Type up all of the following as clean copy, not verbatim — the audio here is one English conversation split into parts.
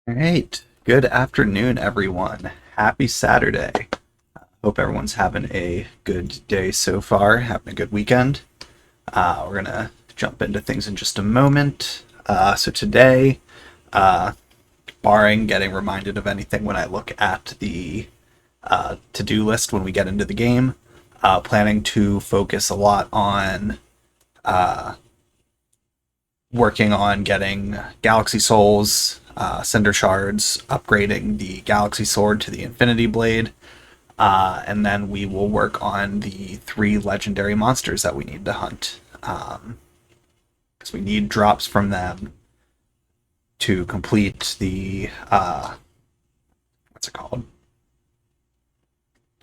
All right. Good afternoon, everyone. Happy Saturday. Hope everyone's having a good day so far, having a good weekend. We're going to jump into things in just a moment. So today, uh, barring getting reminded of anything when I look at the to-do list when we get into the game, planning to focus a lot on working on getting Galaxy Souls, Cinder Shards, upgrading the Galaxy Sword to the Infinity Blade, and then we will work on the 3 legendary monsters that we need to hunt. Because we need drops from them to complete the what's it called?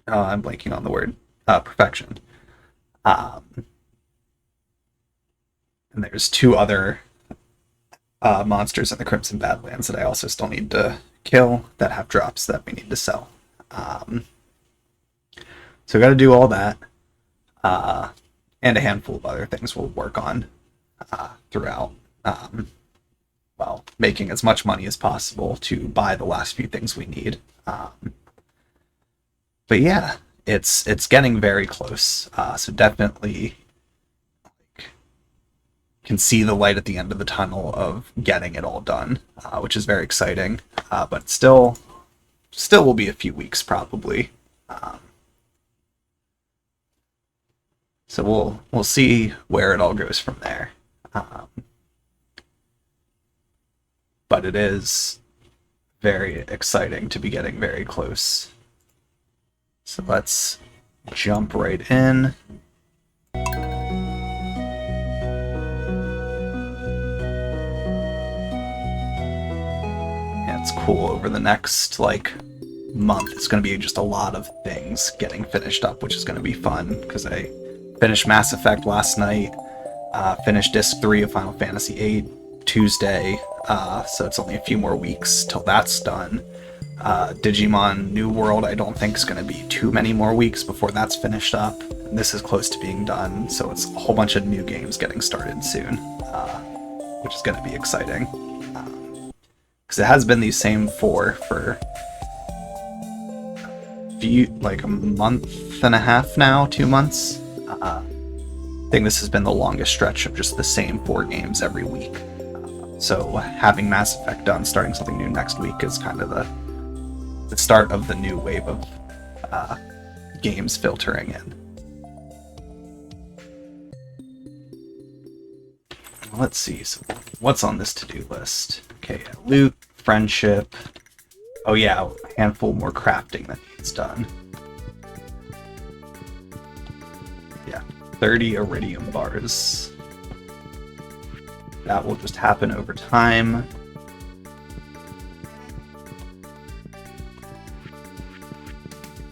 I'm blanking on the word. Perfection. Um, and there's 2 other monsters in the Crimson Badlands that I also still need to kill that have drops that we need to sell. So we got to do all that, and a handful of other things we'll work on throughout. Well, making as much money as possible to buy the last few things we need. But yeah, it's getting very close. So definitely can see the light at the end of the tunnel of getting it all done, which is very exciting. But still will be a few weeks probably. So we'll see where it all goes from there. but it is very exciting to be getting very close. So let's jump right in. And it's cool. Over the next like month, it's going to be just a lot of things getting finished up, which is going to be fun because I finished Mass Effect last night, finished Disc 3 of Final Fantasy VIII Tuesday, so it's only a few more weeks till that's done. Digimon New World, I don't think is going to be too many more weeks before that's finished up. And this is close to being done, so it's a whole bunch of new games getting started soon, which is going to be exciting. Because it has been these same four for like a month and a half now, 2 months. I think this has been the longest stretch of just the same 4 games every week. So having Mass Effect done, starting something new next week is kind of the start of the new wave of games filtering in. Let's see, so what's on this to-do list? Okay, loot, friendship. Oh yeah, a handful more crafting that needs done. Yeah, 30 iridium bars. That will just happen over time.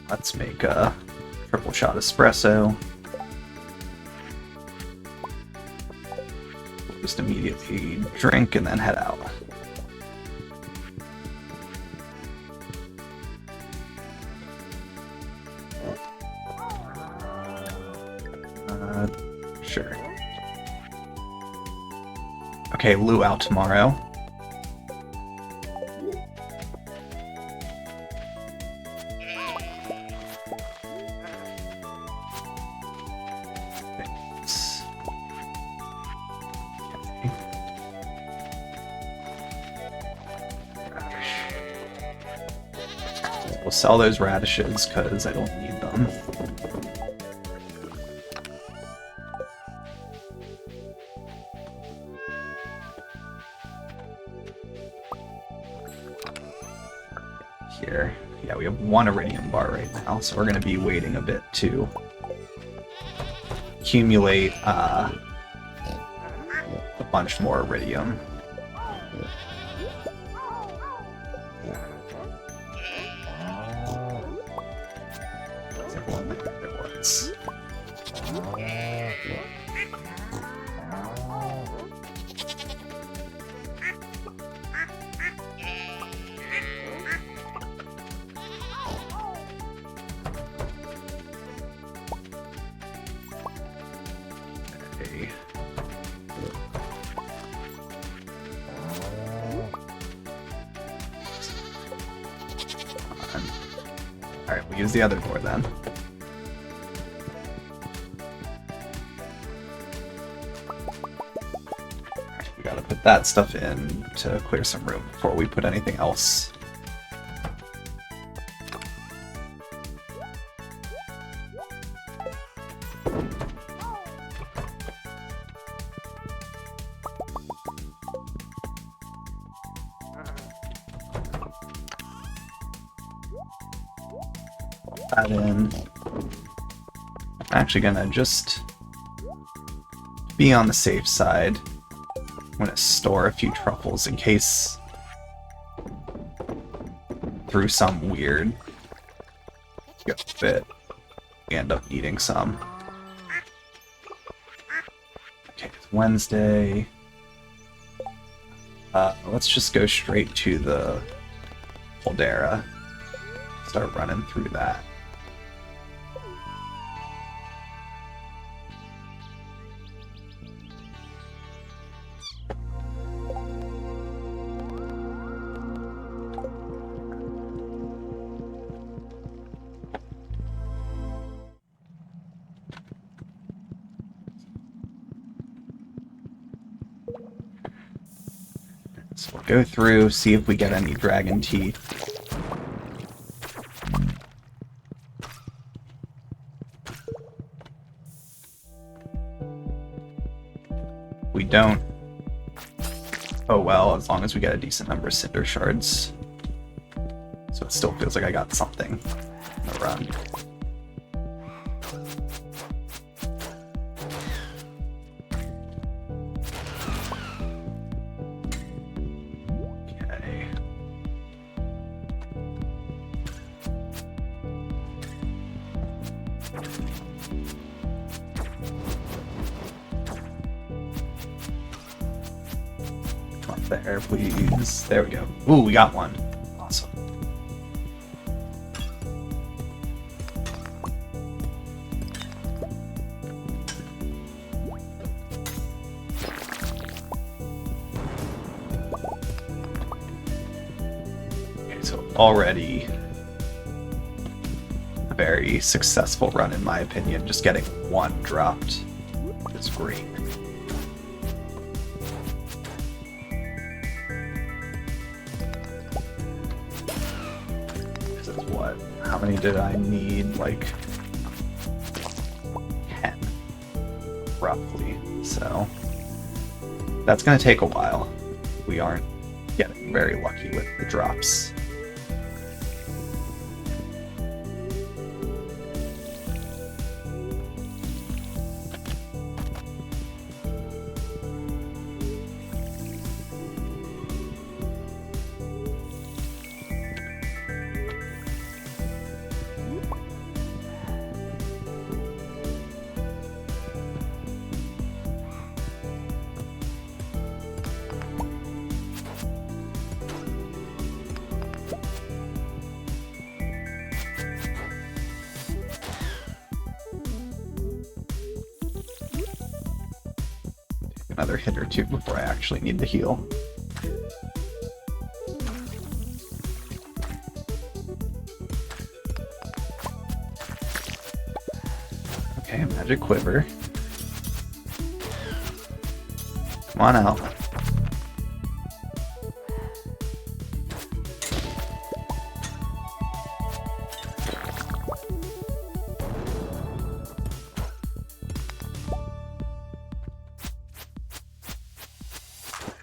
Let's make a triple shot espresso. We'll just immediately drink and then head out. Sure. Okay, luau tomorrow. Thanks. Okay. We'll sell those radishes because I don't need them. Here. Yeah, we have 1 iridium bar right now, so we're going to be waiting a bit to accumulate a bunch more iridium. Alright, we'll use the other door then. Alright, we gotta put that stuff in to clear some room before we put anything else. That in. I'm actually gonna just be on the safe side. I'm gonna store a few truffles in case through some weird bit we end up needing some. Okay, it's Wednesday. Let's just go straight to the Caldera. Start running through that. So we'll go through, see if we get any dragon teeth. We don't. Oh well, as long as we get a decent number of cinder shards. So it still feels like I got something in the run. Okay. Come up there, please. There we go. Ooh, we got one. Awesome. Already a very successful run in my opinion. Just getting one dropped is great. This is what? How many did I need? Like 10 roughly. So that's gonna take a while. We aren't getting very lucky with the drops. Another hit or two before I actually need to heal. Okay, magic quiver. Come on out.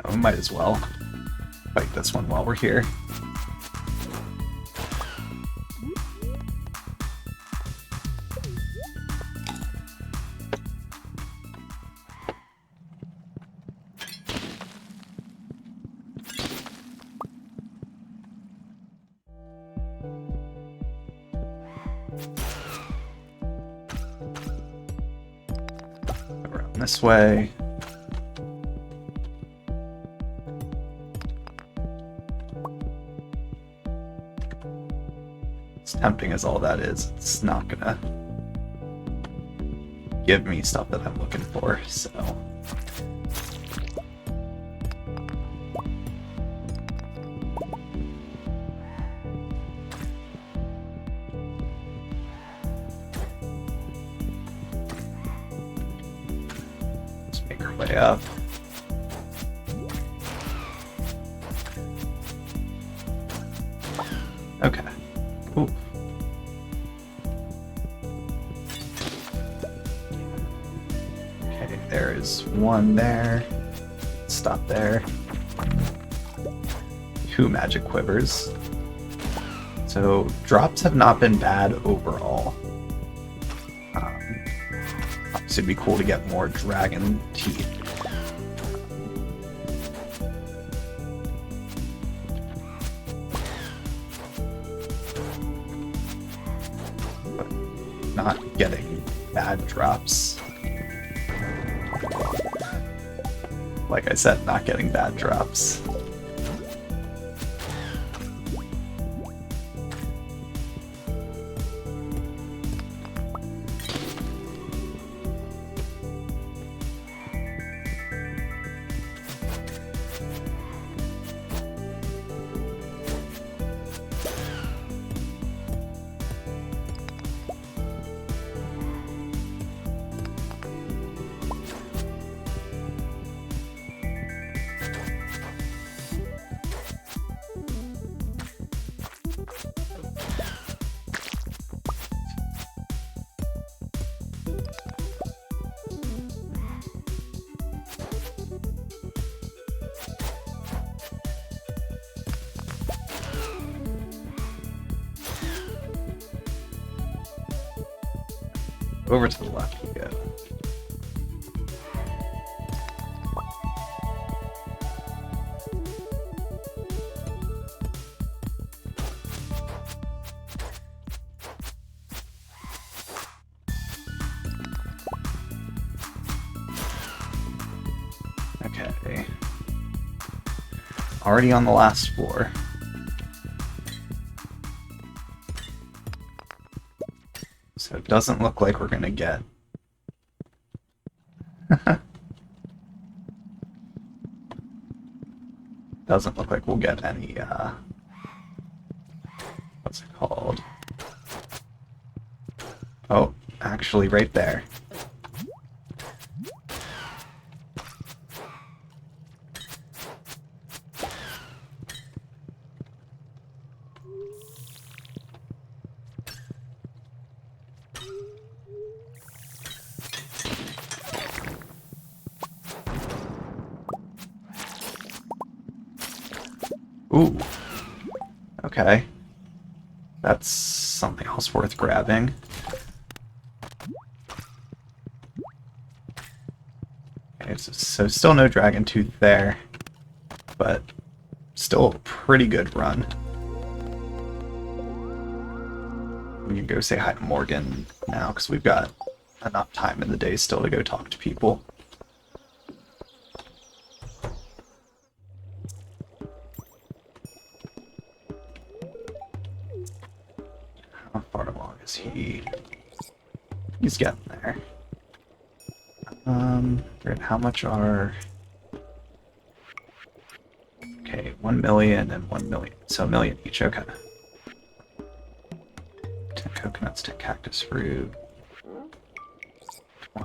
We might as well fight this one while we're here. Around this way. Tempting as all that is, it's not gonna give me stuff that I'm looking for, so. Let's make our way up. Okay. Ooh. Okay, there is one there. Stop there. 2 magic quivers. So drops have not been bad overall. Obviously it'd be cool to get more dragon teeth. Not getting bad drops. Like I said, not getting bad drops. over to the left we go. Okay. Already on the last floor. So it doesn't look like we're gonna get... Doesn't look like we'll get any, what's it called? Oh, actually right there. Ooh. Okay. That's something else worth grabbing. Okay, so still no dragon tooth there, but still a pretty good run. We can go say hi to Morgan now, because we've got enough time in the day still to go talk to people. How far along is he? He's getting there. How much are... Okay, 1 million and 1 million. So 1 million each, okay. 10 coconuts, 10 cactus fruit. Yeah,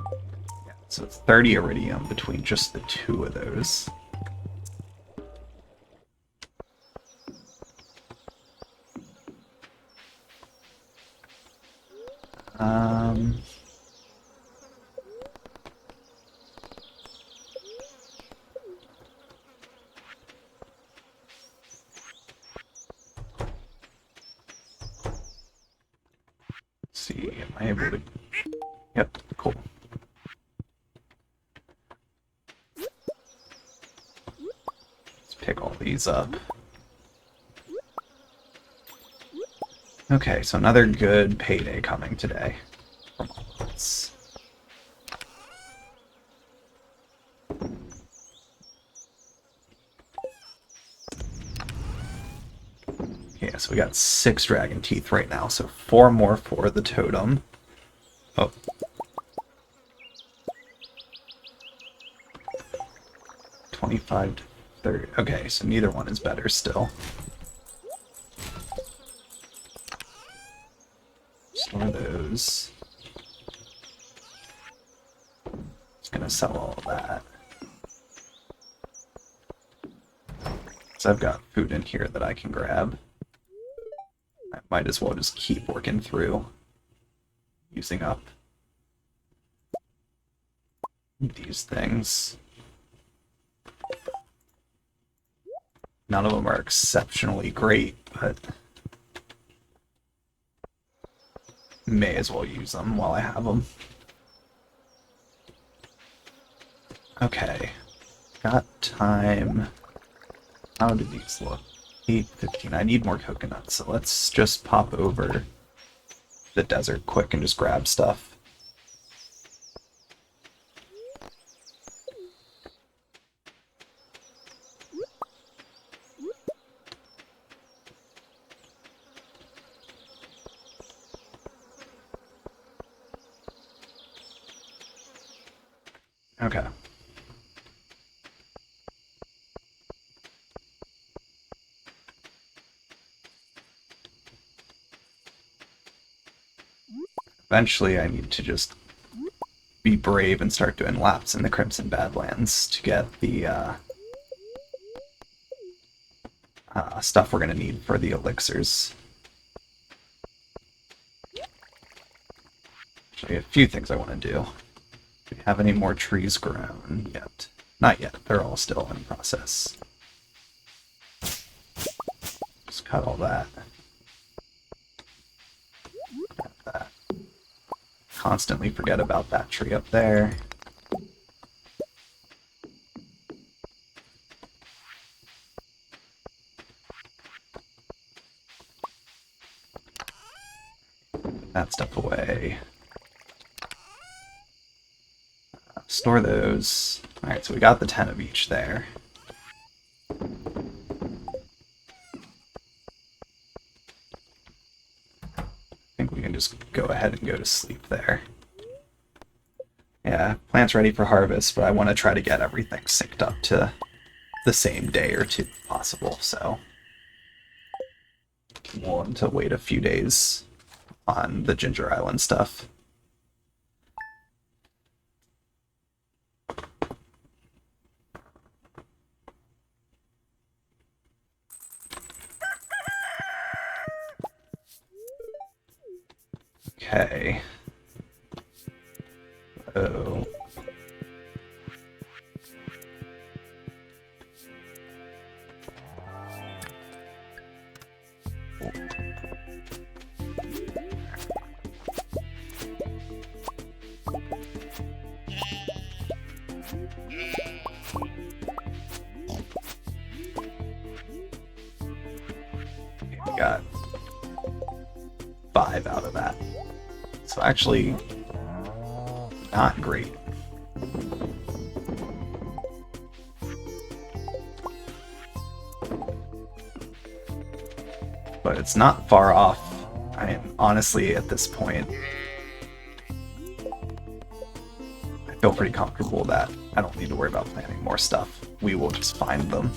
so it's 30 iridium between just the two of those. Let's see, am I able to... Yep, cool. Let's pick all these up. Okay, so another good payday coming today. Yeah, so we got 6 dragon teeth right now, so 4 more for the totem. Oh. $25 to $30. Okay, so neither one is better still. Store those. Just gonna sell all of that. So I've got food in here that I can grab. I might as well just keep working through using up these things. None of them are exceptionally great, but may as well use them while I have them. Okay, got time. How do these look? 8:15. I need more coconuts, so let's just pop over the desert quick and just grab stuff. Okay. Eventually I need to just be brave and start doing laps in the Crimson Badlands to get the stuff we're going to need for the elixirs. Actually, a few things I want to do. Do we have any more trees grown yet? Not yet. They're all still in process. Just cut all that. Grab that. constantly forget about that tree up there. That stuff away. Store those. Alright, so we got the 10 of each there. I think we can just go ahead and go to sleep there. Yeah, plant's ready for harvest, but I want to try to get everything synced up to the same day or two if possible, so we'll want to wait a few days on the Ginger Island stuff. Okay. Oh. We got 5 out of that. So actually, not great. But it's not far off. I mean, honestly, at this point, I feel pretty comfortable that I don't need to worry about planting more stuff. We will just find them.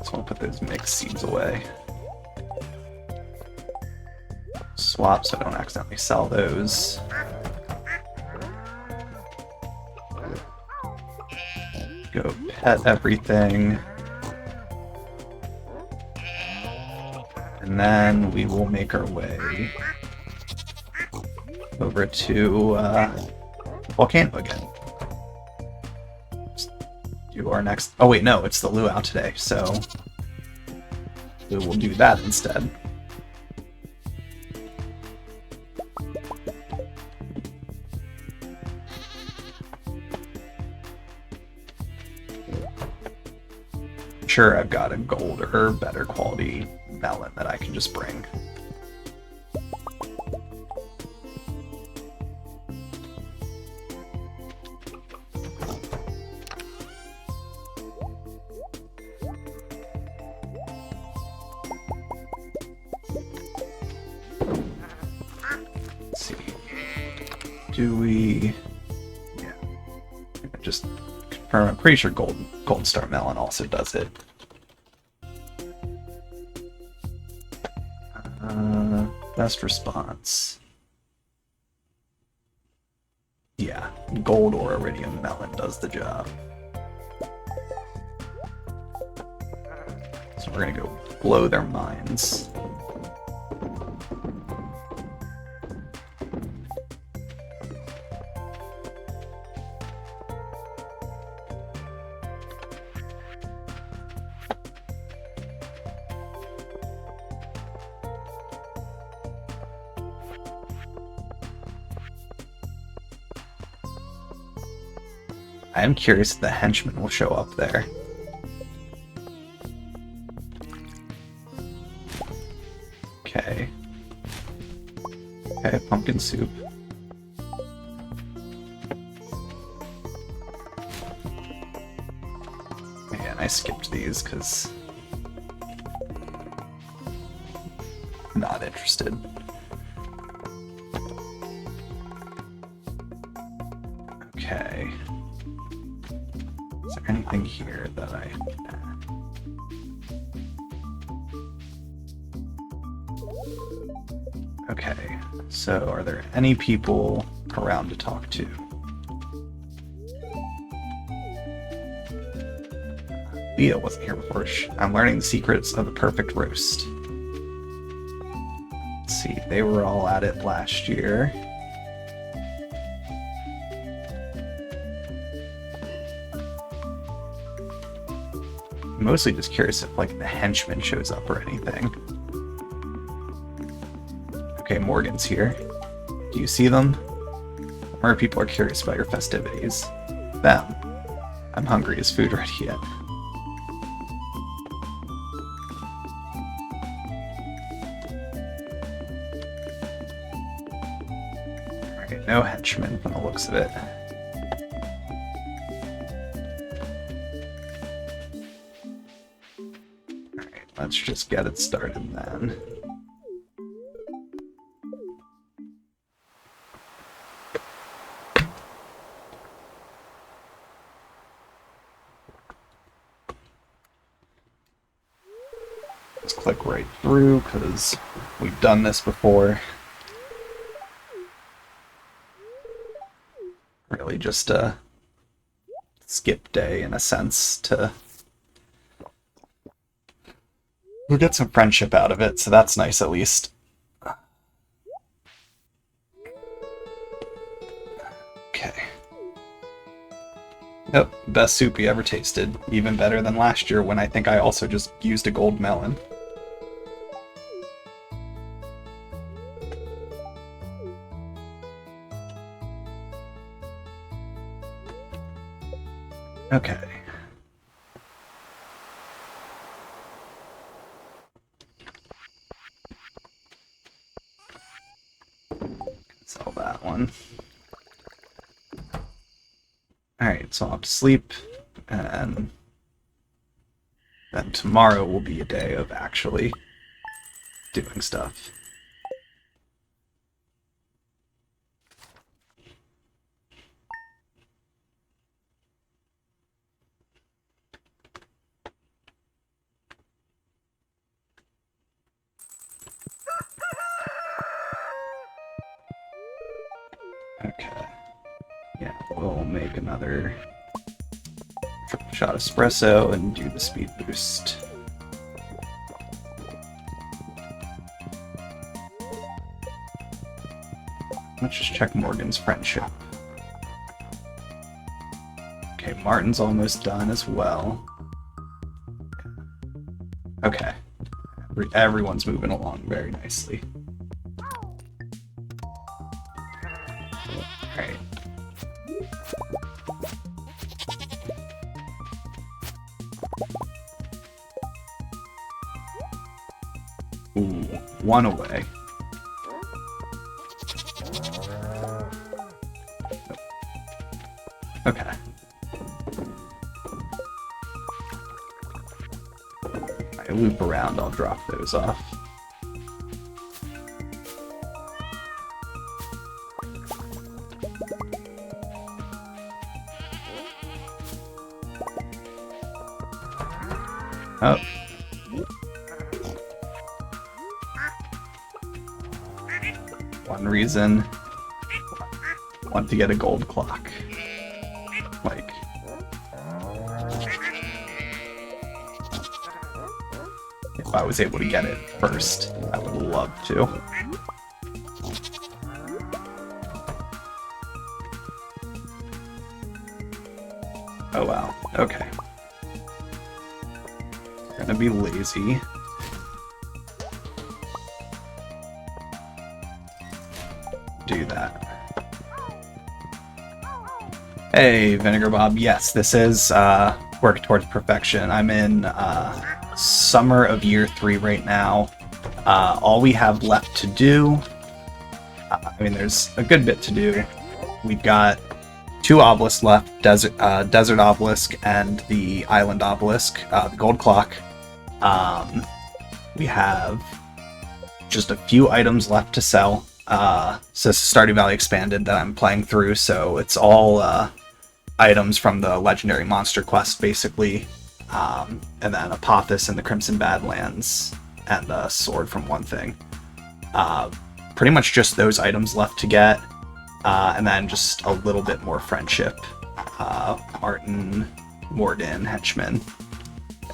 So I'll put those mixed seeds away. Swap so I don't accidentally sell those. Go pet everything. And then we will make our way over to Volcano again. Just do our next... Oh wait, no, it's the luau today, so we will do that instead. Sure, I've got a gold or better quality melon that I can just bring. Let's see. Do we... Yeah. Just confirm. I'm pretty sure Gold Star Melon also does it. Best response. Yeah, gold or iridium melon does the job. So we're gonna go blow their minds. I am curious if the henchman will show up there. Okay. Okay, pumpkin soup. Again, I skipped these because not interested. Okay. Is there anything here that I... Okay, so are there any people around to talk to? Leah wasn't here before. I'm learning the secrets of the perfect roast. Let's see, they were all at it last year. I'm mostly just curious if, like, the henchman shows up or anything. Okay, Morgan's here. Do you see them? More people are curious about your festivities. Them. I'm hungry. Is food ready yet? Alright, no henchmen from the looks of it. Alright, let's just get it started then. Just click right through, because we've done this before. Really just a skip day, in a sense, to... We'll get some friendship out of it, so that's nice at least. Okay. Yep, best soup you ever tasted. Even better than last year when I think I also just used a gold melon. Okay. Sell that one. Alright, so I'll have to sleep, and then tomorrow will be a day of actually doing stuff. Okay. Yeah, we'll make another triple shot espresso and do the speed boost. Let's just check Morgan's friendship. Okay, Martin's almost done as well. Okay. Everyone's moving along very nicely. Alright. Ooh, one away. Okay. I loop around, I'll drop those off. Oh. One reason. Want to get a gold clock. Like. If I was able to get it first, I would love to. Oh wow, okay. Gonna be lazy. Do that. Hey, Vinegar Bob. Yes, this is work towards perfection. I'm in summer of year 3 right now. All we have left to do, I mean, there's a good bit to do. We've got 2 obelisks left, Desert Obelisk and the Island Obelisk, the Gold Clock. We have just a few items left to sell. So Stardew Valley Expanded that I'm playing through, so it's all items from the Legendary Monster Quest, basically. And then Apophis in the Crimson Badlands, and a sword from One Thing. Pretty much just those items left to get, and then just a little bit more friendship. Martin, Morgan, henchmen,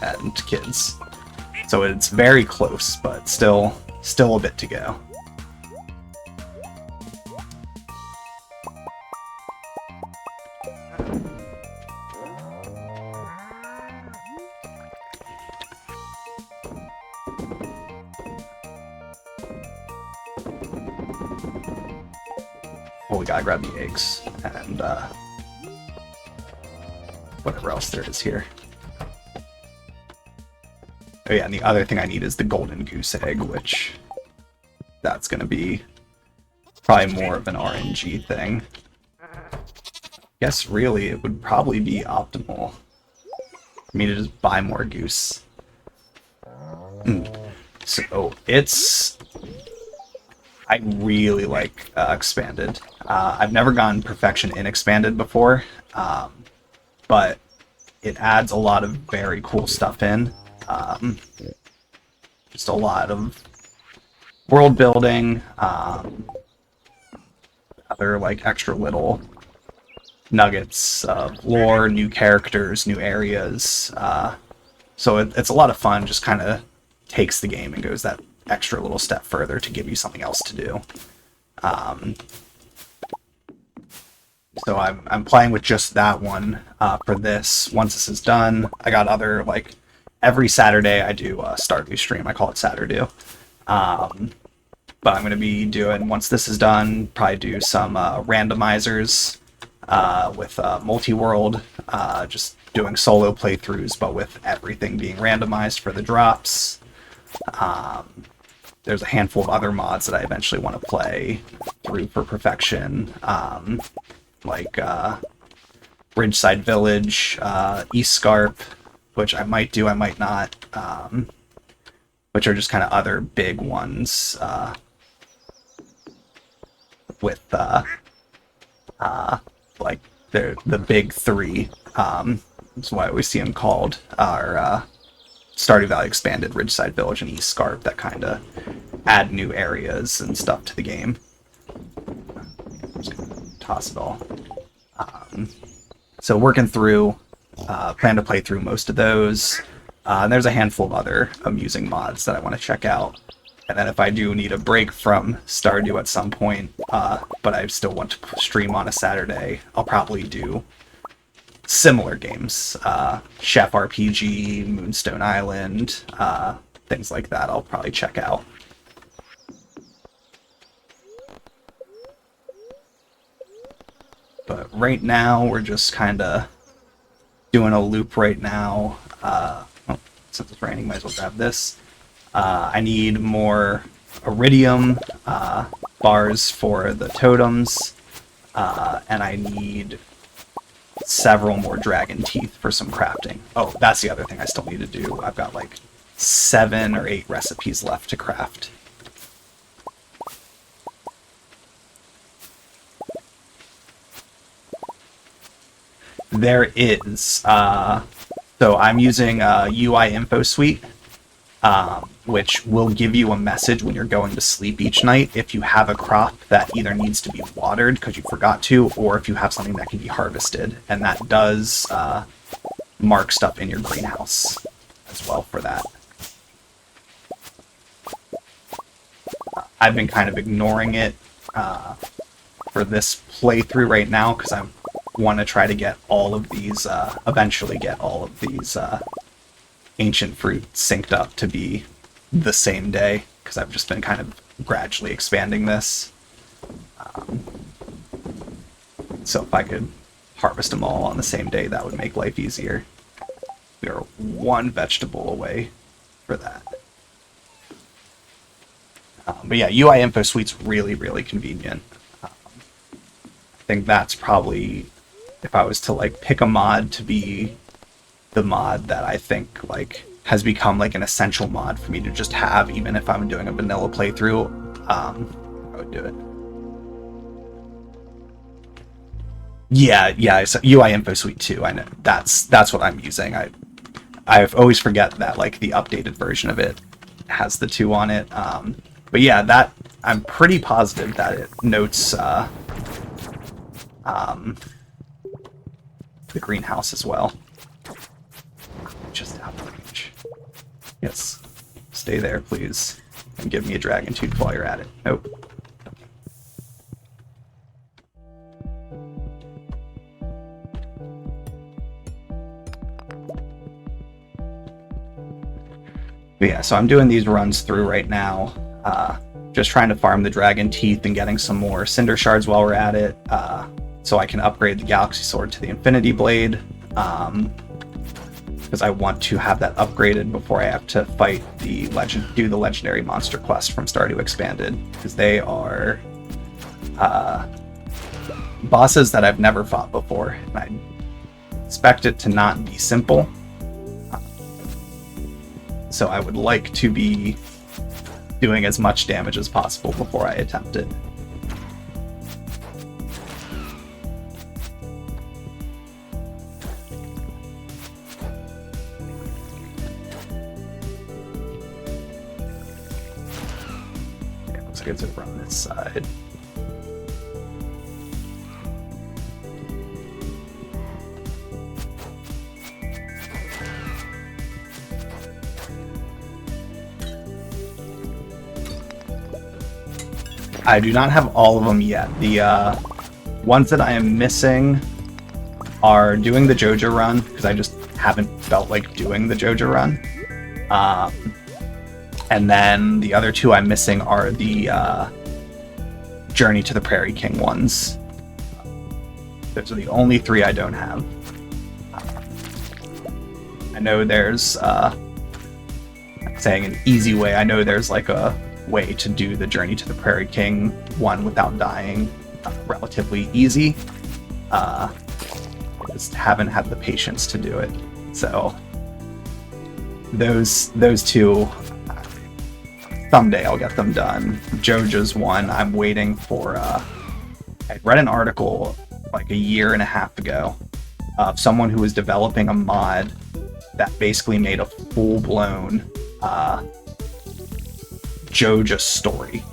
and kids. So it's very close, but still a bit to go. well, we gotta grab the eggs and whatever else there is here. Oh yeah, and the other thing I need is the golden goose egg, which that's gonna be probably more of an RNG thing. Guess really it would probably be optimal for me to just buy more goose. So it's... I really like expanded. I've never gotten perfection in expanded before, but it adds a lot of very cool stuff in. Just a lot of world building, other like extra little nuggets of lore, new characters, new areas. So it's a lot of fun, just kind of takes the game and goes that extra little step further to give you something else to do. So I'm playing with just that one for this. Once this is done, I got other, like, every Saturday I do a Stardew stream. I call it Saturdew. But I'm going to be doing, once this is done, probably do some randomizers with multi-world, just doing solo playthroughs, but with everything being randomized for the drops. There's a handful of other mods that I eventually want to play through for perfection, like Ridgeside Village, East Scarp, which I might do, I might not, which are just kind of other big ones with like the big three. That's why I always see them called are Stardew Valley Expanded, Ridgeside Village, and East Scarp, that kind of add new areas and stuff to the game. I'm just gonna toss it all. So working through, plan to play through most of those. And there's a handful of other amusing mods that I want to check out. And then if I do need a break from Stardew at some point, but I still want to stream on a Saturday, I'll probably do similar games. Chef RPG, Moonstone Island, things like that I'll probably check out. But right now, we're just kind of doing a loop right now. Since it's raining, might as well grab this. I need more iridium bars for the totems, and I need several more dragon teeth for some crafting. Oh, that's the other thing I still need to do. I've got like 7 or 8 recipes left to craft. There is. So I'm using UI Info Suite, which will give you a message when you're going to sleep each night if you have a crop that either needs to be watered because you forgot to, or if you have something that can be harvested. And that does mark stuff in your greenhouse as well for that. I've been kind of ignoring it for this playthrough right now because I want to try to get all of these, eventually get all of these ancient fruit synced up to be the same day, because I've just been kind of gradually expanding this. So if I could harvest them all on the same day, that would make life easier. We are 1 vegetable away for that. But yeah, UI Info Suite's really, really convenient. I think that's probably, if I was to like pick a mod to be the mod that I think like has become like an essential mod for me to just have, even if I'm doing a vanilla playthrough, I would do it. Yeah, so UI Info Suite 2, I know. That's what I'm using. I've always forget that like the updated version of it has the 2 on it. But yeah, that I'm pretty positive that it notes the greenhouse as well. Just out of range. Yes. Stay there, please. And give me a dragon tooth while you're at it. Nope. But yeah, so I'm doing these runs through right now. just trying to farm the dragon teeth and getting some more cinder shards while we're at it, so I can upgrade the galaxy sword to the infinity blade, because I want to have that upgraded before I have to fight the legendary monster quest from Stardew Expanded, because they are bosses that I've never fought before, and I expect it to not be simple. So I would like to be doing as much damage as possible before I attempt it. Yeah, looks like it's over on this side. I do not have all of them yet. The ones that I am missing are doing the Joja run, because I just haven't felt like doing the Joja run. And then the other two I'm missing are the Journey to the Prairie King ones. Those are the only three I don't have. I know there's, saying an easy way, I know there's like a way to do the Journey to the Prairie King one without dying relatively easy. Just haven't had the patience to do it. So those two, someday I'll get them done. Joja's one, I'm waiting for, I read an article like a year and a half ago of someone who was developing a mod that basically made a full-blown Joja story.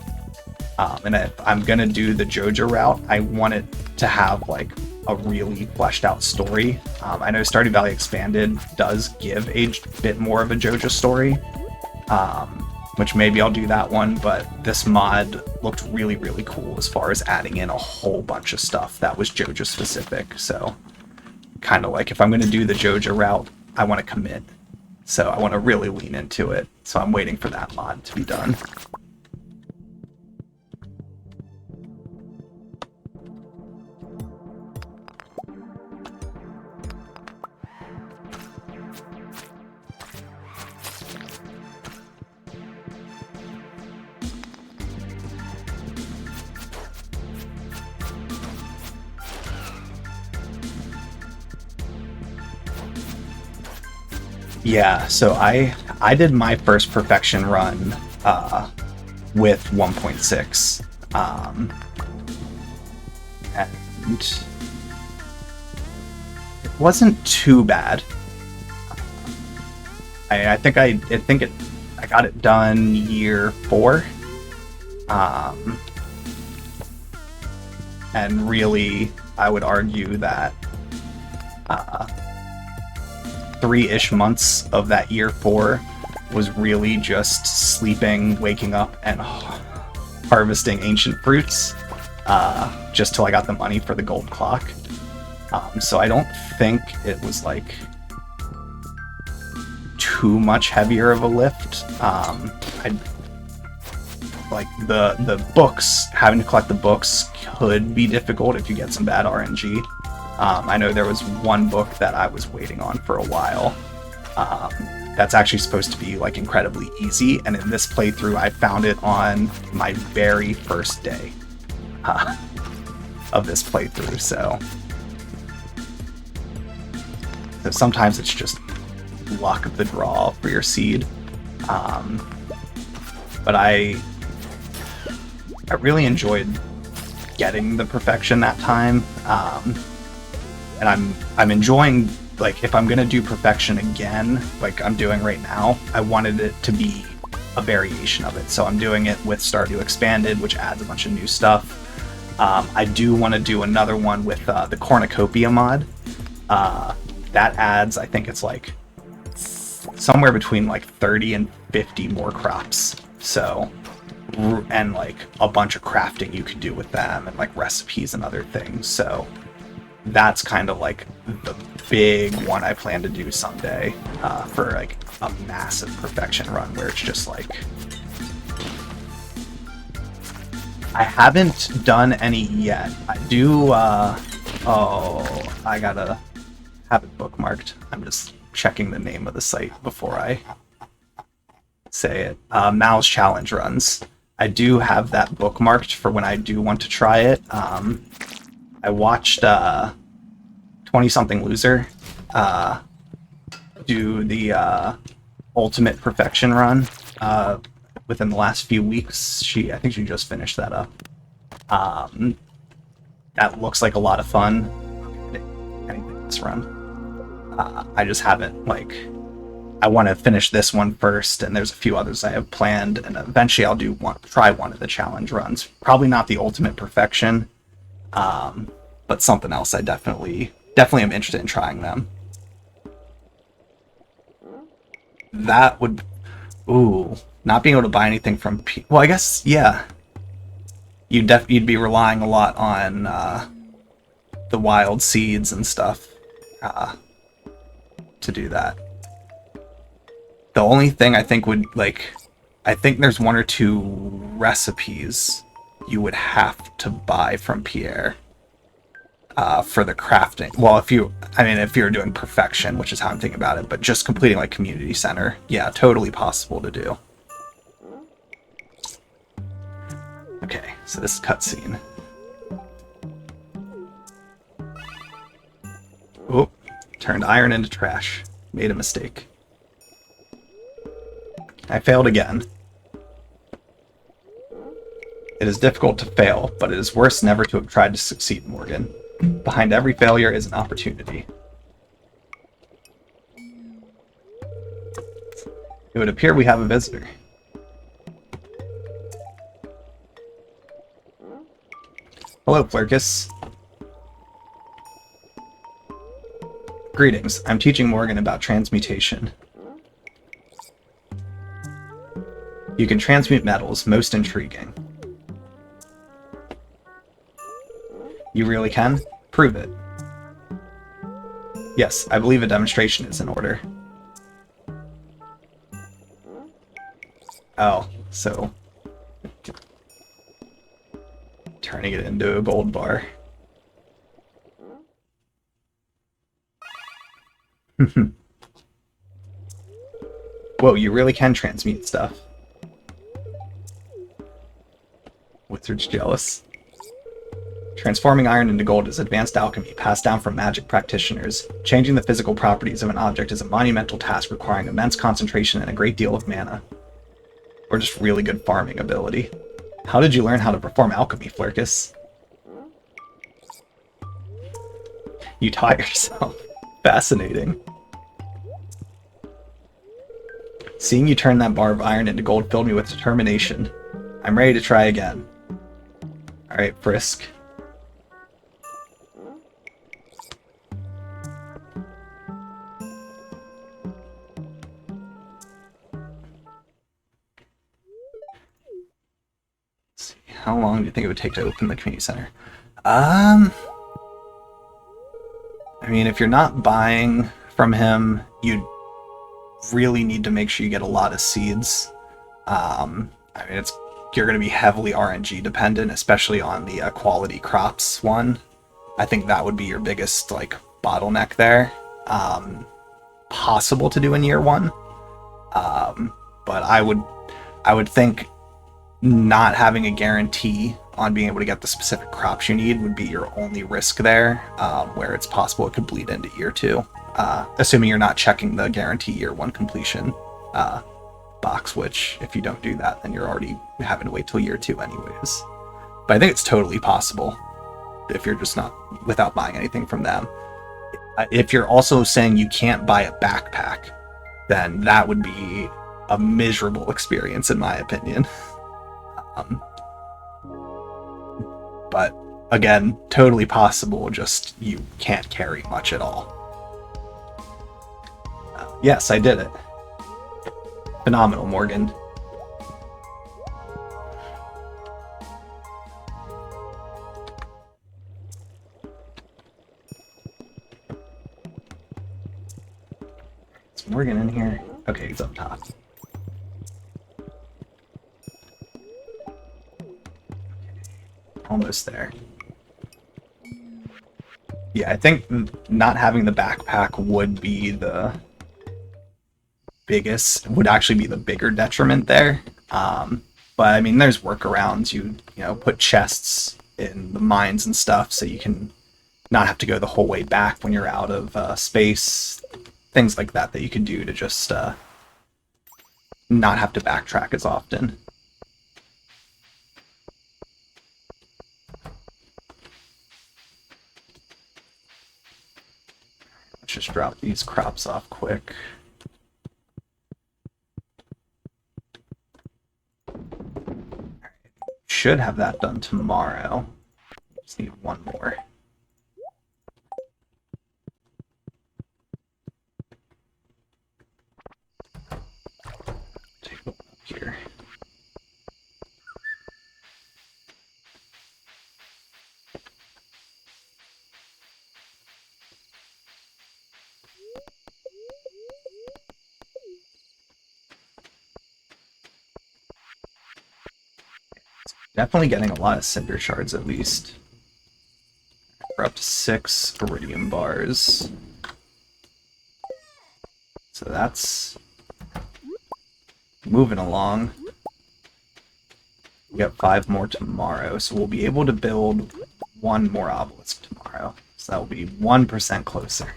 And if I'm gonna do the Joja route, I want it to have like a really fleshed out story. I know Stardew Valley Expanded does give a bit more of a Joja story, which maybe I'll do that one, but this mod looked really, really cool as far as adding in a whole bunch of stuff that was Joja specific. So kind of like if I'm gonna do the Joja route, I want to commit. So I want to really lean into it. So I'm waiting for that mod to be done. Yeah, so I did my first perfection run with 1.6, and it wasn't too bad. I think I got it done year 4, and really I would argue that 3-ish months of that year 4 was really just sleeping, waking up, and harvesting ancient fruits, just till I got the money for the gold clock. So I don't think it was like too much heavier of a lift. Like the books, having to collect the books could be difficult if you get some bad RNG. I know there was one book that I was waiting on for a while. That's actually supposed to be like incredibly easy, and in this playthrough I found it on my very first day of this playthrough. So sometimes it's just luck of the draw for your seed. But I really enjoyed getting the perfection that time. And I'm enjoying, like, if I'm gonna do perfection again, like I'm doing right now, I wanted it to be a variation of it. So I'm doing it with Stardew Expanded, which adds a bunch of new stuff. I do want to do another one with the Cornucopia mod. That adds, I think it's like somewhere between like 30 and 50 more crops. So, and like a bunch of crafting you could do with them, and like recipes and other things. So that's kind of like the big one I plan to do someday, for like a massive perfection run where it's just like I haven't done any yet. I do, oh, I gotta have it bookmarked. I'm just checking the name of the site before I say it. Mal's Challenge Runs. I do have that bookmarked for when I do want to try it. I watched 20-something loser do the Ultimate Perfection run within the last few weeks. I think she just finished that up. That looks like a lot of fun. Anything this run. I just haven't, like, I want to finish this one first, and there's a few others I have planned, and eventually I'll try one of the challenge runs. Probably not the Ultimate Perfection, but something else. I definitely am interested in trying them. That would, ooh, not being able to buy anything from well, I guess, yeah. You'd be relying a lot on the wild seeds and stuff to do that. The only thing I think would, like, I think there's one or two recipes you would have to buy from Pierre for the crafting. Well, if you're doing perfection, which is how I'm thinking about it, but just completing, like, community center, yeah, totally possible to do. Okay, so this is cutscene. Oh, turned iron into trash. Made a mistake. I failed again. It is difficult to fail, but it is worse never to have tried to succeed, Morgan. Behind every failure is an opportunity. It would appear we have a visitor. Hello, Flurkus. Greetings. I'm teaching Morgan about transmutation. You can transmute metals, most intriguing. You really can? Prove it. Yes, I believe a demonstration is in order. Oh, so... turning it into a gold bar. Whoa, you really can transmute stuff. Wizard's jealous. Transforming iron into gold is advanced alchemy passed down from magic practitioners. Changing the physical properties of an object is a monumental task requiring immense concentration and a great deal of mana. Or just really good farming ability. How did you learn how to perform alchemy, Flurkus? You taught yourself. Fascinating. Seeing you turn that bar of iron into gold filled me with determination. I'm ready to try again. Alright, Frisk. Let's see, how long do you think it would take to open the community center? I mean, if you're not buying from him, you really need to make sure you get a lot of seeds. I mean, you're going to be heavily RNG dependent, especially on the quality crops one. I think that would be your biggest, like, bottleneck there. Possible to do in year one, but I would think not having a guarantee on being able to get the specific crops you need would be your only risk there, where it's possible it could bleed into year two, assuming you're not checking the guarantee year one completion box, which if you don't do that, then you're already having to wait till year two anyways. But I think it's totally possible if you're just not, without buying anything from them. If you're also saying you can't buy a backpack, then that would be a miserable experience in my opinion. But again, totally possible, just you can't carry much at all. Yes, I did it. Phenomenal, Morgan. Is Morgan in here? Okay, he's up top. Almost there. Yeah, I think not having the backpack would be would actually be the bigger detriment there. But I mean, there's workarounds. You know, put chests in the mines and stuff so you can not have to go the whole way back when you're out of space. Things like that that you can do to just not have to backtrack as often. Let's just drop these crops off quick. Should have that done tomorrow. Just need one more. Take one up here. Definitely getting a lot of cinder shards at least. We're up to 6 iridium bars. So that's moving along. We got 5 more tomorrow, so we'll be able to build 1 more obelisk tomorrow. So that will be 1% closer.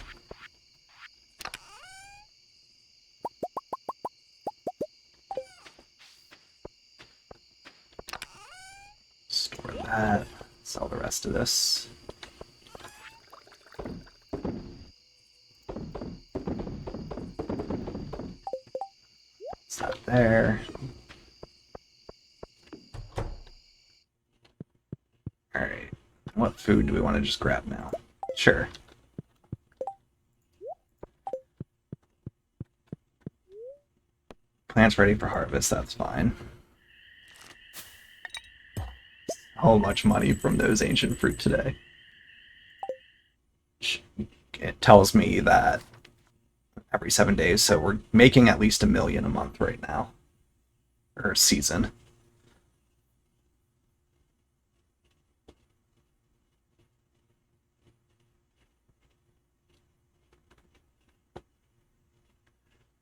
Store that. Sell the rest of this. It's that there. Alright. What food do we want to just grab now? Sure. Plants ready for harvest, that's fine. So much money from those ancient fruit today. It tells me that every 7 days, so we're making at least $1 million a month right now. Or season.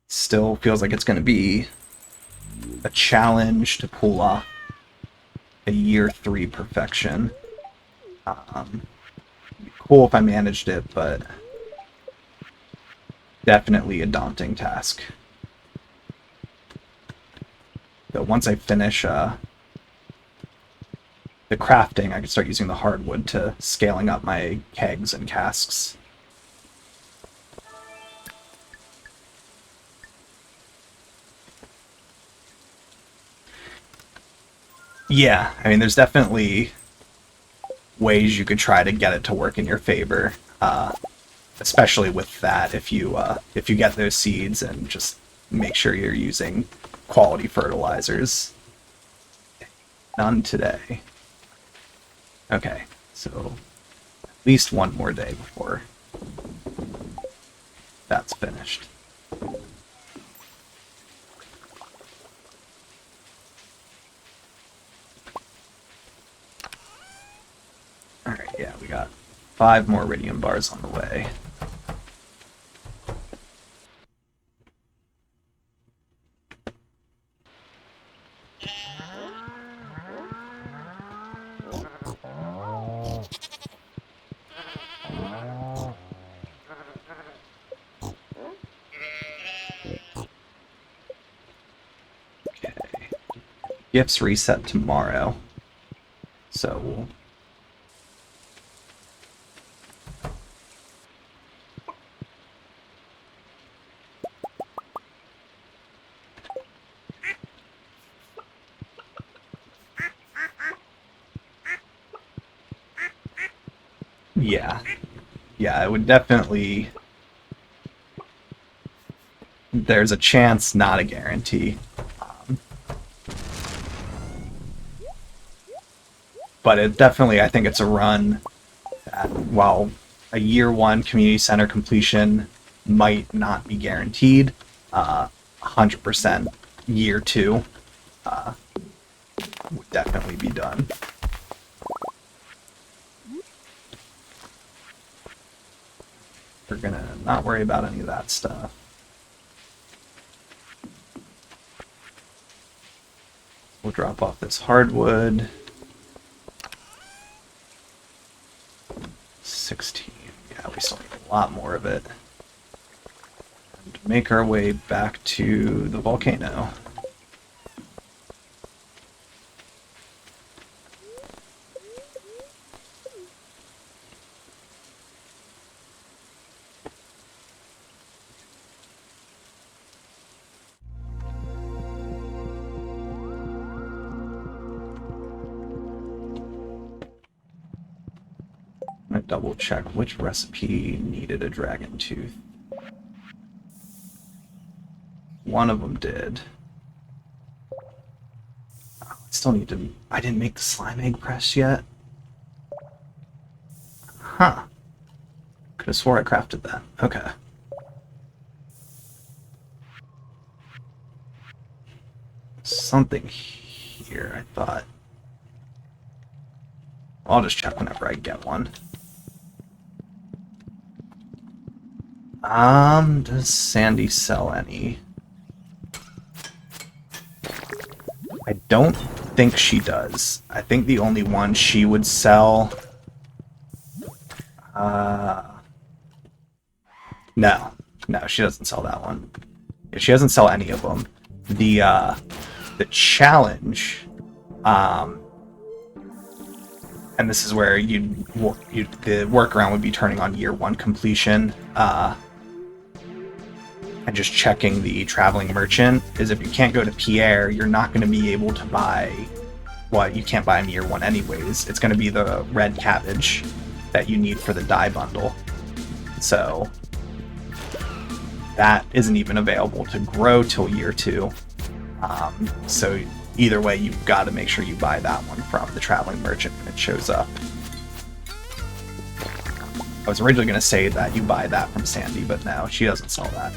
Still feels like it's going to be a challenge to pull off a year 3 perfection. It'd be cool if I managed it, but definitely a daunting task. But once I finish the crafting, I can start using the hardwood to scaling up my kegs and casks. Yeah, I mean, there's definitely ways you could try to get it to work in your favor, especially with that. If you get those seeds and just make sure you're using quality fertilizers. None today. Okay, so at least 1 more day before that's finished. Alright, yeah, we got 5 more iridium bars on the way. Okay. Gifts reset tomorrow. So we'll yeah, it would definitely. There's a chance, not a guarantee. But it definitely, I think it's a run that, while a year 1 community center completion might not be guaranteed, 100% year 2 would definitely be done. We're gonna not worry about any of that stuff. We'll drop off this hardwood. 16. Yeah, we still need a lot more of it. And make our way back to the volcano. I'm gonna double check which recipe needed a dragon tooth. One of them did. Oh, I still need to... I didn't make the slime egg press yet. Huh. Could have swore I crafted that. Okay. Something here, I thought. I'll just check whenever I get one. Does Sandy sell any? I don't think she does. I think the only one she would sell... No. No, she doesn't sell that one. She doesn't sell any of them. The challenge... and this is where the workaround would be turning on year 1 completion, and just checking the traveling merchant, is if you can't go to Pierre, you're not going to be able to buy what you can't buy in year 1 anyways. It's going to be the red cabbage that you need for the dye bundle. So that isn't even available to grow till year 2. So either way, you've got to make sure you buy that one from the traveling merchant when it shows up. I was originally going to say that you buy that from Sandy, but no, she doesn't sell that.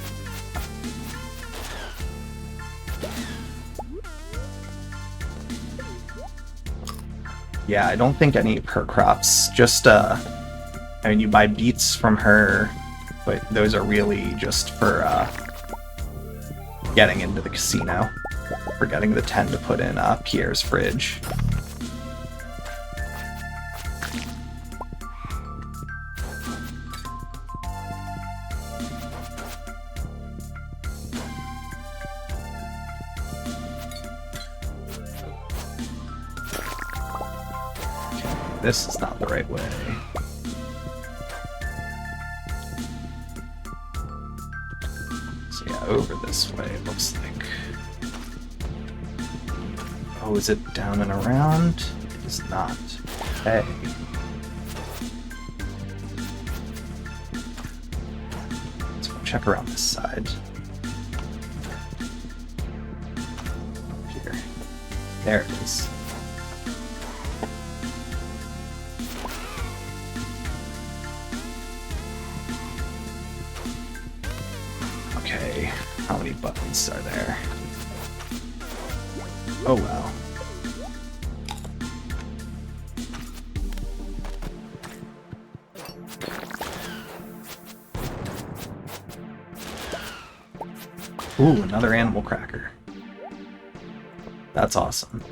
Yeah, I don't think any of her crops, just, I mean, you buy beets from her, but those are really just for, getting into the casino. For getting the 10 to put in, Pierre's fridge. This is not the right way. So yeah, over this way, it looks like. Oh, is it down and around? It is not. Okay. Let's go check around this side. Here. There it is. Okay, how many buttons are there? Oh wow. Ooh, another animal cracker. That's awesome.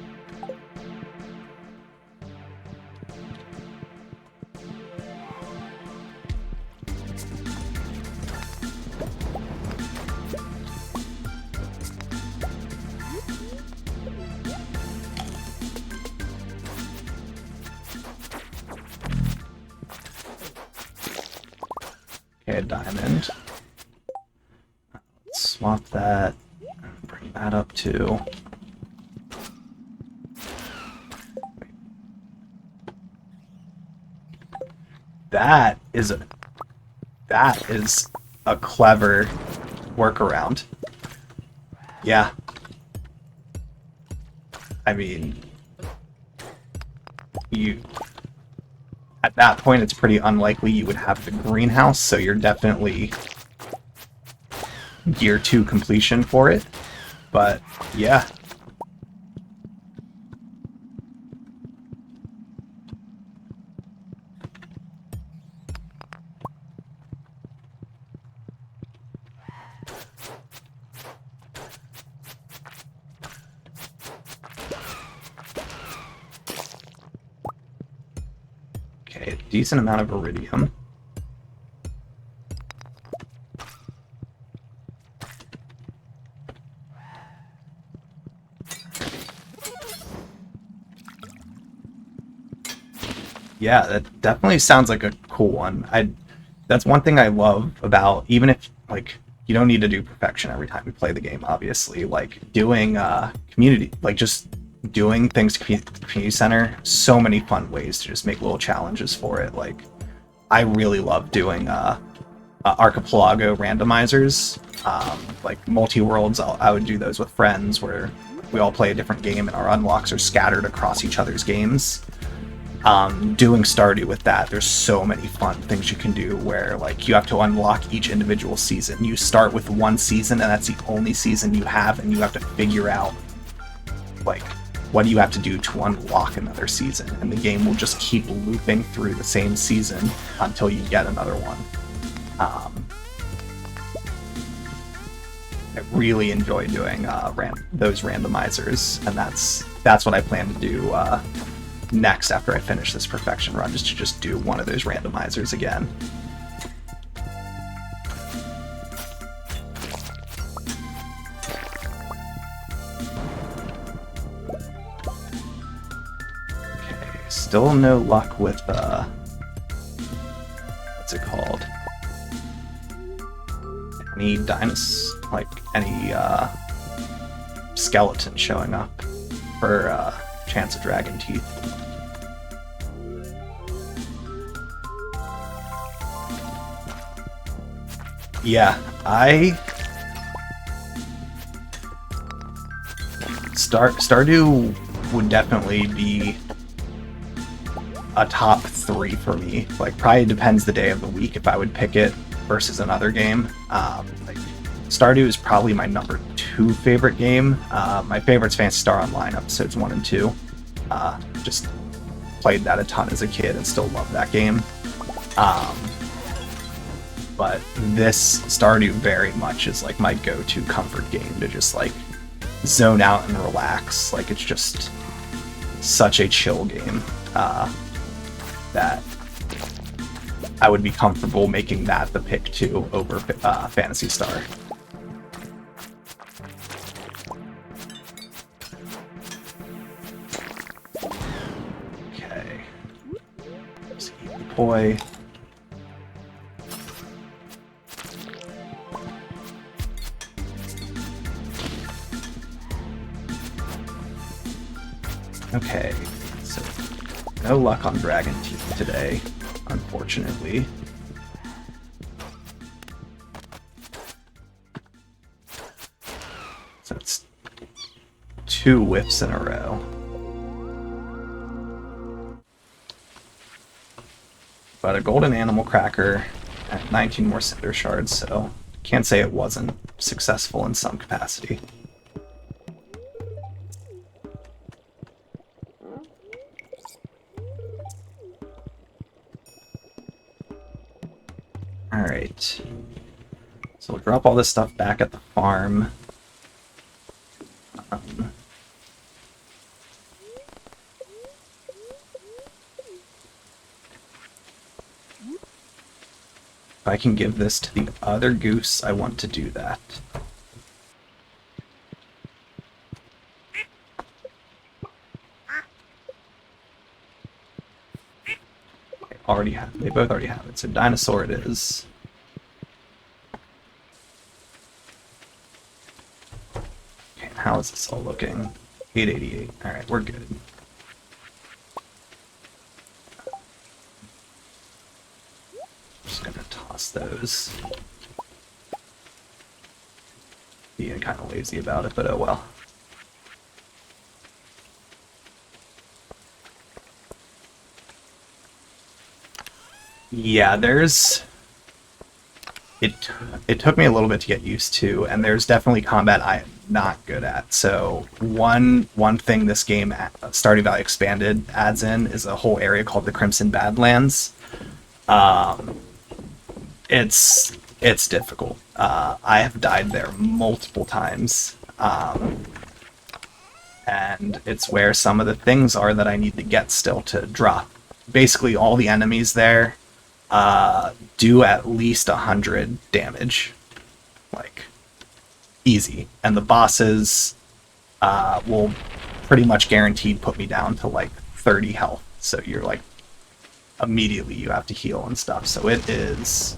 Okay, a diamond. Let's swap that. Bring that up too. That is a clever workaround. Yeah. I mean, at that point, it's pretty unlikely you would have the greenhouse, so you're definitely year 2 completion for it. But yeah. Okay, a decent amount of iridium. Yeah, that definitely sounds like a cool one. That's one thing I love about, even if like you don't need to do perfection every time you play the game, obviously. Like doing community, like just doing things to community center, so many fun ways to just make little challenges for it. Like I really love doing archipelago randomizers, like multi-worlds. I would do those with friends where we all play a different game and our unlocks are scattered across each other's games. Doing Stardew with that, there's so many fun things you can do where like you have to unlock each individual season. You start with one season and that's the only season you have, and you have to figure out like what do you have to do to unlock another season, and the game will just keep looping through the same season until you get another one. I really enjoy doing those randomizers, and that's what I plan to do next after I finish this perfection run, is to just do one of those randomizers again. Okay, still no luck with what's it called? Any any skeleton showing up for chance of dragon teeth. Yeah, Stardew would definitely be a top 3 for me. Like, probably depends the day of the week if I would pick it versus another game. Like, Stardew is probably my number 2 favorite game. My favorite's Phantasy Star Online episodes 1 and 2. Just played that a ton as a kid and still love that game. But this Stardew very much is like my go-to comfort game to just like zone out and relax. Like, it's just such a chill game that I would be comfortable making that the pick 2 over Phantasy Star. Okay. Let's eat the poi. Okay, so no luck on dragon teeth today, unfortunately. So it's 2 whiffs in a row. But a golden animal cracker and 19 more cinder shards, so can't say it wasn't successful in some capacity. Alright, so we'll drop all this stuff back at the farm. If I can give this to the other goose, I want to do that. They both already have it, so dinosaur it is. Okay, how is this all looking? 888. Alright, we're good. Just gonna toss those. Being kind of lazy about it, but oh well. Yeah, it took me a little bit to get used to, and there's definitely combat I am not good at. So one thing this game, Stardew Valley Expanded, adds in is a whole area called the Crimson Badlands. It's It's difficult. I have died there multiple times. And it's where some of the things are that I need to get still to drop. Basically, all the enemies there do at least 100 damage. Like, easy. And the bosses will pretty much guaranteed put me down to like 30 health. So you're like, immediately you have to heal and stuff. So it is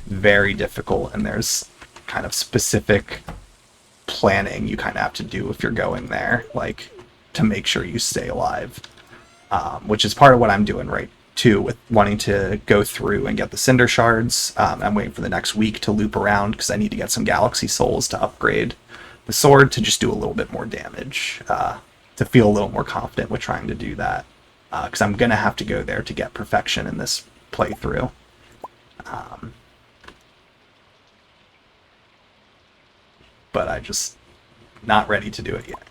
very difficult, and there's kind of specific planning you kind of have to do if you're going there, like to make sure you stay alive, which is part of what I'm doing right too, with wanting to go through and get the cinder shards. I'm waiting for the next week to loop around because I need to get some galaxy souls to upgrade the sword to just do a little bit more damage, to feel a little more confident with trying to do that, because I'm gonna have to go there to get perfection in this playthrough. But I just not ready to do it yet.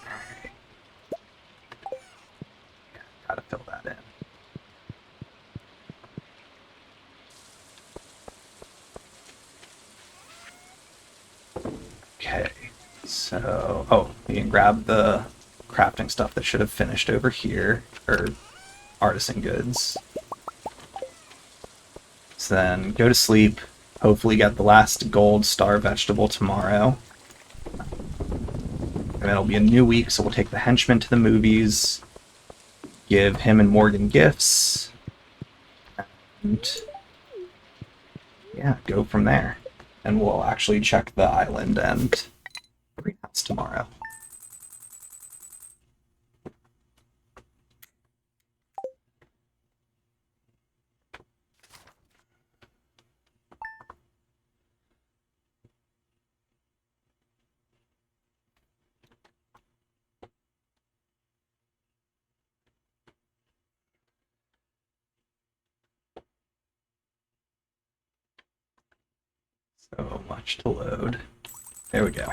Alright. Yeah, gotta fill that in. Okay, so you can grab the crafting stuff that should have finished over here, or artisan goods. So then go to sleep, hopefully get the last gold star vegetable tomorrow. And it'll be a new week, so we'll take the henchman to the movies, give him and Morgan gifts, and yeah, go from there. And we'll actually check the island and greenhouse tomorrow. So much to load. There we go.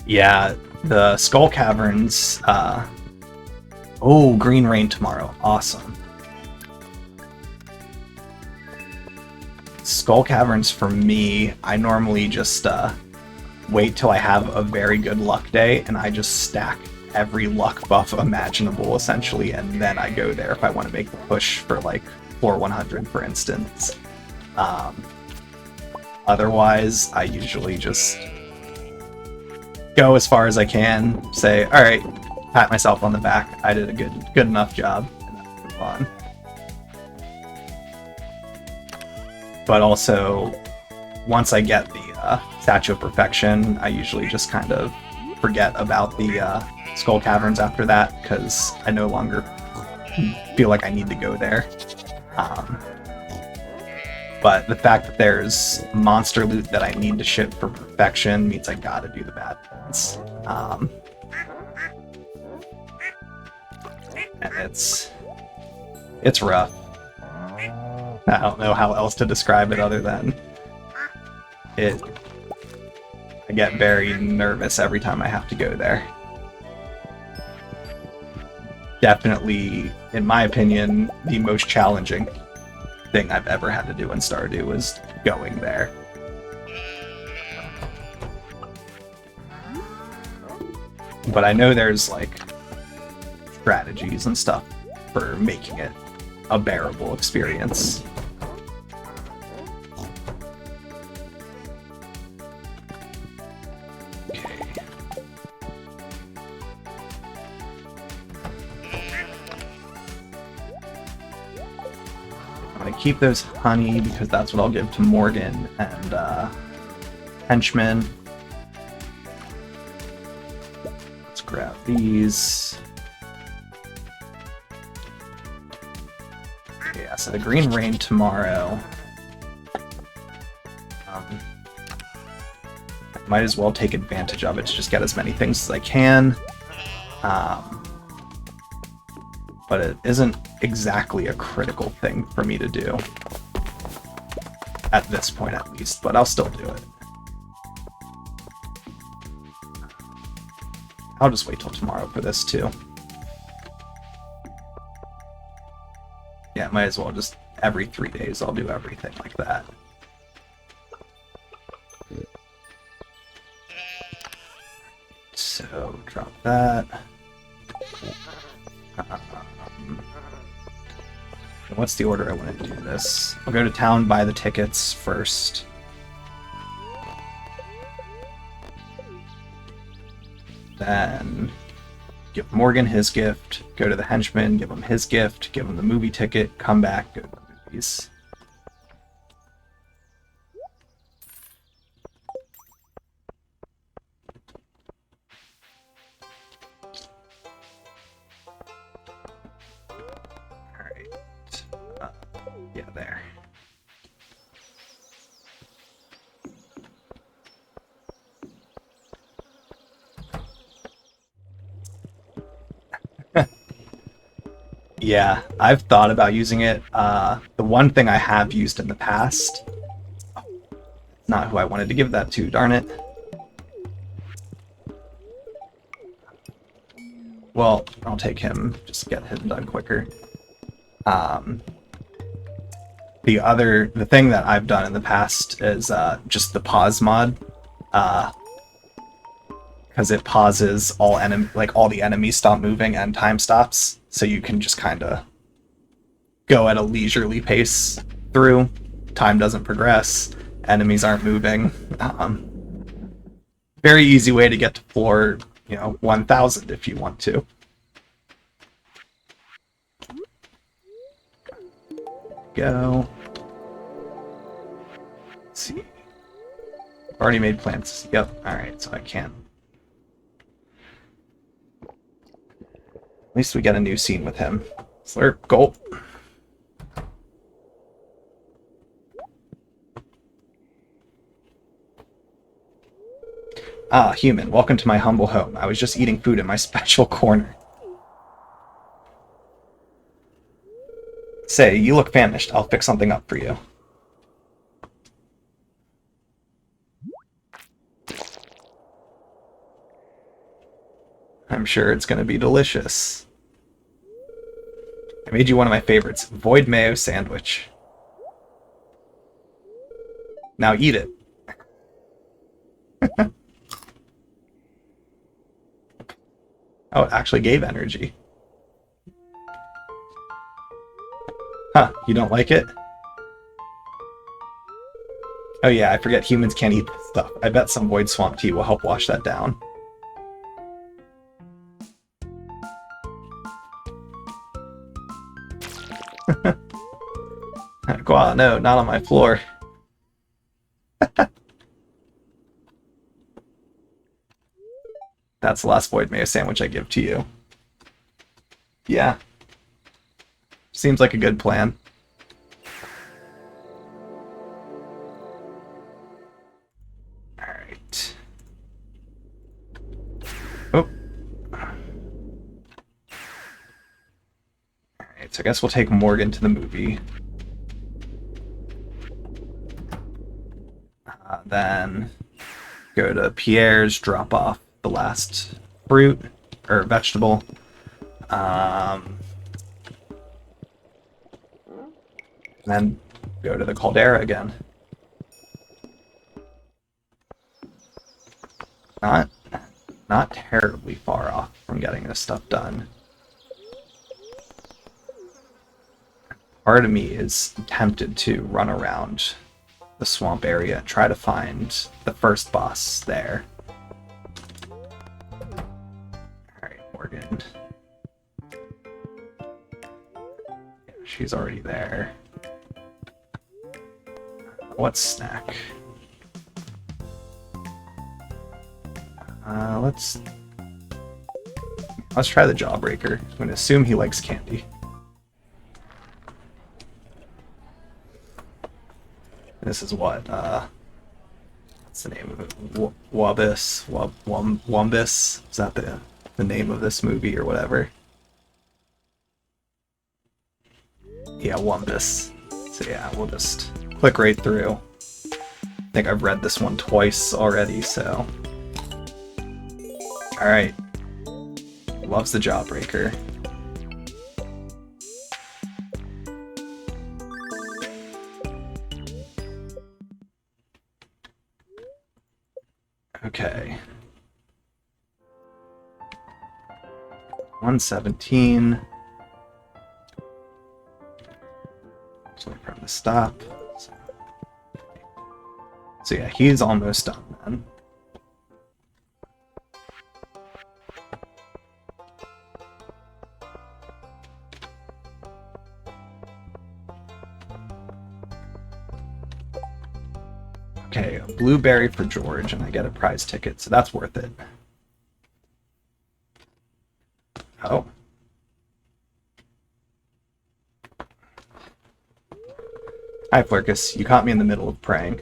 Yeah, the Skull Caverns. Oh, Green Rain tomorrow. Awesome. Skull Caverns for me, I normally just wait till I have a very good luck day, and I just stack every luck buff imaginable, essentially, and then I go there if I want to make the push for, like, floor 100, for instance. Otherwise, I usually just go as far as I can, say, alright, pat myself on the back, I did a good enough job, and then move on. But also, once I get the Statue of Perfection, I usually just kind of forget about the Skull Caverns after that, because I no longer feel like I need to go there. But the fact that there's monster loot that I need to ship for perfection means I gotta do the bad ones. And it's rough. I don't know how else to describe it other than I get very nervous every time I have to go there. Definitely, in my opinion, the most challenging thing I've ever had to do in Stardew was going there. But I know there's, like, strategies and stuff for making it a bearable experience. Keep those honey because that's what I'll give to Morgan and henchmen. Let's grab these. Yeah, so the Green Rain tomorrow. I might as well take advantage of it to just get as many things as I can. but it isn't exactly a critical thing for me to do. At this point, at least, but I'll still do it. I'll just wait till tomorrow for this, too. Yeah, might as well just every 3 days I'll do everything like that. So, drop that. What's the order I want to do this? I'll go to town, buy the tickets first. Then give Morgan his gift, go to the henchman, give him his gift, give him the movie ticket, come back, go to the movies. Yeah, there. Yeah, I've thought about using it. The one thing I have used in the past, not who I wanted to give that to, darn it. Well, I'll take him, just to get him done quicker. The thing that I've done in the past is just the pause mod, because it pauses all the enemies stop moving and time stops, so you can just kind of go at a leisurely pace through. Time doesn't progress, enemies aren't moving. Very easy way to get to floor, 1000 if you want to. Go. Let's see. Already made plans. Yep. Alright, so I can. At least we get a new scene with him. Slurp, gulp. Ah, human, welcome to my humble home. I was just eating food in my special corner. Say, you look famished. I'll fix something up for you. I'm sure it's going to be delicious. I made you one of my favorites, void mayo sandwich. Now eat it. Oh, it actually gave energy. Huh, you don't like it? Oh yeah, I forget humans can't eat this stuff. I bet some void swamp tea will help wash that down. Wow, no, not on my floor. That's the last void mayo sandwich I give to you. Yeah. Seems like a good plan. Alright. Oh. Alright, so I guess we'll take Morgan to the movie. Then go to Pierre's, drop off the last fruit or vegetable. Then go to the caldera again. Not terribly far off from getting this stuff done. Part of me is tempted to run around the swamp area and try to find the first boss there. Alright, Morgan. Yeah, she's already there. What's snack? Let's try the Jawbreaker. I'm gonna assume he likes candy. This is what, what's the name of it? Wombus? Is that the name of this movie or whatever? Yeah, Wumbus. So yeah, we'll just click right through. I think I've read this one twice already, so... Alright. Loves the Jawbreaker. Okay. 117. So wait for him to stop. So yeah, he's almost done then. Okay, a blueberry for George, and I get a prize ticket, so that's worth it. Oh. Hi, Flurkus. You caught me in the middle of praying.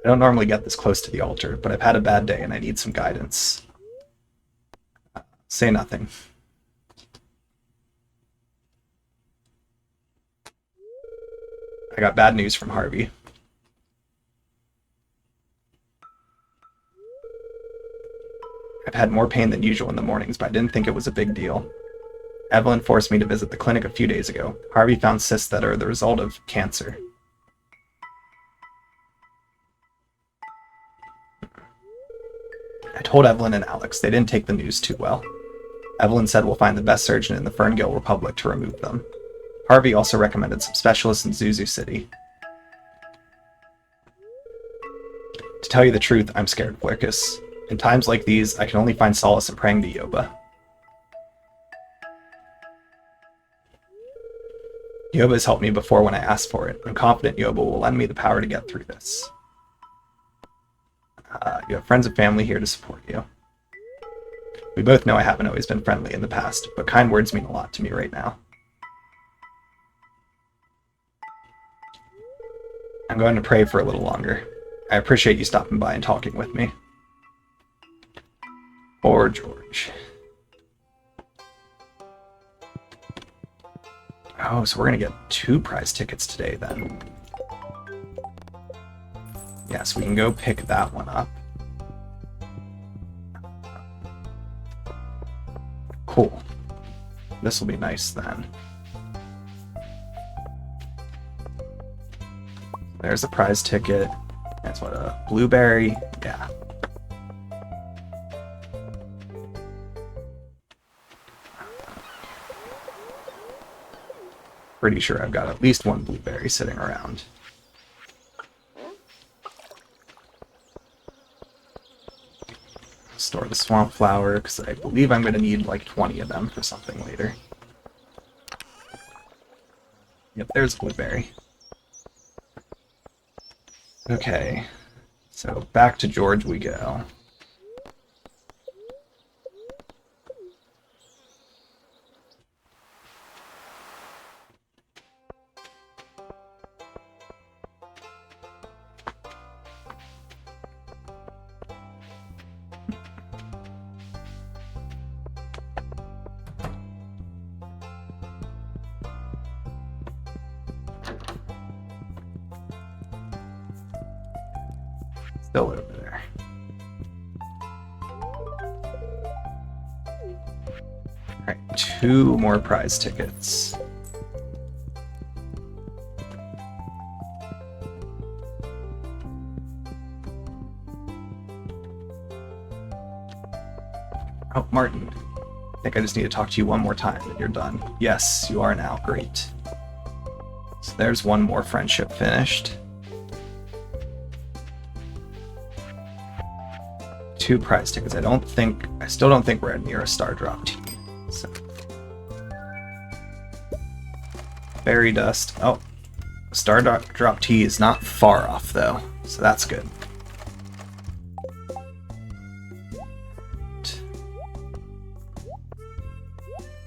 I don't normally get this close to the altar, but I've had a bad day and I need some guidance. Say nothing. I got bad news from Harvey. I've had more pain than usual in the mornings, but I didn't think it was a big deal. Evelyn forced me to visit the clinic a few days ago. Harvey found cysts that are the result of cancer. I told Evelyn and Alex. They didn't take the news too well. Evelyn said we'll find the best surgeon in the Ferngale Republic to remove them. Harvey also recommended some specialists in Zuzu City. To tell you the truth, I'm scared, Flurkus. In times like these, I can only find solace in praying to Yoba. Yoba has helped me before when I asked for it. I'm confident Yoba will lend me the power to get through this. You have friends and family here to support you. We both know I haven't always been friendly in the past, but kind words mean a lot to me right now. I'm going to pray for a little longer. I appreciate you stopping by and talking with me. Or George. Oh, so we're going to get 2 prize tickets today, then. Yeah, so we can go pick that one up. Cool. This will be nice, then. There's a prize ticket. That's what, a blueberry? Yeah. Pretty sure I've got at least 1 blueberry sitting around. Store the swamp flower, because I believe I'm going to need like 20 of them for something later. Yep, there's blueberry. Okay, so back to George we go. Still over there. Alright, 2 more prize tickets. Oh, Martin. I think I just need to talk to you one more time and you're done. Yes, you are now. Great. So there's 1 more friendship finished. 2 prize tickets. I still don't think we're near a star drop tea. So. Fairy dust. Oh, star drop tea is not far off though, so that's good.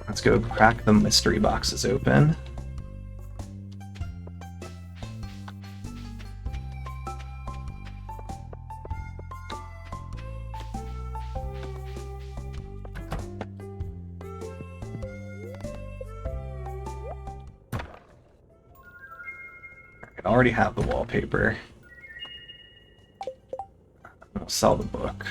Let's go crack the mystery boxes open. I already have the wallpaper. I'll sell the book.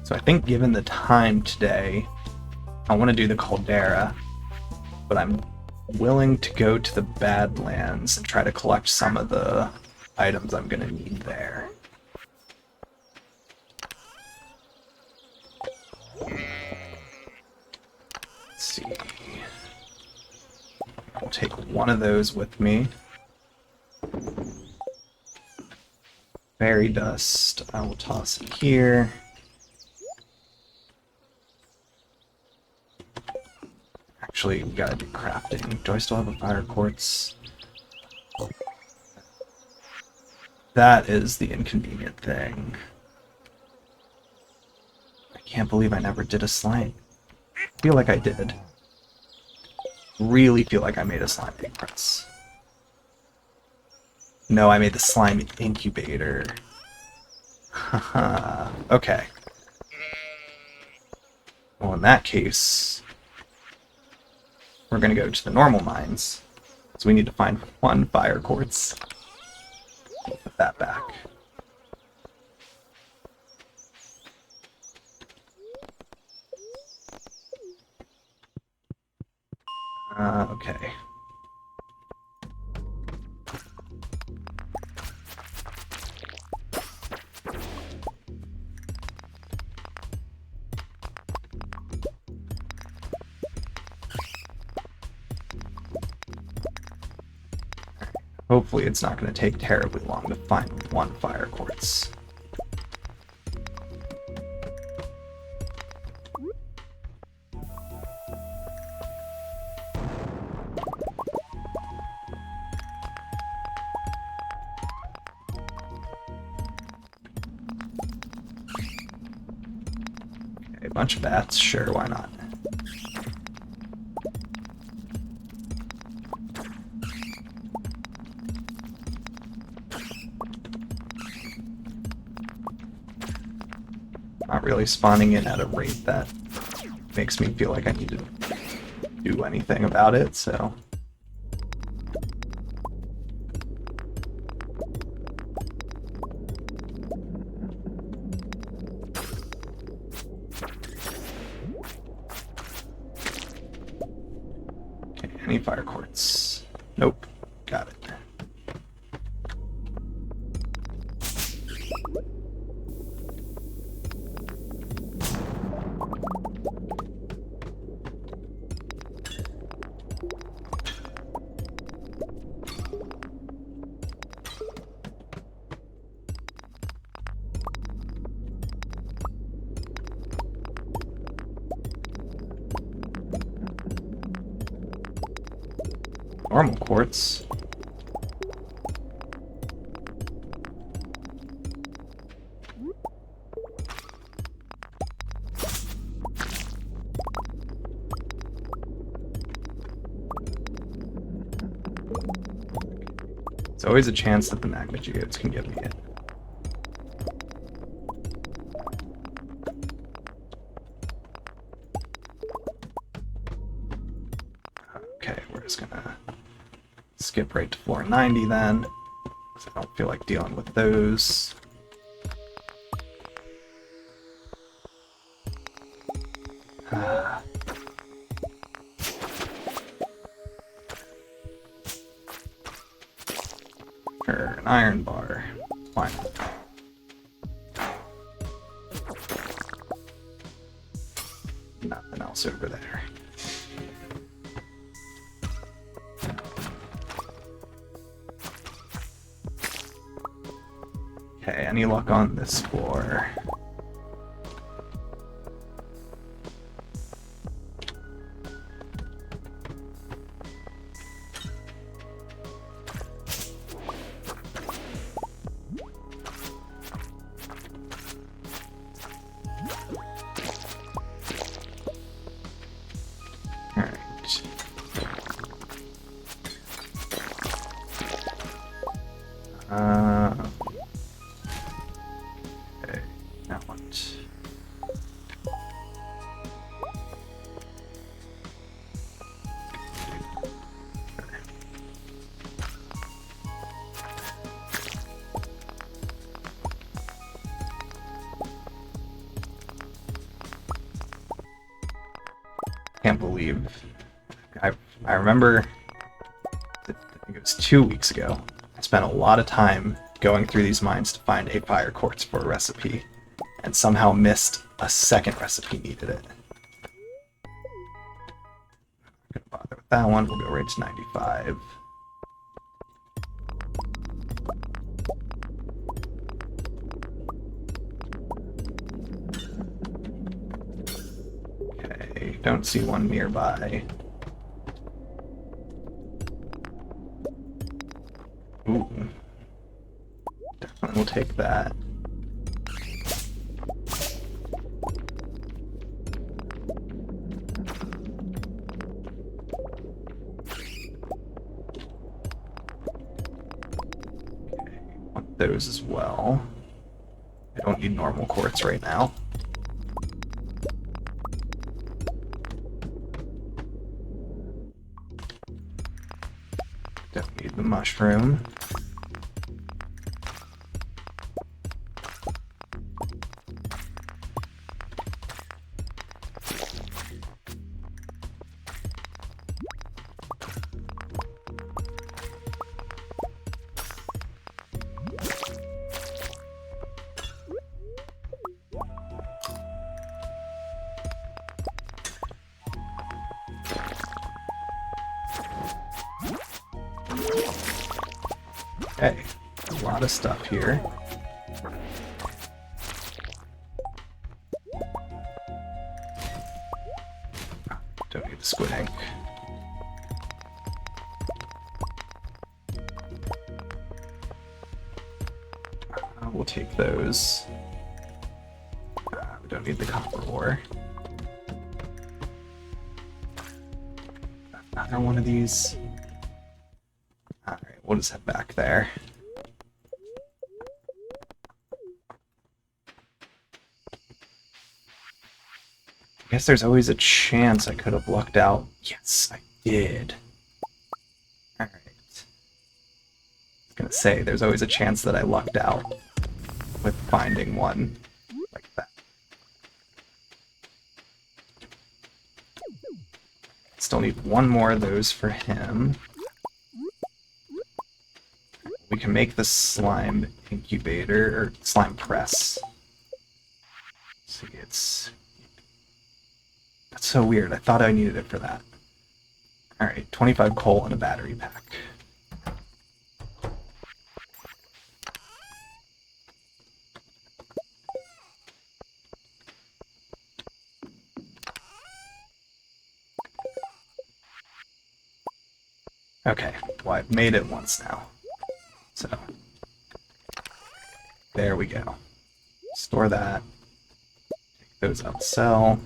So I think given the time today, I want to do the Caldera, but I'm willing to go to the Badlands and try to collect some of the items I'm going to need there. Let's see. I'll take one of those with me. Fairy dust, I will toss it here. Actually, we gotta do crafting. Do I still have a fire quartz? That is the inconvenient thing. I can't believe I never did a slime. I feel like I did. Really feel like I made a slime egg press. No, I made the slime incubator. Haha. Okay. Well, in that case, we're gonna go to the normal mines. So we need to find one fire quartz. Put that back. Okay. Hopefully it's not going to take terribly long to find one fire quartz. Okay, a bunch of bats, sure, why not? Not really spawning in at a rate that makes me feel like I need to do anything about it, so... Okay, any fire quartz? Nope. Got it. Normal quartz. There's always a chance that the magma geodes can get me in. Okay, we're just gonna skip right to floor 90 then, because I don't feel like dealing with those. Sure, an iron bar. Why not? Nothing else over there. Okay, any luck on this floor? Alright. Okay, now what? believe. I remember, I think it was 2 weeks ago, I spent a lot of time going through these mines to find a fire quartz for a recipe, and somehow missed a second recipe needed it. Not gonna bother with that one, we'll go right to 95. Okay, don't see one nearby. Ooh. Definitely will take that. Want those as well. I don't need normal quartz right now. Don't need the mushroom. Okay, a lot of stuff here. Don't need the squid ink. We'll take those. We don't need the copper ore. Another one of these. Alright, we'll just head back there. I guess there's always a chance I could have lucked out. Yes, I did. Alright. I was gonna say, there's always a chance that I lucked out with finding one like that. Still need one more of those for him. We can make the slime incubator, or slime press. See, it's... That's so weird. I thought I needed it for that. Alright, 25 coal and a battery pack. Okay, well, I've made it once now. So, there we go. Store that. Take those out, sell.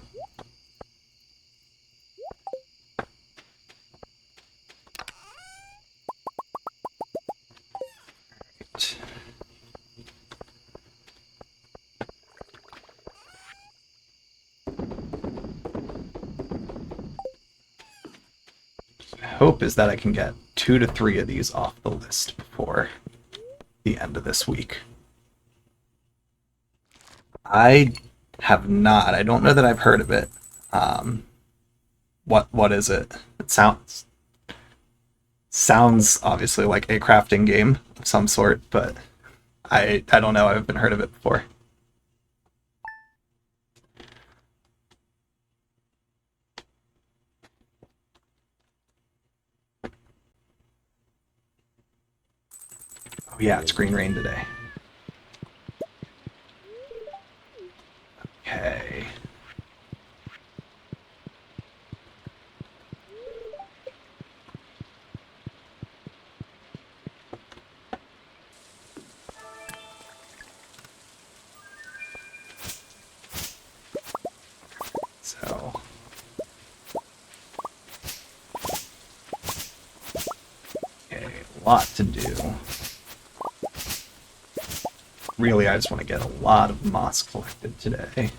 Right. Hope is that I can get 2 to 3 of these off the list before the end of this week. I have not. I don't know that I've heard of it. What is it? It sounds obviously like a crafting game of some sort, but I don't know. I haven't heard of it before. Oh yeah, it's green rain today. Okay. So... Okay, a lot to do. Really, I just want to get a lot of moss collected today.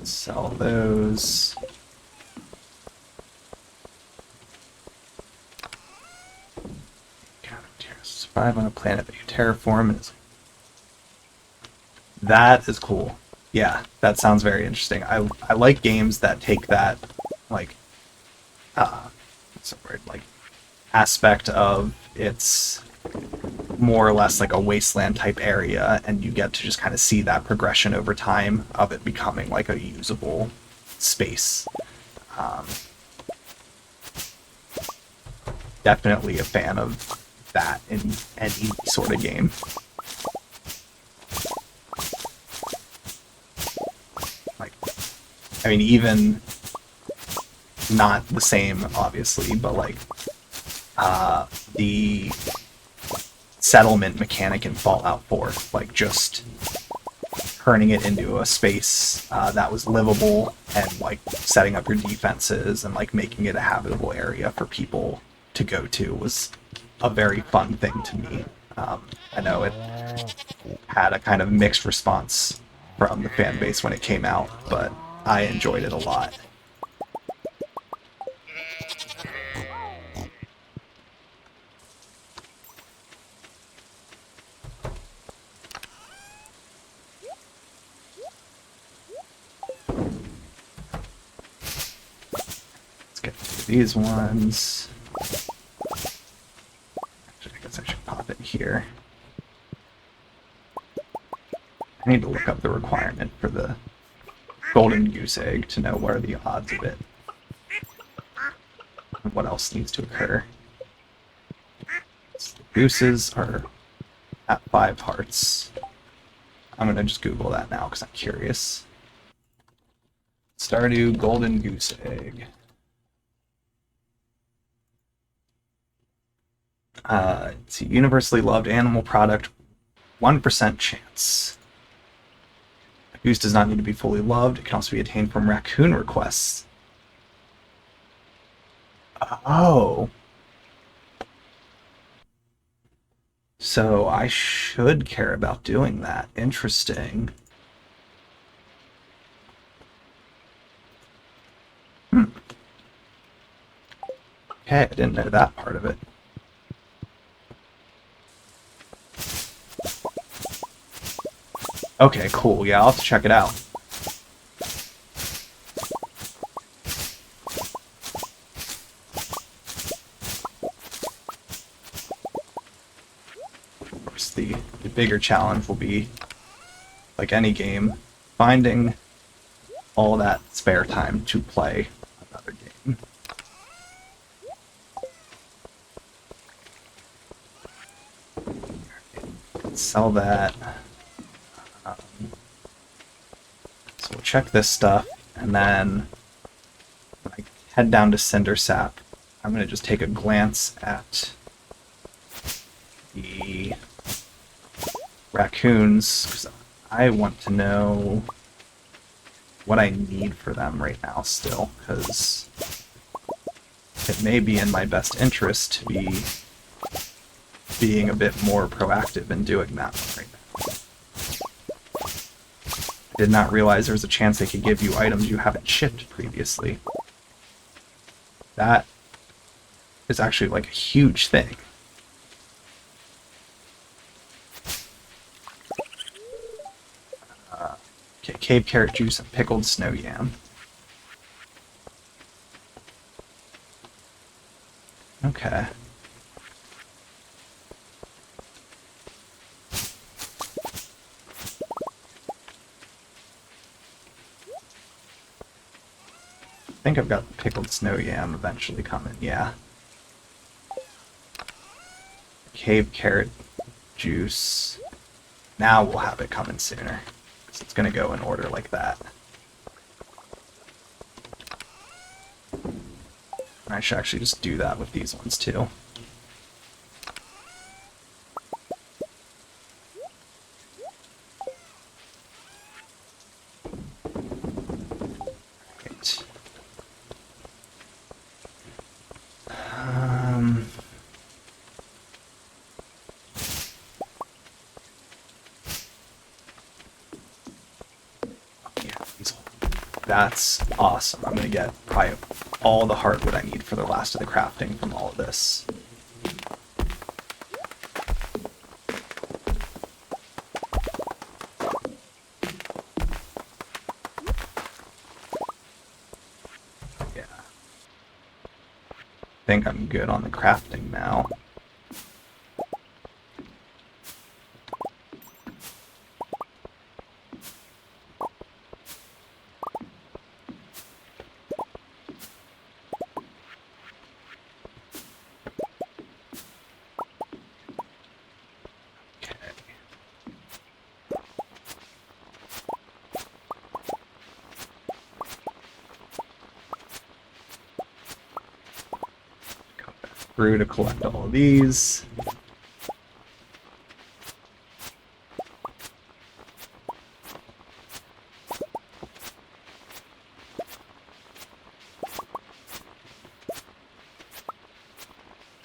Sell those. Survive on a planet that you terraform. That is cool. Yeah, that sounds very interesting. I like games that take that, like, what's the word? Like, aspect of it's more or less like a wasteland type area, and you get to just kind of see that progression over time of it becoming like a usable space. Um, Definitely a fan of that in any sort of game. Like, I mean, even not the same, obviously, but like the settlement mechanic in Fallout 4, like just turning it into a space that was livable and like setting up your defenses and like making it a habitable area for people to go to was a very fun thing to me. I know it had a kind of mixed response from the fan base when it came out, but I enjoyed it a lot. Let's get through these ones. Actually, I guess I should pop it here. I need to look up the requirement for the golden goose egg to know what are the odds of it. And what else needs to occur. So the gooses are at 5 hearts. I'm gonna just Google that now because I'm curious. Stardew golden goose egg. It's a universally loved animal product, 1% chance. A goose does not need to be fully loved. It can also be attained from raccoon requests. Oh. So I should care about doing that. Interesting. Okay, I didn't know that part of it. Okay, cool. Yeah, I'll have to check it out. Of course, the bigger challenge will be, like any game, finding all that spare time to play another game. Sell that. So we'll check this stuff, and then when I head down to Cindersap, I'm going to just take a glance at the raccoons, because I want to know what I need for them right now still, because it may be in my best interest to be being a bit more proactive in doing that right now. I did not realize there was a chance they could give you items you haven't shipped previously. That is actually like a huge thing. Okay, cave carrot juice and pickled snow yam. Okay. I think I've got the pickled snow yam eventually coming, yeah. Cave carrot juice. Now we'll have it coming sooner. So it's gonna go in order like that. I should actually just do that with these ones too. Right. That's awesome. I'm gonna get probably all the hardwood I need for the last of the crafting from all of this. think I'm good on the crafting now. Through to collect all of these.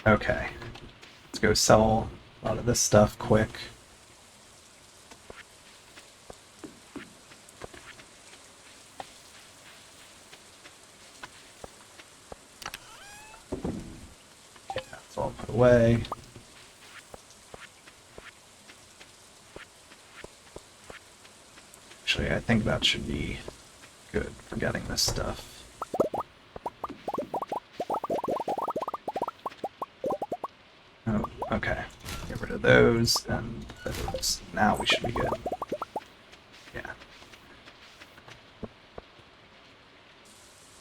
Okay, let's go sell a lot of this stuff quick. Okay, that's all put away. Actually, I think that should be good for getting this stuff. Oh, okay. Get rid of those and those. Now we should be good. Yeah.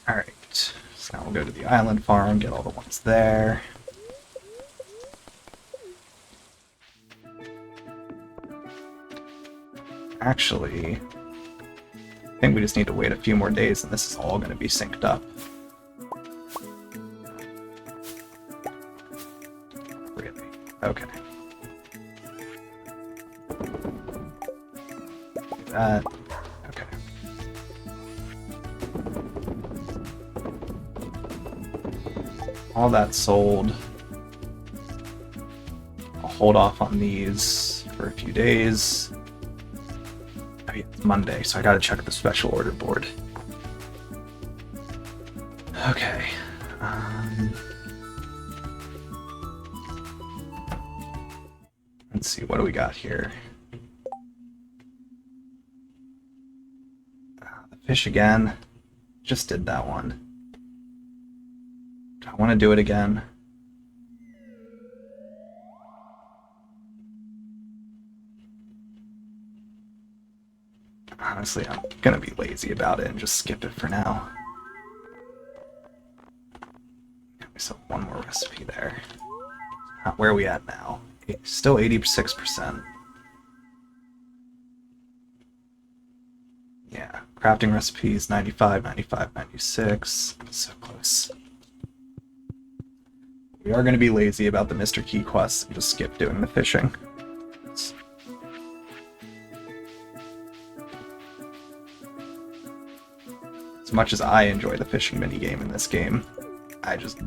Alright. So now we'll go to the island farm, get all the ones there. Actually, I think we just need to wait a few more days and this is all going to be synced up. Really? Okay. Do that. Okay. All that sold. I'll hold off on these for a few days. Oh yeah, it's Monday, so I gotta check the special order board. Okay. Let's see, what do we got here? The fish again. Just did that one. Do I want to do it again? Honestly, I'm gonna be lazy about it and just skip it for now. So one more recipe there. Where are we at now? Still 86%. Yeah, crafting recipes 95, 95, 96. So close. We are going to be lazy about the Mr. Key quests and just skip doing the fishing. As much as I enjoy the fishing minigame in this game, I just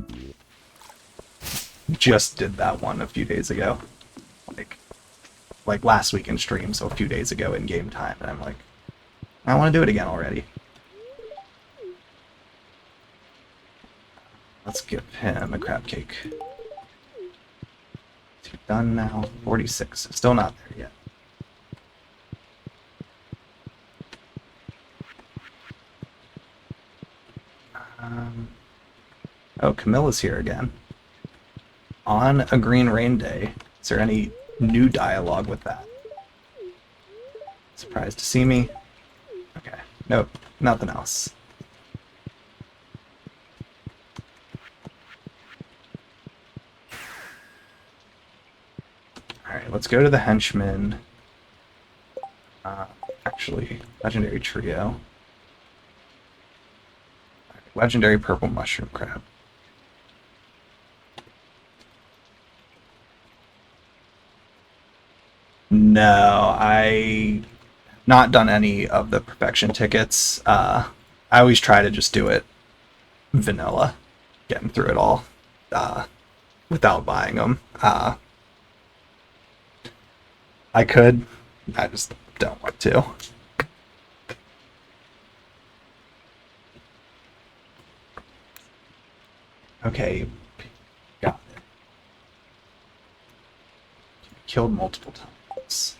did that one a few days ago. Like last week in stream, so a few days ago in game time, and I'm like, I want to do it again already. Let's give him a crab cake. Is he done now? 46. Still not there yet. Oh, Camilla's here again. On a green rain day. Is there any new dialogue with that? Surprised to see me? Okay. Nope. Nothing else. Alright, let's go to the henchman. Actually, legendary trio. Legendary purple mushroom crab. No, I not done any of the perfection tickets. I always try to just do it vanilla, getting through it all without buying them. I could, I just don't want to. Okay, got it. Killed multiple times.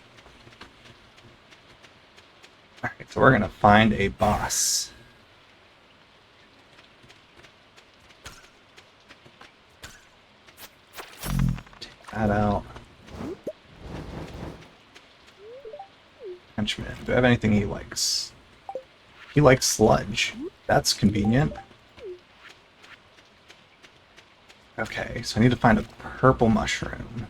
Alright, so we're gonna find a boss. That out. Henchman. Do I have anything he likes? He likes sludge. That's convenient. Okay, so I need to find a purple mushroom.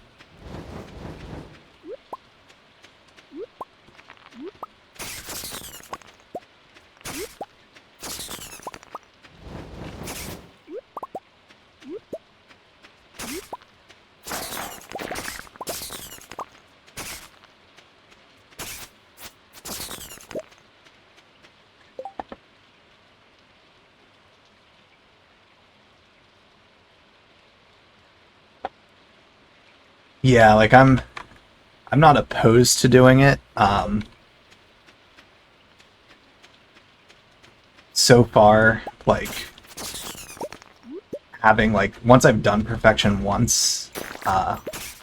Yeah, like I'm not opposed to doing it. So far, like having like once I've done perfection once, I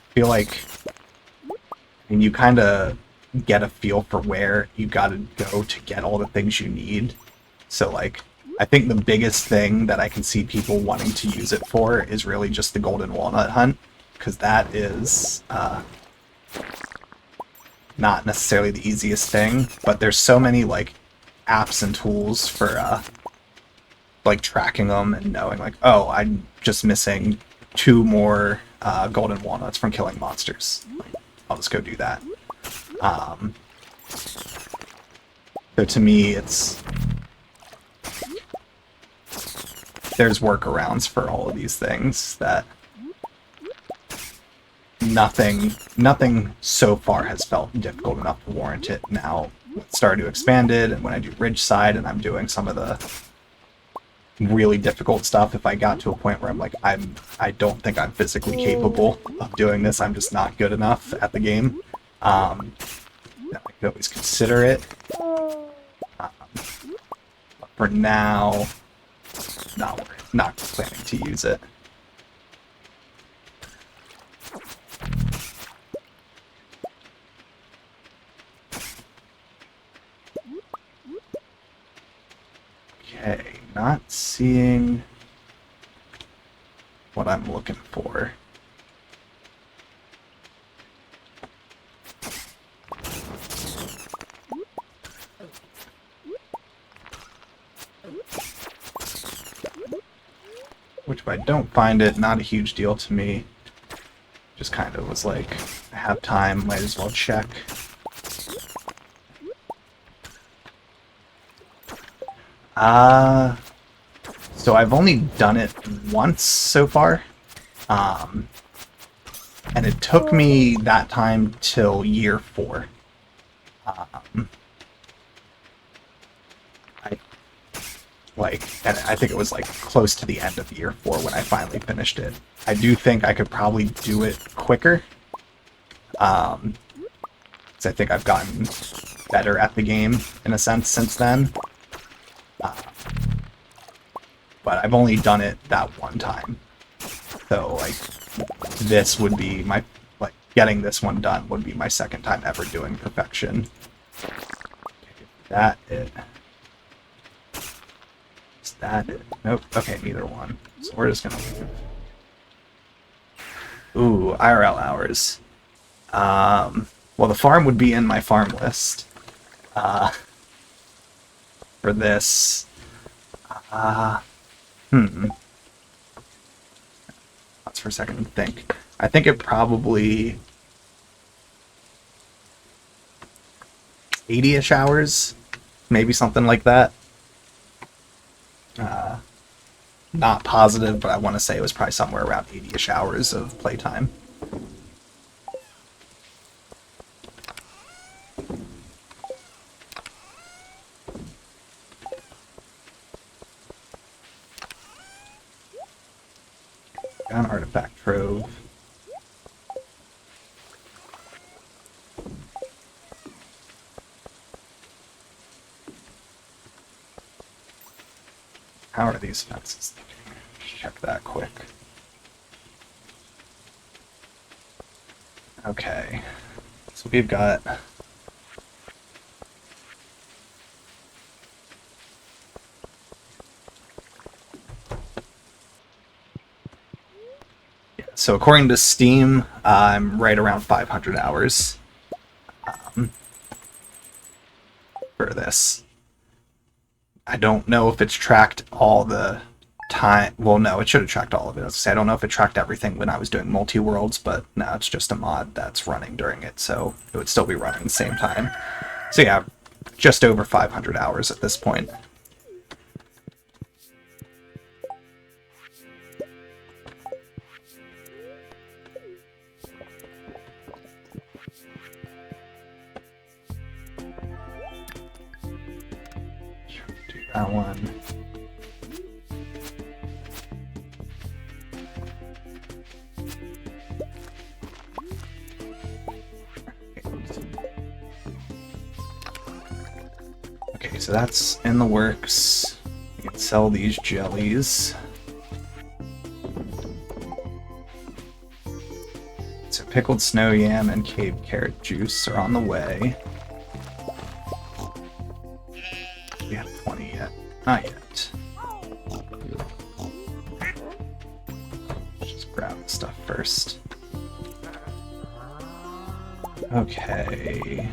feel like and you kind of get a feel for where you got to go to get all the things you need. So like I think the biggest thing that I can see people wanting to use it for is really just the golden walnut hunt, because that is not necessarily the easiest thing, but there's so many like apps and tools for like tracking them and knowing like, oh, I'm just missing 2 more golden walnuts from killing monsters. I'll just go do that. So to me, there's workarounds for all of these things that nothing so far has felt difficult enough to warrant it. Now, with Stardew Expanded, and when I do Ridgeside, and I'm doing some of the really difficult stuff, if I got to a point where I'm like, I don't think I'm physically capable of doing this, I'm just not good enough at the game, I could always consider it. But for now, not planning to use it. Okay, not seeing what I'm looking for. Which, if I don't find it, not a huge deal to me. Just kind of was like, I have time, might as well check. So I've only done it once so far. And it took me that time till year 4. And I think it was like close to the end of year 4 when I finally finished it. I do think I could probably do it quicker. Because I think I've gotten better at the game in a sense since then. But I've only done it that one time. So like this would be my getting this one done would be my second time ever doing perfection. Okay, that it. Is that it? Nope. Okay, neither one. So we're just gonna leave. Ooh, IRL hours. Well, the farm would be in my farm list. For this. That's for a second to think. I think it probably 80-ish hours, maybe something like that. Not positive, but I want to say it was probably somewhere around 80-ish hours of playtime. Got an artifact trove. How are these fences looking? Check that quick. Okay. So we've got So according to Steam, I'm right around 500 hours for this. I don't know if it's tracked all the time. Well, no, it should have tracked all of it. I don't know if it tracked everything when I was doing multi-worlds, but now it's just a mod that's running during it, so it would still be running at the same time. So yeah, just over 500 hours at this point. Do that one. Okay, so that's in the works. We can sell these jellies. So pickled snow yam and cave carrot juice are on the way. We have 20 yet. Not yet. Let's just grab the stuff first. Okay.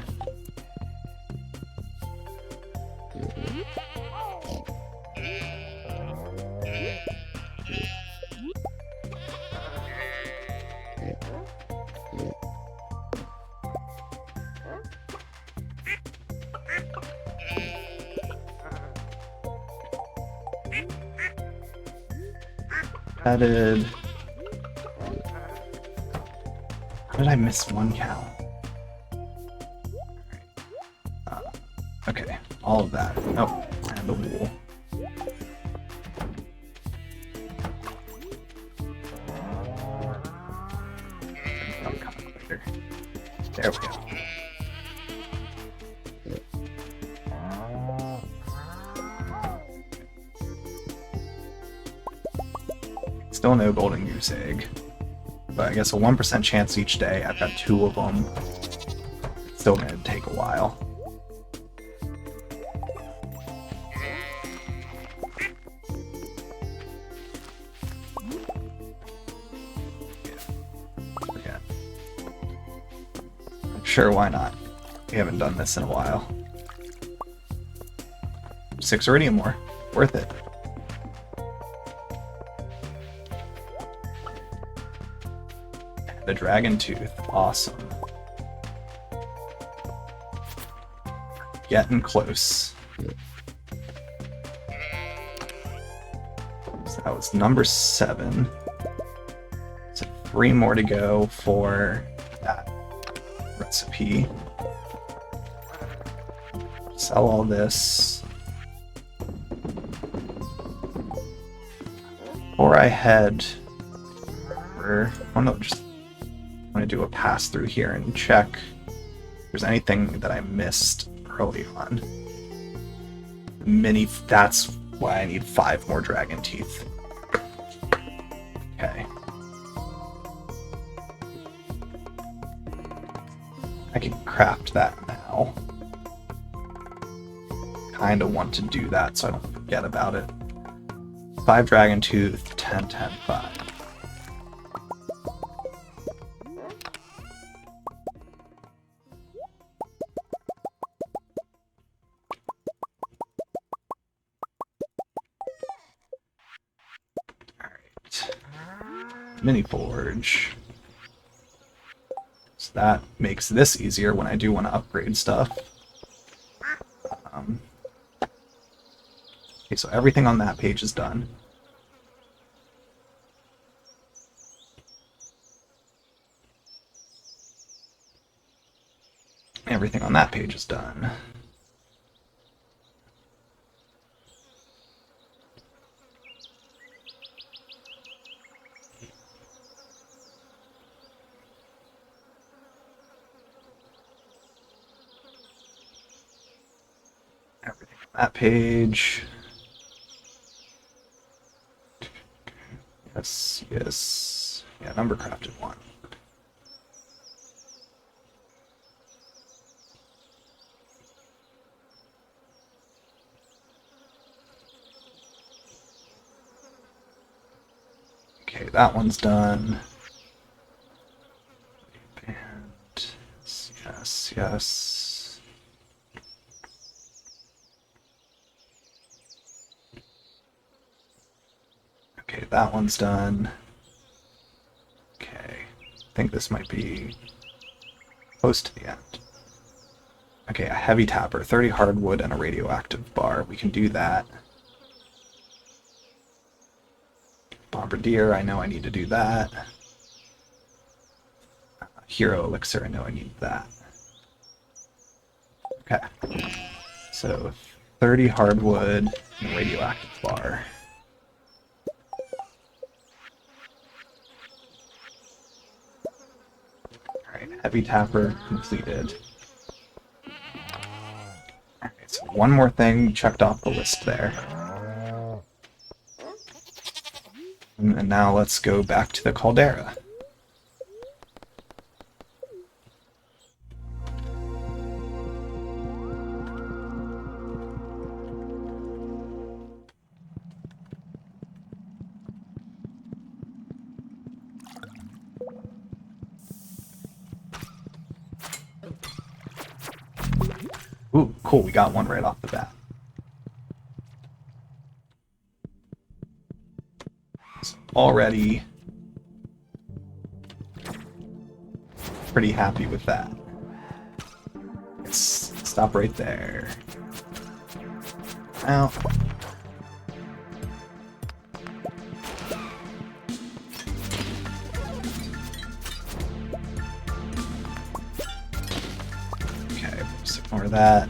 Added. How did I miss one cow? Okay, all of that. Oh, and the wool. That'll come up later. There we go. Still no golden goose egg. But I guess a 1% chance each day. I've got 2 of them. It's still going to take a while. Forget. Sure, why not? We haven't done this in a while. 6 iridium ore. Worth it. The dragon tooth. Awesome. Getting close. So that was number 7. So 3 more to go for that recipe. Sell all this. Before I head over, oh no, just I'm going to do a pass through here and check if there's anything that I missed early on. That's why I need 5 more dragon teeth. Okay. I can craft that now. Kind of want to do that so I don't forget about it. 5 dragon tooth, 10, 10, 5. Mini forge. So that makes this easier when I do want to upgrade stuff. Okay, so everything on that page is done. Everything on that page is done. Everything on that page. Yes, yes. Yeah, number crafted 1. Okay, that one's done. guess. Okay, that one's done. Okay, I think this might be close to the end. Okay, a heavy tapper, 30 hardwood, and a radioactive bar. We can do that. Bombardier, I know I need to do that. Hero elixir, I know I need that. Okay. So 30 hardwood and a radioactive bar. Alright, heavy tapper completed. Alright, so one more thing checked off the list there. And now let's go back to the caldera. Ooh, cool, we got one right off the bat. So already pretty happy with that. Let's stop right there. Now, okay, just ignore that.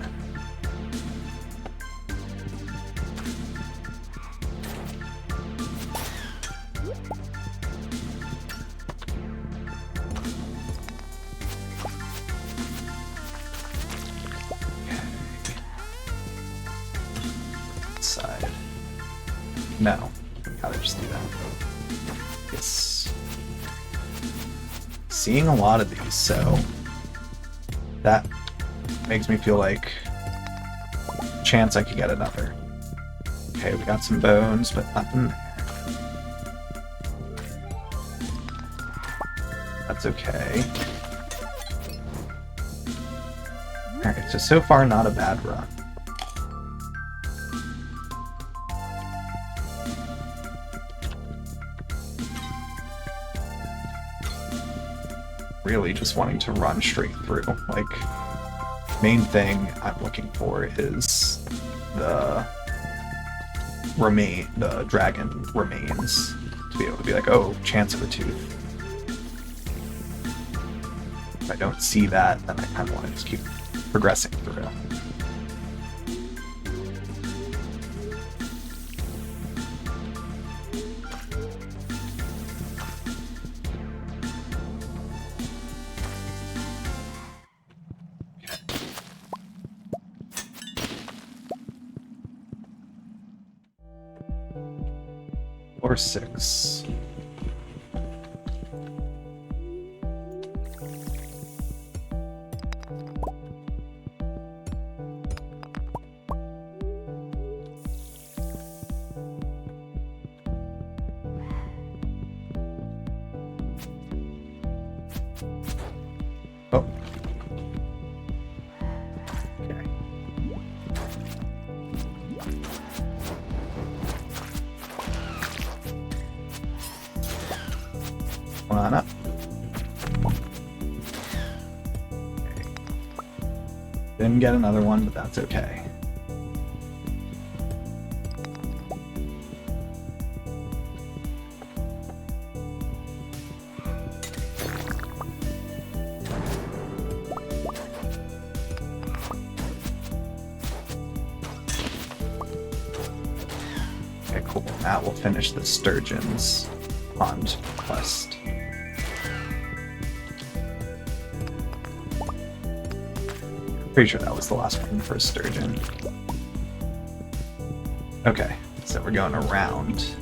Side. No, we gotta just do that. It's seeing a lot of these, so that makes me feel like chance I could get another. Okay, we got some bones, but nothing there. That's okay. Alright, so far not a bad run. Really just wanting to run straight through. Like, main thing I'm looking for is the dragon remains to be able to be like, oh, chance of a tooth. If I don't see that, then I kind of want to just keep progressing through. Or 6. Oh. Okay. Come on up. Okay. Didn't get another one, but that's okay. Okay, cool. Now we'll finish the Sturgeon's Pond quest. Pretty sure that was the last one for a Sturgeon. Okay, so we're going around.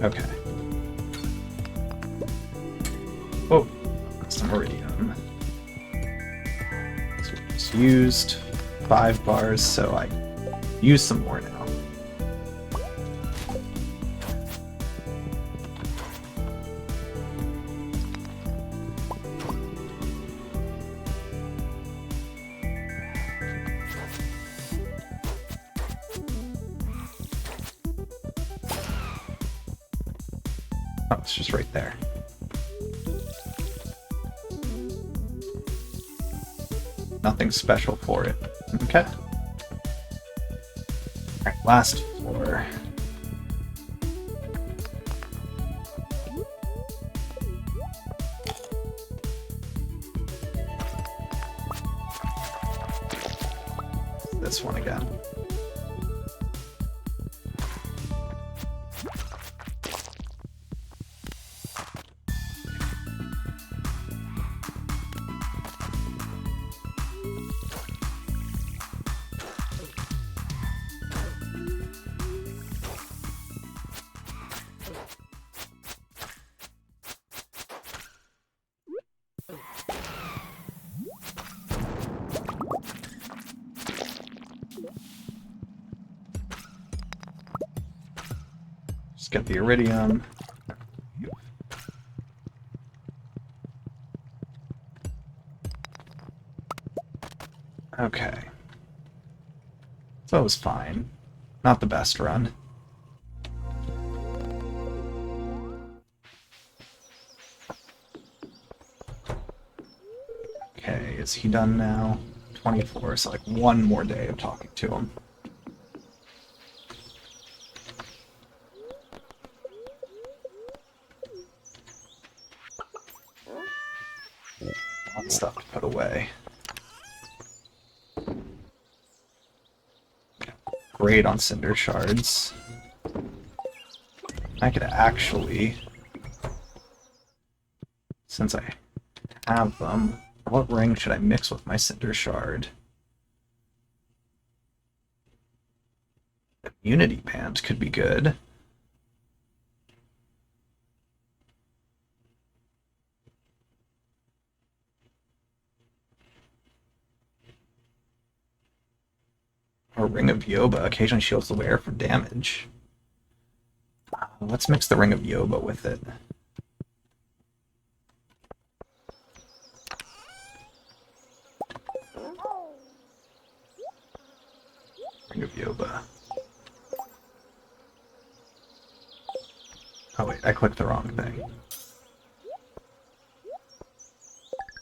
Okay. Oh, some iridium. So used 5 bars, so I use some more now. Oh, it's just right there. Nothing special for it. Okay. Alright, last floor. This one again. Just get the iridium. Okay. So it was fine. Not the best run. Okay, is he done now? 24, so like one more day of talking to him. A lot of stuff to put away. Great on cinder shards. I could actually, since I have them, what ring should I mix with my cinder shard? Immunity band could be good. Or Ring of Yoba occasionally shields the wearer from damage. Let's mix the Ring of Yoba with it. Ring of Yoba. Oh wait, I clicked the wrong thing.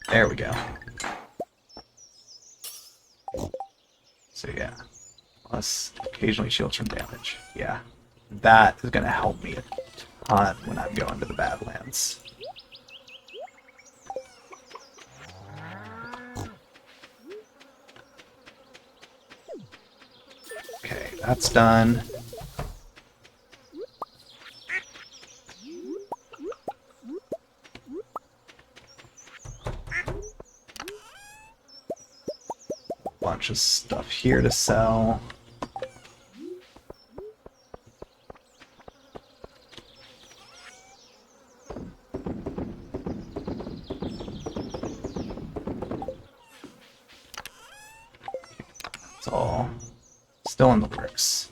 There we go. So yeah. Plus, occasionally shields from damage. Yeah. That is going to help me a ton when I'm going to the Badlands. Okay, that's done. Bunch of stuff here to sell. It's all still in the works.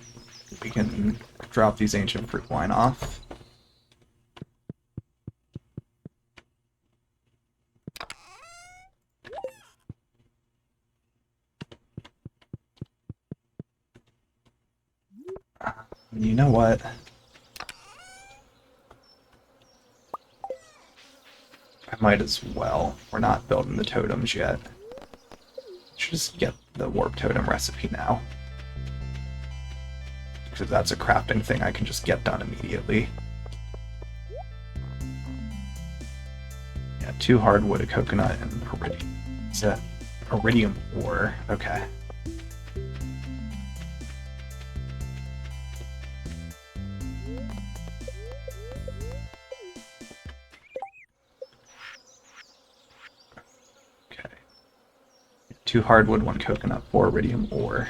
We can drop these ancient fruit wine off. You know what? I might as well. We're not building the totems yet. Should just get the warp totem recipe now. Because that's a crafting thing I can just get done immediately. Yeah, 2 hardwood, a coconut, and iridium. Is that iridium ore? Okay. Okay. 2 hardwood, 1 coconut, 4 iridium ore.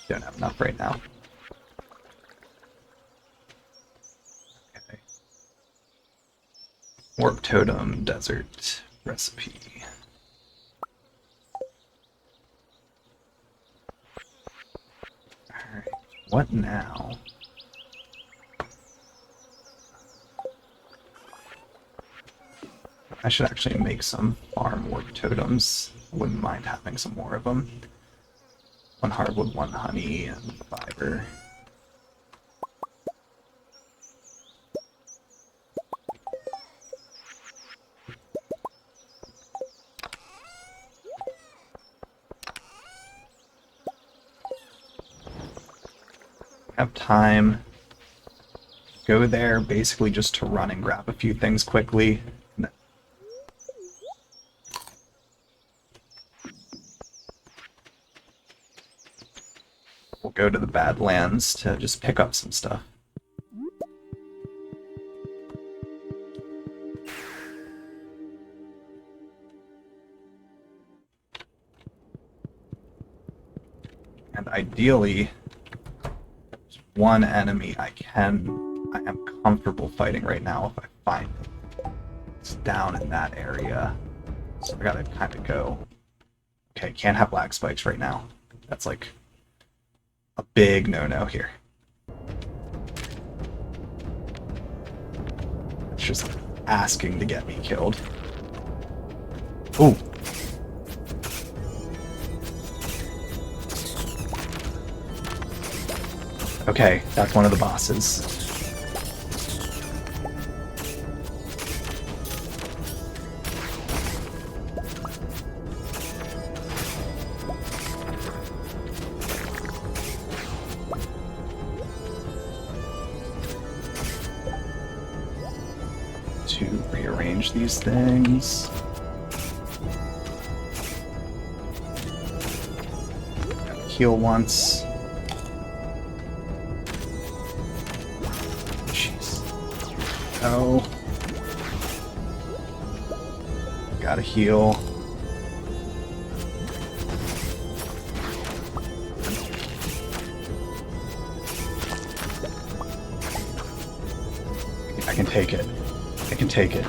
Don't have enough right now. Okay. Warp totem, desert. Recipe. Alright, what now? I should actually make some farm work totems. I wouldn't mind having some more of them. 1 hardwood, 1 honey, and fiber. Have time. Go there basically just to run and grab a few things quickly. We'll go to the Badlands to just pick up some stuff. And ideally, there's one enemy I am comfortable fighting right now if I find it. It's down in that area. So I gotta kind of go. Okay, can't have lag spikes right now. That's like a big no-no here. It's just asking to get me killed. Ooh. Okay, that's one of the bosses. To rearrange these things. Heal once. Jeez. Oh. Gotta heal. I can take it. I can take it.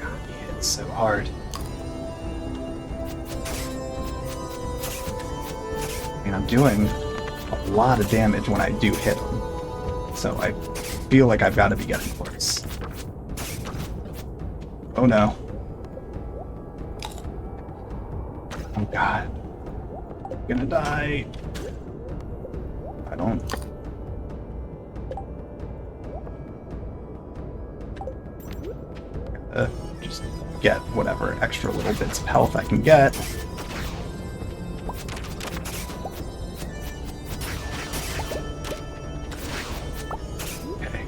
God, he hits so hard. I mean, I'm doing a lot of damage when I do hit him. So I feel like I've got to be getting close. Oh no. Oh god. I'm gonna die. I don't... just get whatever extra little bits of health I can get. Okay.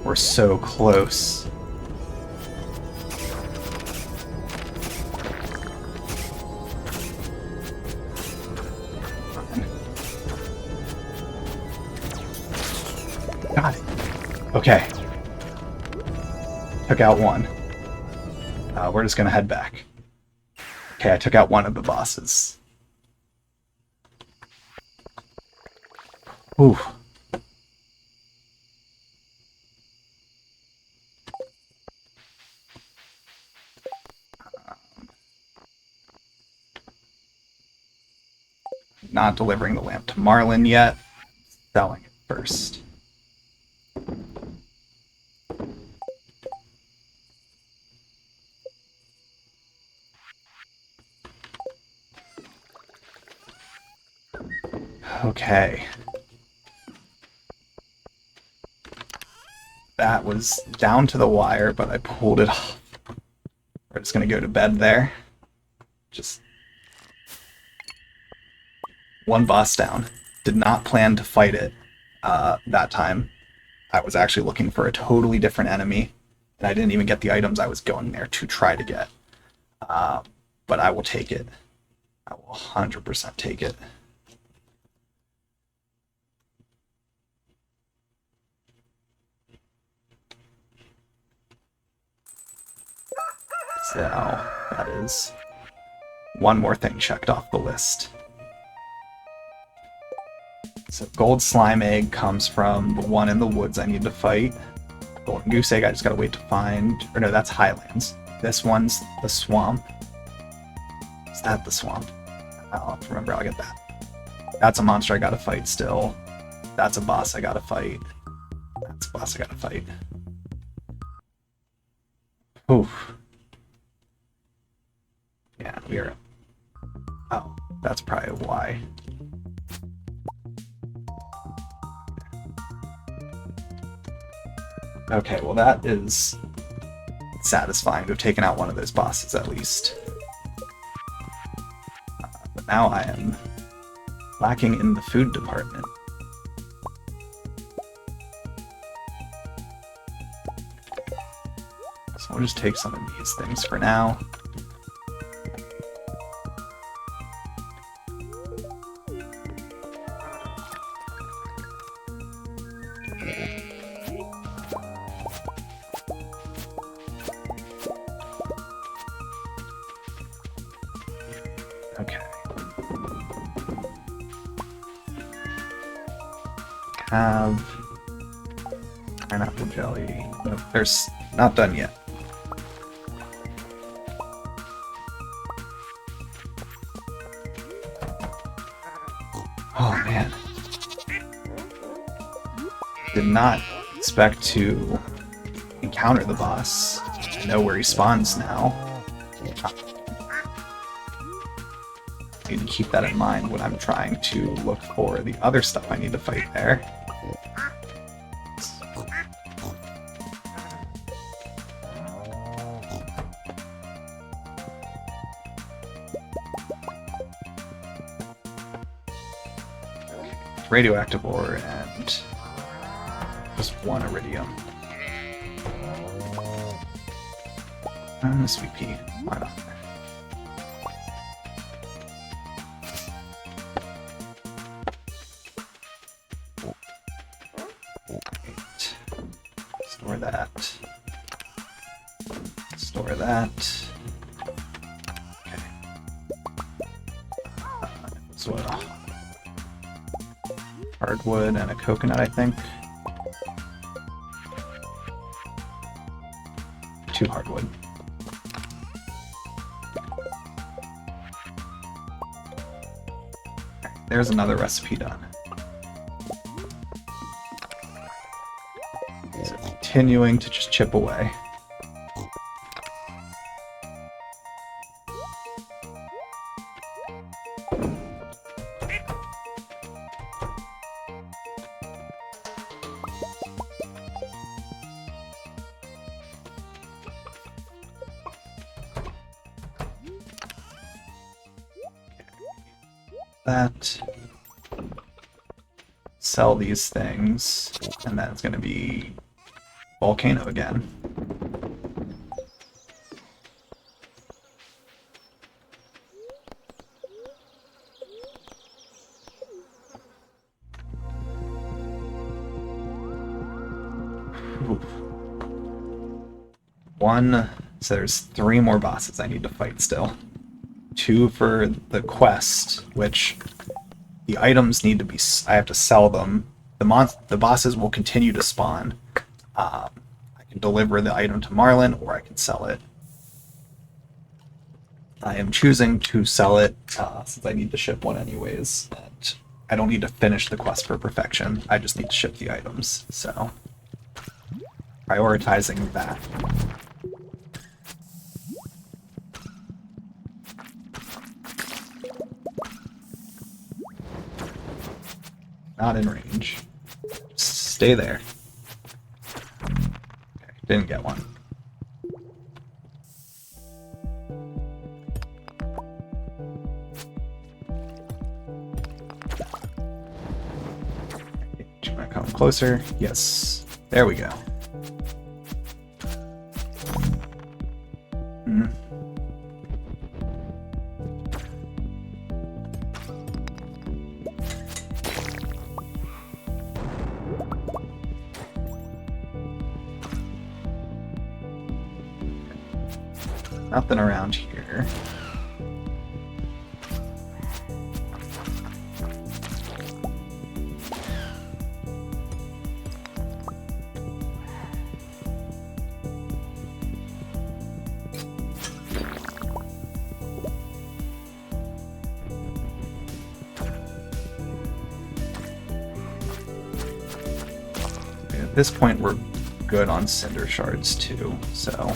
We're so close. Got it. Okay. Took out one. We're just gonna head back. Okay, I took out one of the bosses. Ooh. Not delivering the lamp to Marlin yet. Selling it first. Okay. That was down to the wire, but I pulled it off. We're just gonna go to bed there. Just one boss down. Did not plan to fight it that time. I was actually looking for a totally different enemy, and I didn't even get the items I was going there to try to get. But I will take it. I will 100% take it. So, that is one more thing checked off the list. So gold slime egg comes from the one in the woods I need to fight. Golden goose egg I just gotta wait to find. Or no, that's highlands. This one's the swamp. Is that the swamp? I'll have to remember, I'll get that. That's a monster I gotta fight still. That's a boss I gotta fight. That's a boss I gotta fight. Oof. Yeah, we are... Oh, that's probably why. Okay, well that is satisfying to have taken out one of those bosses at least. But now I am lacking in the food department. So we'll just take some of these things for now. Okay. Have pineapple jelly. Nope, there's not done yet. Oh man. Did not expect to encounter the boss. I know where he spawns now. I need to keep that in mind when I'm trying to look for the other stuff I need to fight there. Radioactive ore and just one iridium. And a sweet pea. Why not? Store that. Store that. Okay. So hardwood and a coconut, I think. 2 hardwood. Okay, there's another recipe done. So continuing to just chip away. That, sell these things, and then it's going to be volcano again. Oof. So there's 3 more bosses I need to fight still. 2 for the quest, which the items need to be... I have to sell them. The bosses will continue to spawn. I can deliver the item to Marlin, or I can sell it. I am choosing to sell it, since I need to ship one anyways. And I don't need to finish the quest for perfection. I just need to ship the items, so... prioritizing that. Not in range. Stay there. Okay, didn't get one. Should I come closer? Yes. There we go. Nothing around here. At this point, we're good on cinder shards too, so I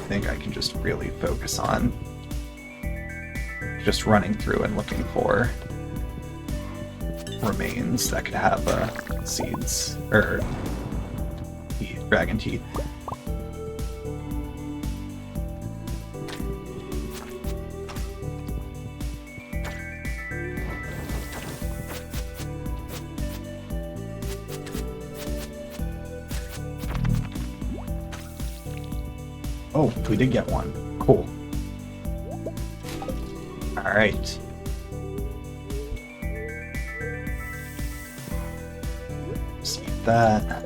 think I can just really focus on just running through and looking for remains that could have seeds or dragon teeth. Oh, we did get one. Cool. All right. See that.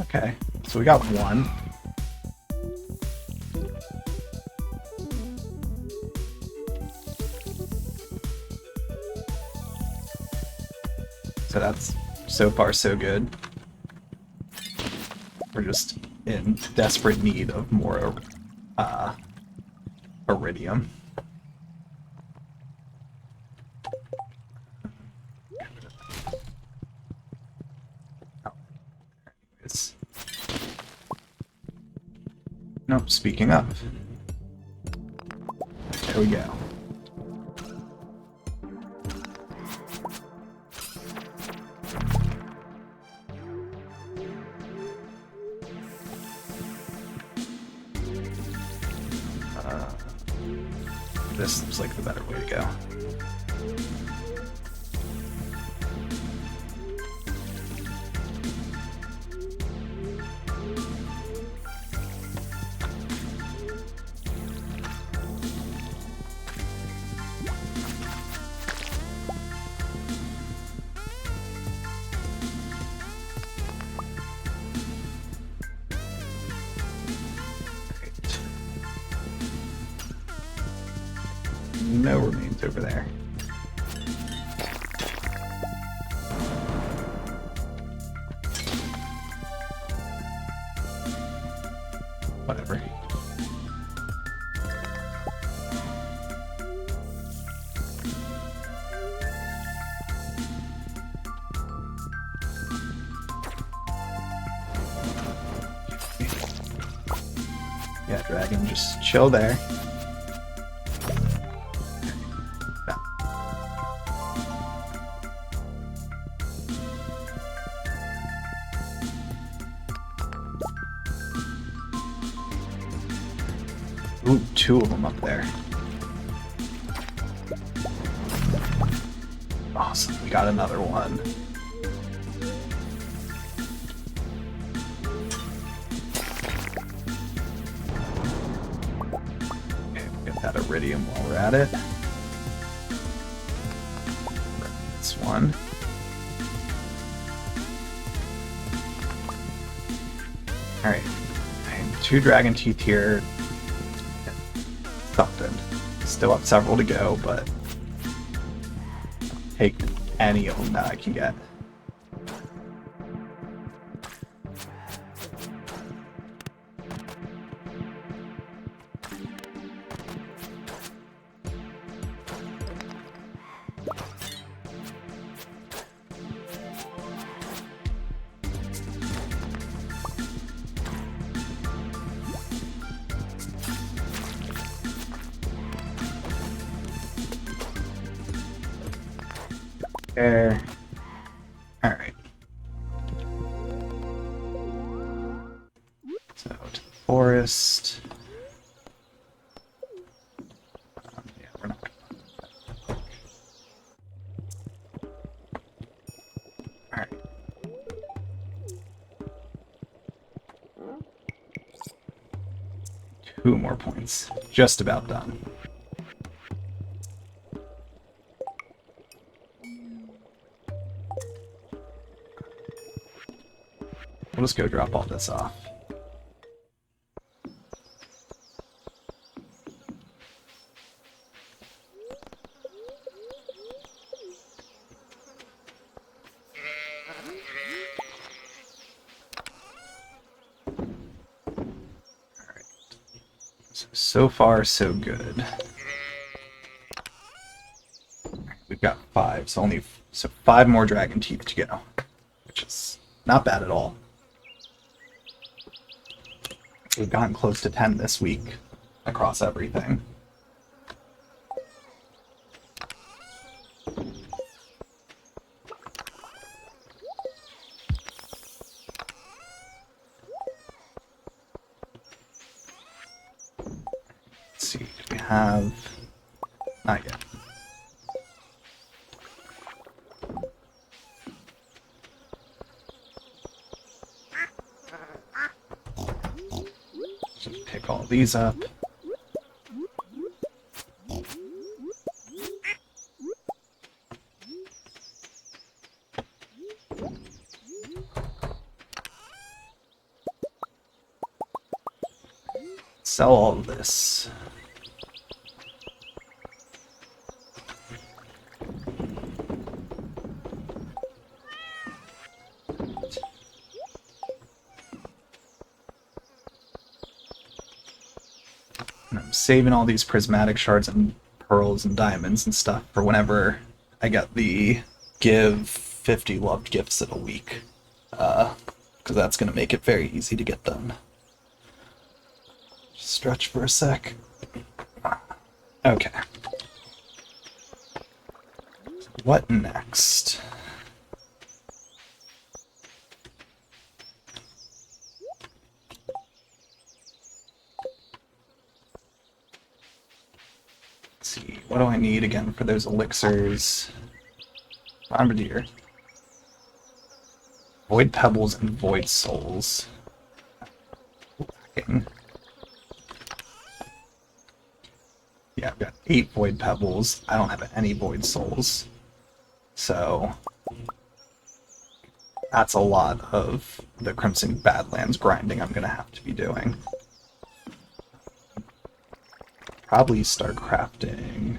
Okay, so we got one. So that's so far so good. We're just in desperate need of more iridium. Nope, speaking of. There we go. This looks like the better way to go. No remains over there. Whatever. Yeah, dragon, just chill there. Ooh, two of them up there. Awesome, we got another one. Okay, we'll get that iridium while we're at it. This one. Alright, two dragon teeth here. Something. Still have several to go, but take any of them that I can get. There. Alright. So, to the forest. Yeah, we're not gonna... Alright. Two more points. Just about done. We'll just go drop all this off. So far, so good. We've got 5, so 5 more dragon teeth to go, which is not bad at all. We've gotten close to 10 this week across everything. Let's see, do we have... Not yet. Just pick all these up. Sell all of this. And I'm saving all these prismatic shards and pearls and diamonds and stuff for whenever I get the give 50 loved gifts in a week. Because that's going to make it very easy to get them. Stretch for a sec. Okay. What next? Let's see, what do I need again for those elixirs? Bombardier. Void Pebbles and Void Souls. Lacking. Yeah, I've got 8 Void Pebbles. I don't have any Void Souls. So that's a lot of the Crimson Badlands grinding I'm going to have to be doing. Probably start crafting...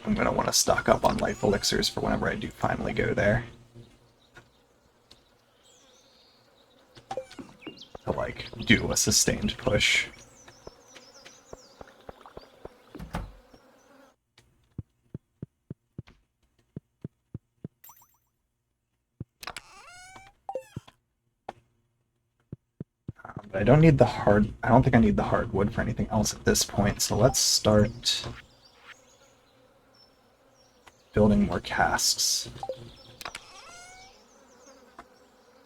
I'm going to want to stock up on life elixirs for whenever I do finally go there. To, like, do a sustained push. But I don't need the hard... I don't think I need the hardwood for anything else at this point, so let's start... building more casks.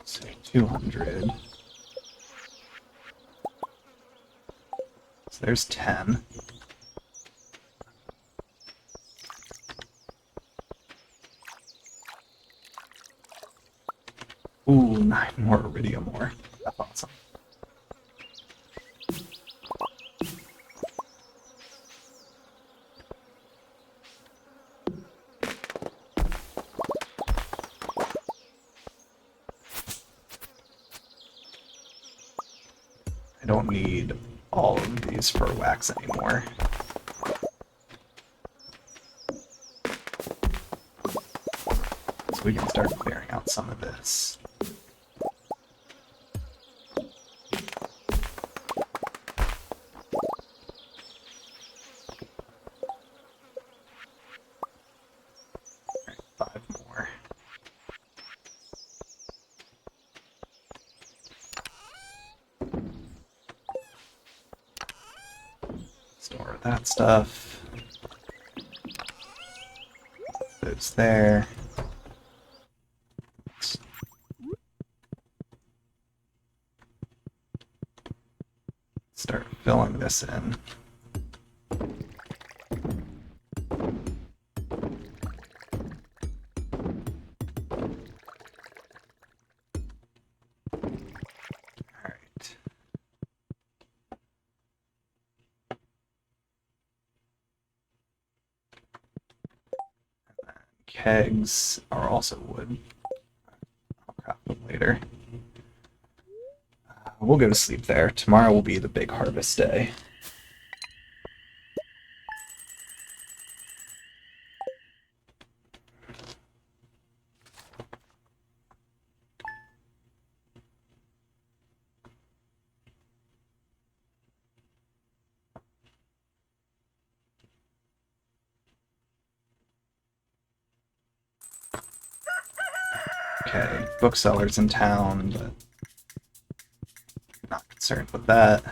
So 200. So there's 10. Ooh, 9 more iridium ore. That's awesome. I don't need all of these for wax anymore. So we can start clearing out some of this. Alright, 5 more. Store that stuff. Those there. Start filling this in. Alright. Kegs are also wood. I'll craft them later. We'll go to sleep there. Tomorrow will be the big harvest day. Okay, bookseller's in town, but not concerned with that.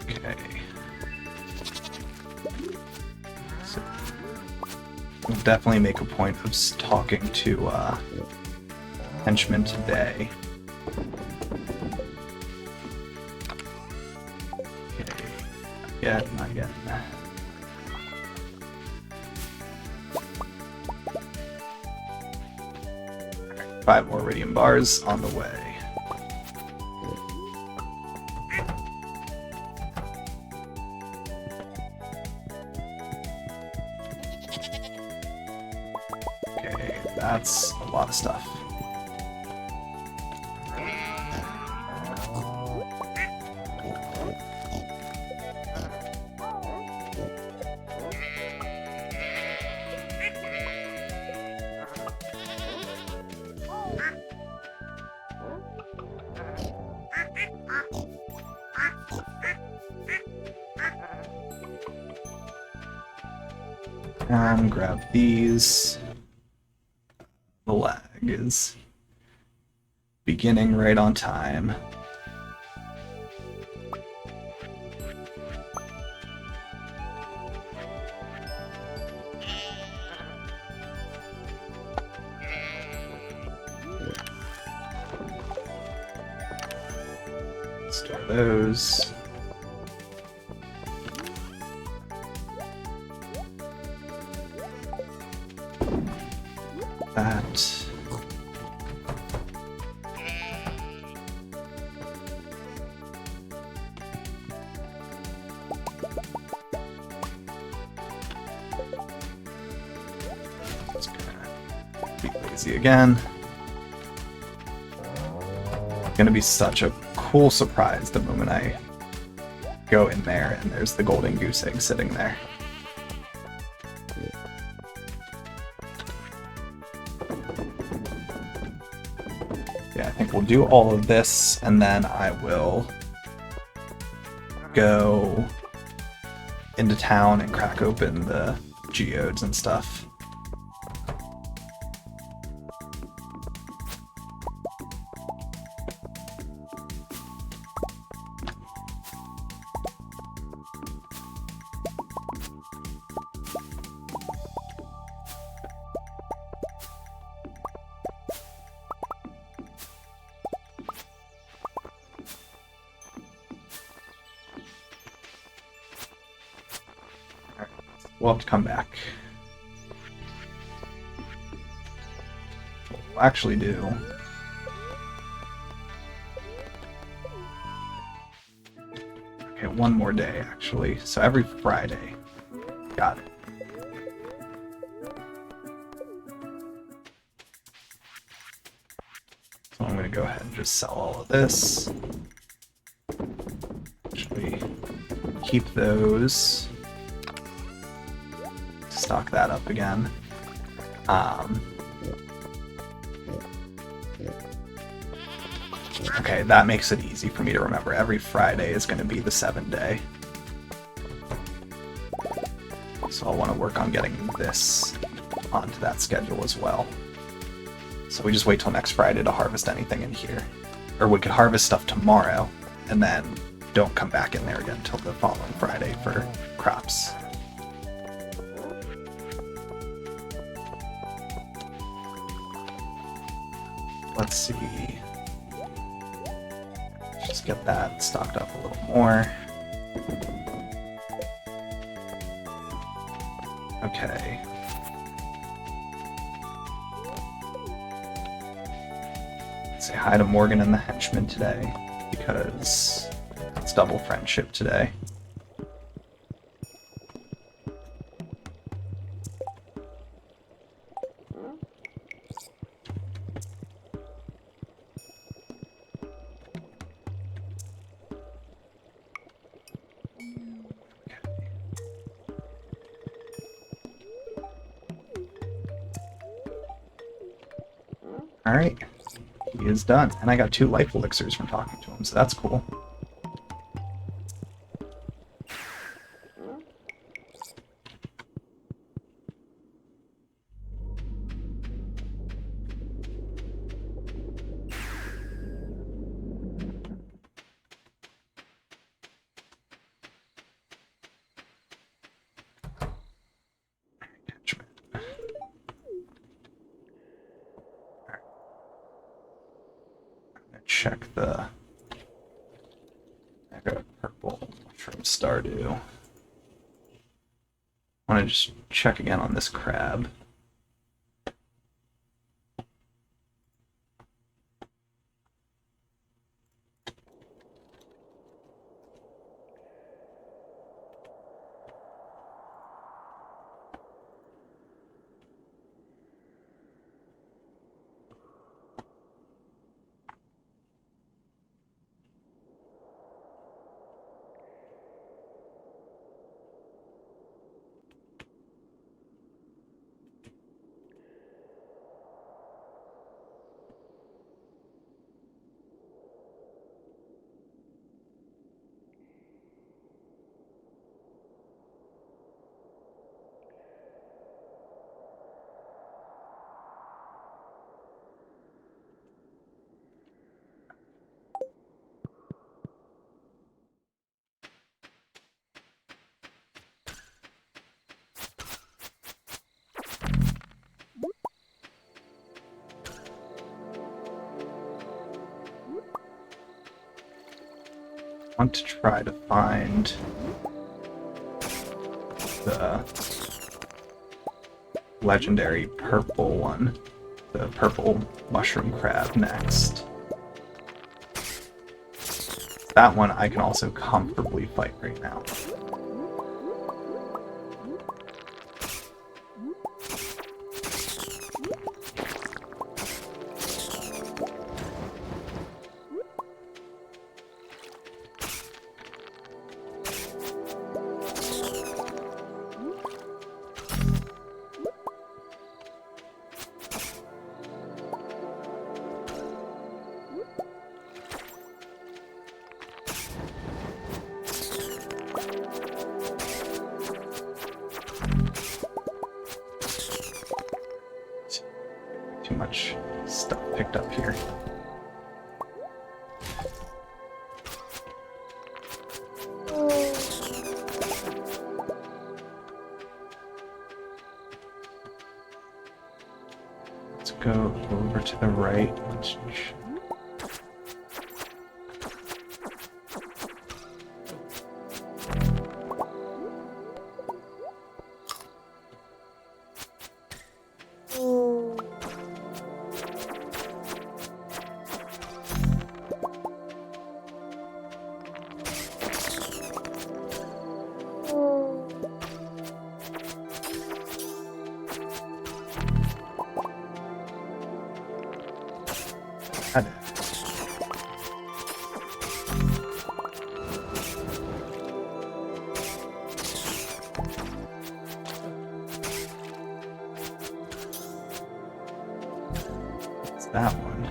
Okay. So we'll definitely make a point of talking to henchmen today. Okay. Yeah, not yet. Alright, 5 more iridium bars on the way. Okay, that's a lot of stuff. Grab these. The lag is beginning right on time. Store those. That. Just gonna be lazy again. Gonna be such a cool surprise the moment I go in there and there's the golden goose egg sitting there. Yeah, I think we'll do all of this and then I will go into town and crack open the geodes and stuff. We'll have to come back. What we'll actually do okay, one more day actually. So every Friday. Got it. So I'm gonna go ahead and just sell all of this. Actually keep those. Stock that up again. Okay, that makes it easy for me to remember. Every Friday is going to be the 7-day. So I'll want to work on getting this onto that schedule as well. So we just wait till next Friday to harvest anything in here. Or we could harvest stuff tomorrow, and then don't come back in there again until the following Friday for crops. Let's see. Just get that stocked up a little more. Okay. Say hi to Morgan and the henchman today, because it's double friendship today. Alright, he is done. And I got 2 life elixirs from talking to him, so that's cool. check the mega purple mushroom Stardew. I want to just check again on this crab. I want to try to find the legendary purple one, the purple mushroom crab next. That one I can also comfortably fight right now. Too much stuff picked up here. Let's go over to the right. Let's add it. It's that one.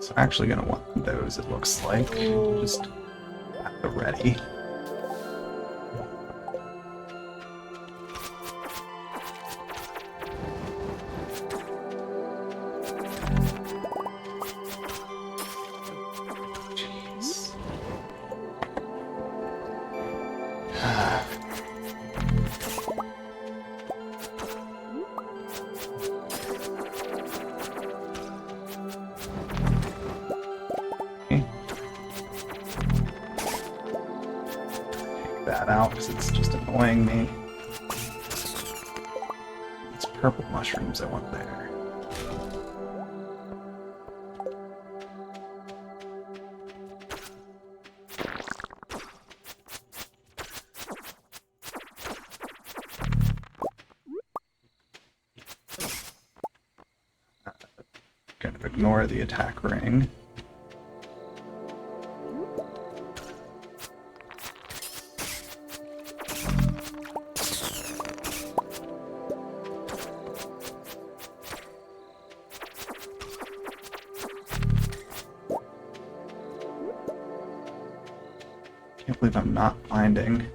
So I'm actually gonna want those, it looks like. Just at the ready. Jeez. Okay. Take that out because it's just annoying me. It's purple mushrooms I want there. Kind of ignore the attack ring. Can't believe I'm not finding.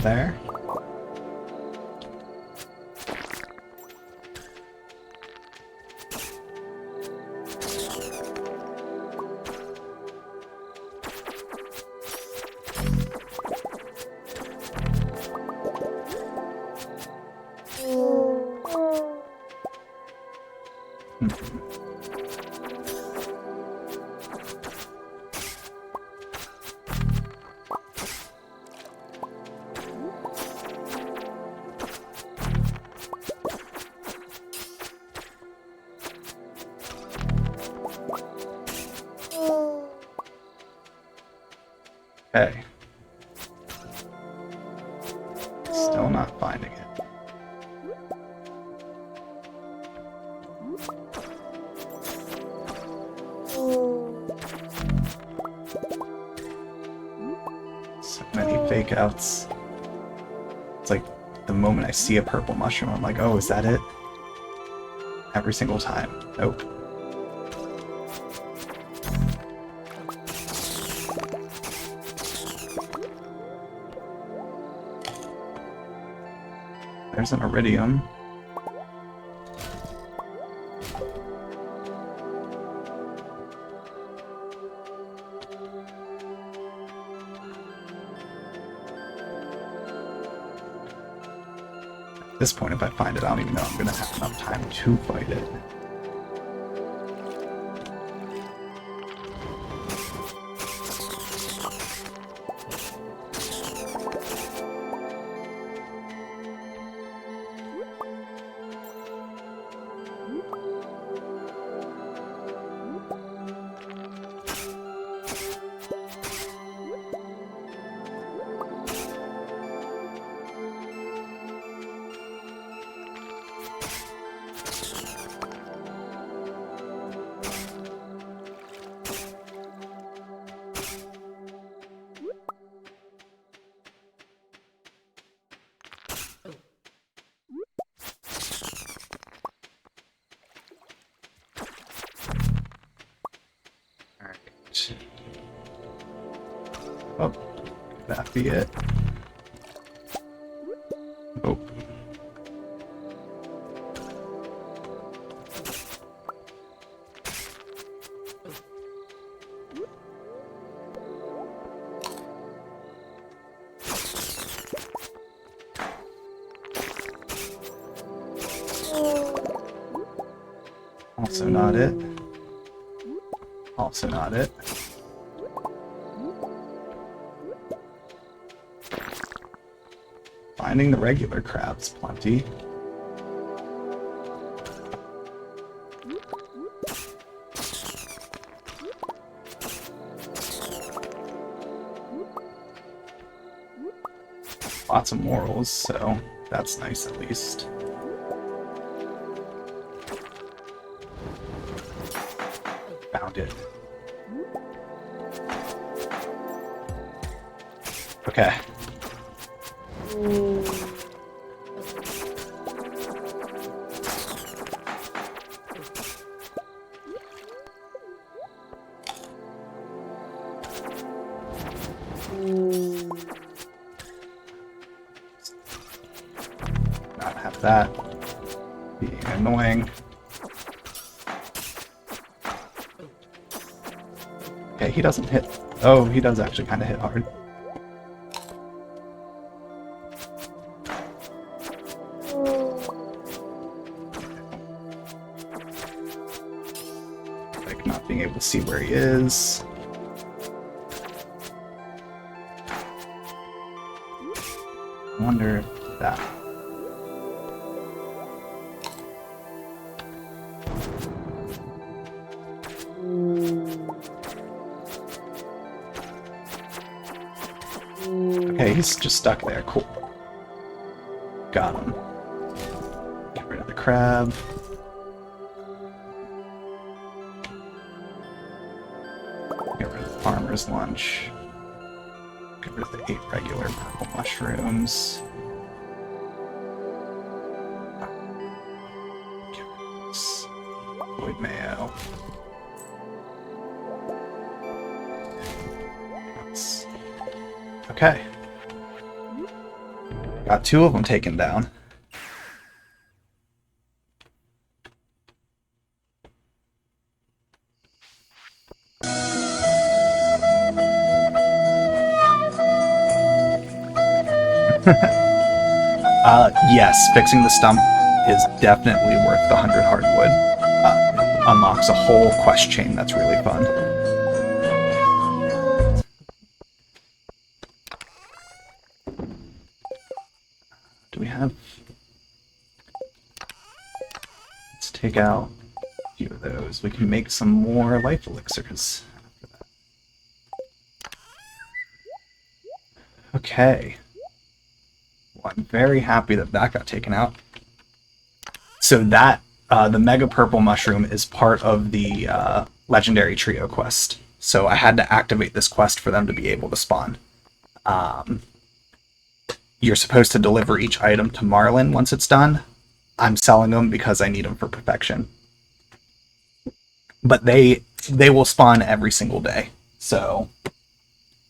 there. Okay. Still not finding it. So many fake outs. It's like the moment I see a purple mushroom, I'm like, oh, is that it? Every single time. Nope. There's an iridium. At this point, if I find it, I don't even know I'm going to have enough time to fight it. Alright. Oh, could that be it? Oh. Also not it. Also not it. Finding the regular crabs plenty. Lots of morals, so that's nice at least. Found it. Okay. Not have that being annoying. Okay, he doesn't hit. Oh, he does actually kind of hit hard. Like not being able to see where he is. I wonder if that. Okay, he's just stuck there. Cool. Got him. Get rid of the crab. Get rid of the farmer's lunch. Get rid of the 8 regular purple mushrooms. Get rid of this void mayo. Okay. Got two of them taken down. Yes, fixing the stump is definitely worth the 100 hardwood. It unlocks a whole quest chain that's really fun. Do we have... Let's take out a few of those. We can make some more life elixirs after that. Okay. Well, I'm very happy that that got taken out. So that, the Mega Purple Mushroom is part of the Legendary Trio quest. So I had to activate this quest for them to be able to spawn. You're supposed to deliver each item to Marlin once it's done. I'm selling them because I need them for perfection. But they will spawn every single day. So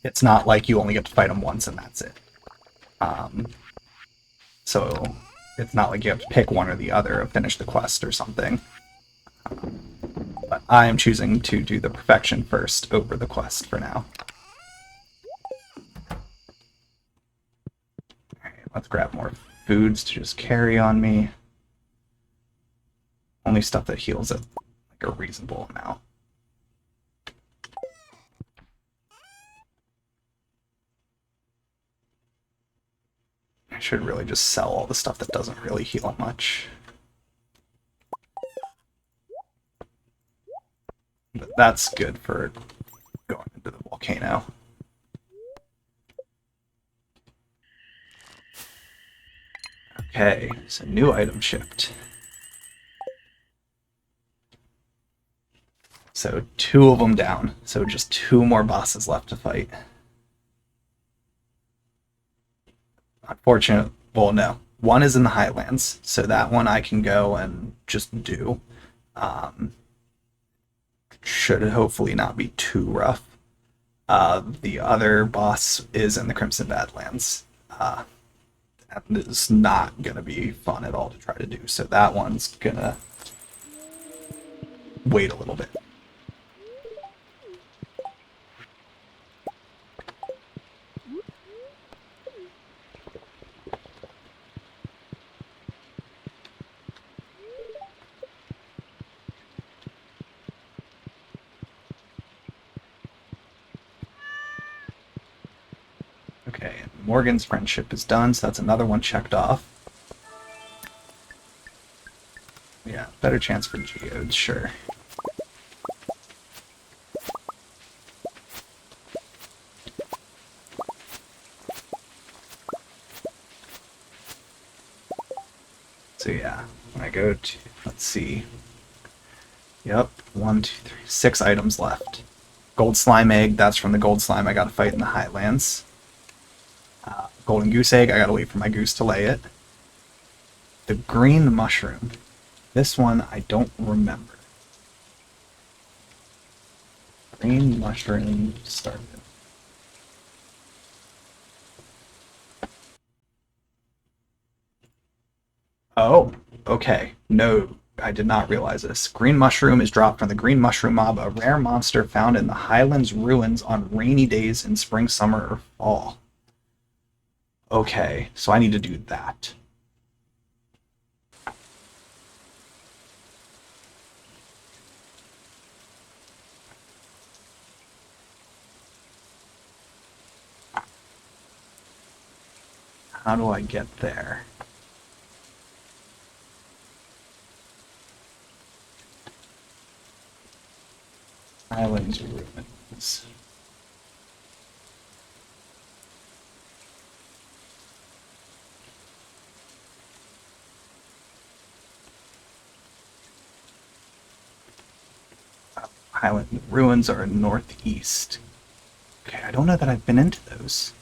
it's not like you only get to fight them once and that's it. So it's not like you have to pick one or the other or finish the quest or something. But I am choosing to do the perfection first over the quest for now. Alright, let's grab more foods to just carry on me. Only stuff that heals at like a reasonable amount. I should really just sell all the stuff that doesn't really heal much. But that's good for going into the volcano. Okay, so new item shipped. So 2 of them down. So just 2 more bosses left to fight. Unfortunate. Well, no. One is in the Highlands, so that one I can go and just do. Should hopefully not be too rough. The other boss is in the Crimson Badlands. That is not going to be fun at all to try to do, so that one's going to wait a little bit. Okay, Morgan's friendship is done, so that's another one checked off. Yeah, better chance for geodes, sure. So yeah, when I go to, let's see. Yep, 1, 2, 3, 6 items left. Gold slime egg, that's from the gold slime I gotta fight in the Highlands. Golden goose egg, I gotta wait for my goose to lay it. The green mushroom. This one I don't remember. Green mushroom started. Oh, okay. No, I did not realize this. Green mushroom is dropped from the green mushroom mob, a rare monster found in the Highlands ruins on rainy days in spring, summer, or fall. Okay, so I need to do that. How do I get there? Highlands ruins. Highland ruins are northeast. Okay, I don't know that I've been into those.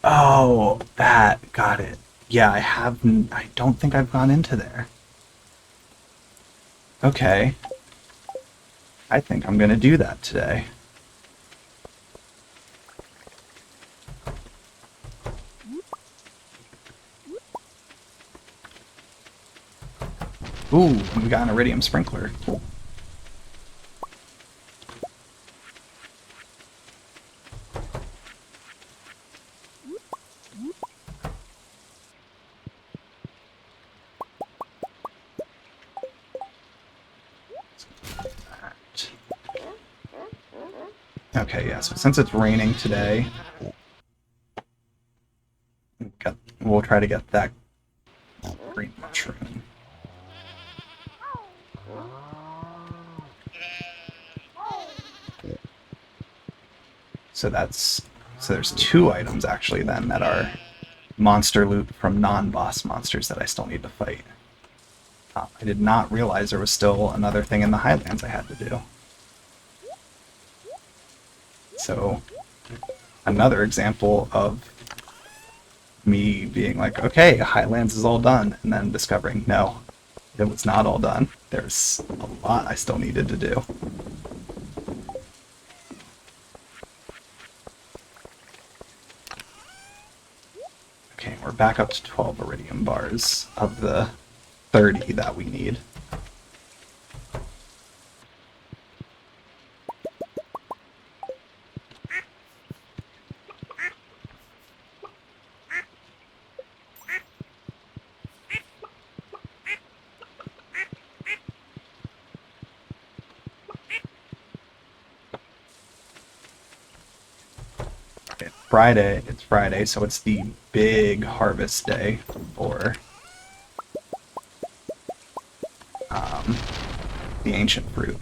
Oh, that, got it. Yeah, I don't think I've gone into there. Okay. I think I'm going to do that today. Ooh, we got an iridium sprinkler. Cool. Okay, yeah, so since it's raining today, we'll try to get that green mushroom. So there's 2 items actually then that are monster loot from non-boss monsters that I still need to fight. I did not realize there was still another thing in the Highlands I had to do. So another example of me being like, okay, Highlands is all done, and then discovering, no, it was not all done. There's a lot I still needed to do. Okay, we're back up to 12 iridium bars of the 30 that we need. It's Friday, so it's the big harvest day for the ancient fruit.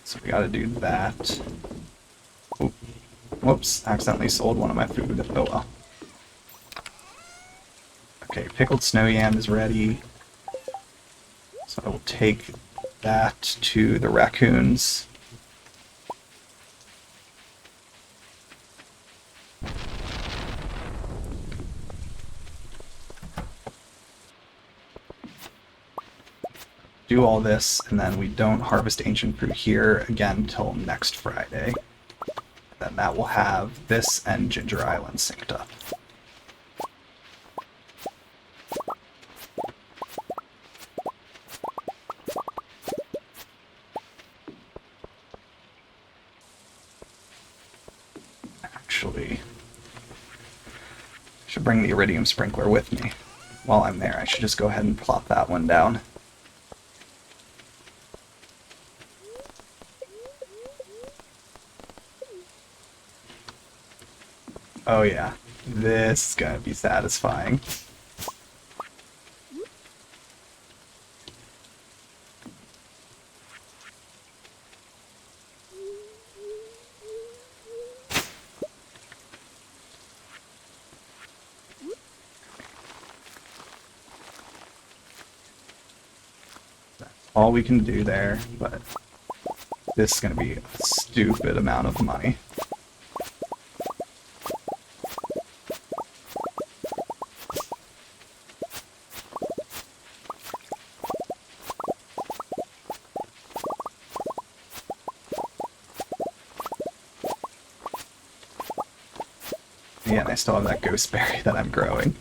So we gotta do that. Oop. Whoops, accidentally sold one of my food. Oh well. Okay, pickled snow yam is ready. So I will take that to the raccoons. Do all this, and then we don't harvest ancient fruit here again until next Friday. Then that will have this and Ginger Island synced up. Actually, I should bring the iridium sprinkler with me. While I'm there, I should just go ahead and plop that one down. Oh yeah, this is gonna be satisfying. That's all we can do there, but this is gonna be a stupid amount of money. Yeah, and I still have that gooseberry that I'm growing.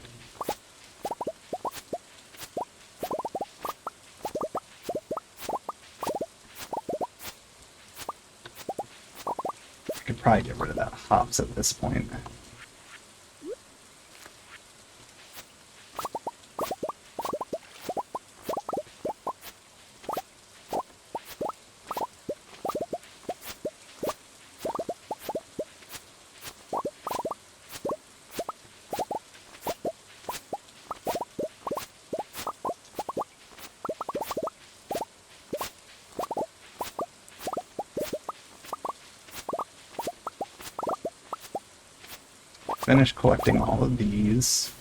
I could probably get rid of that hops at this point. Finish collecting all of these.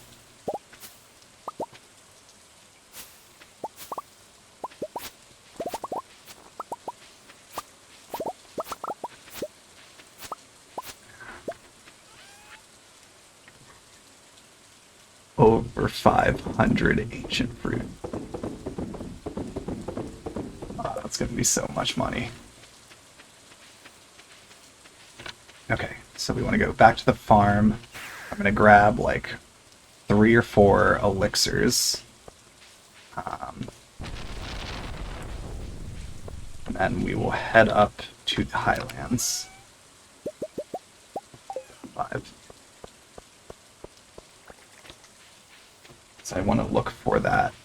Over 500 ancient fruit. It's going to be so much money. Okay, so we want to go back to the farm. I'm going to grab like 3 or 4 elixirs. And then we will head up to the Highlands. 5. So I want to look for that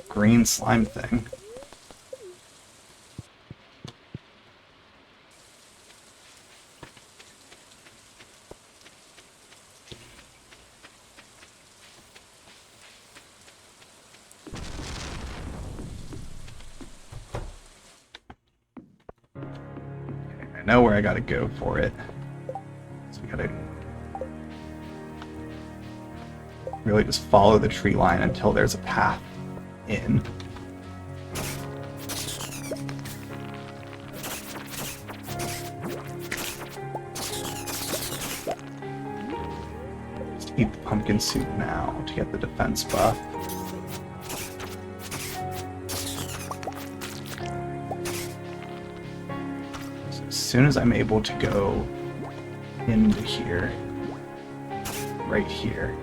green slime thing. I know where I gotta go for it. So we gotta really just follow the tree line until there's a path in. Just eat the pumpkin soup now to get the defense buff. So as soon as I'm able to go into here, right here,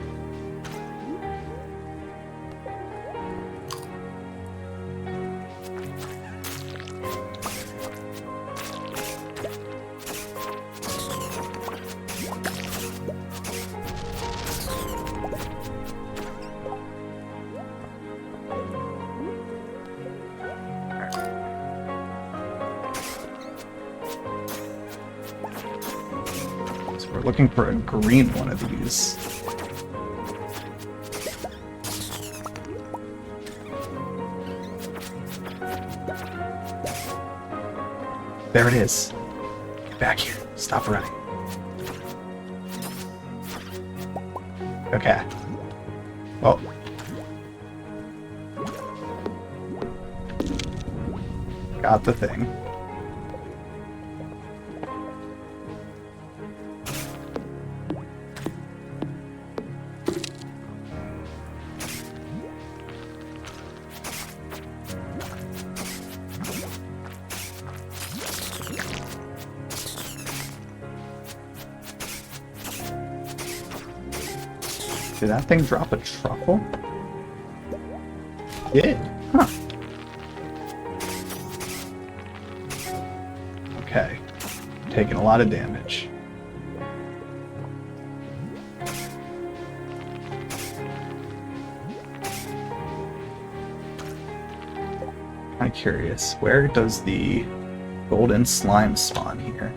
we're looking for a green one of these. There it is. Get back here. Stop running. Okay. Well. Got the thing. Did that thing drop a truffle? It did. Huh. Okay. Taking a lot of damage. I'm curious, where does the golden slime spawn here?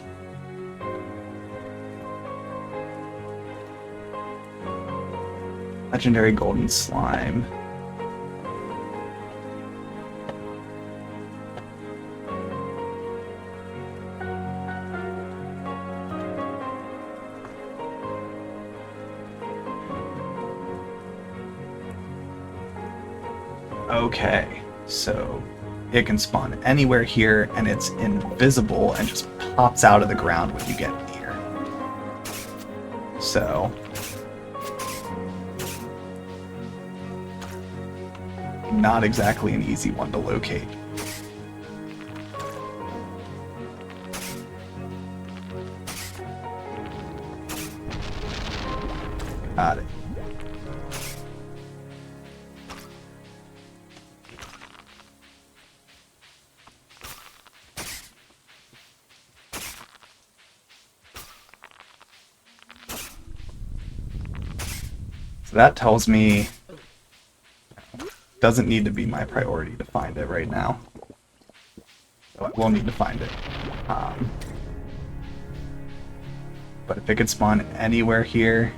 Legendary golden slime. Okay, so it can spawn anywhere here, and it's invisible and just pops out of the ground when you get near. So not exactly an easy one to locate. Got it. So that tells me doesn't need to be my priority to find it right now. So I will need to find it. But if it could spawn anywhere here,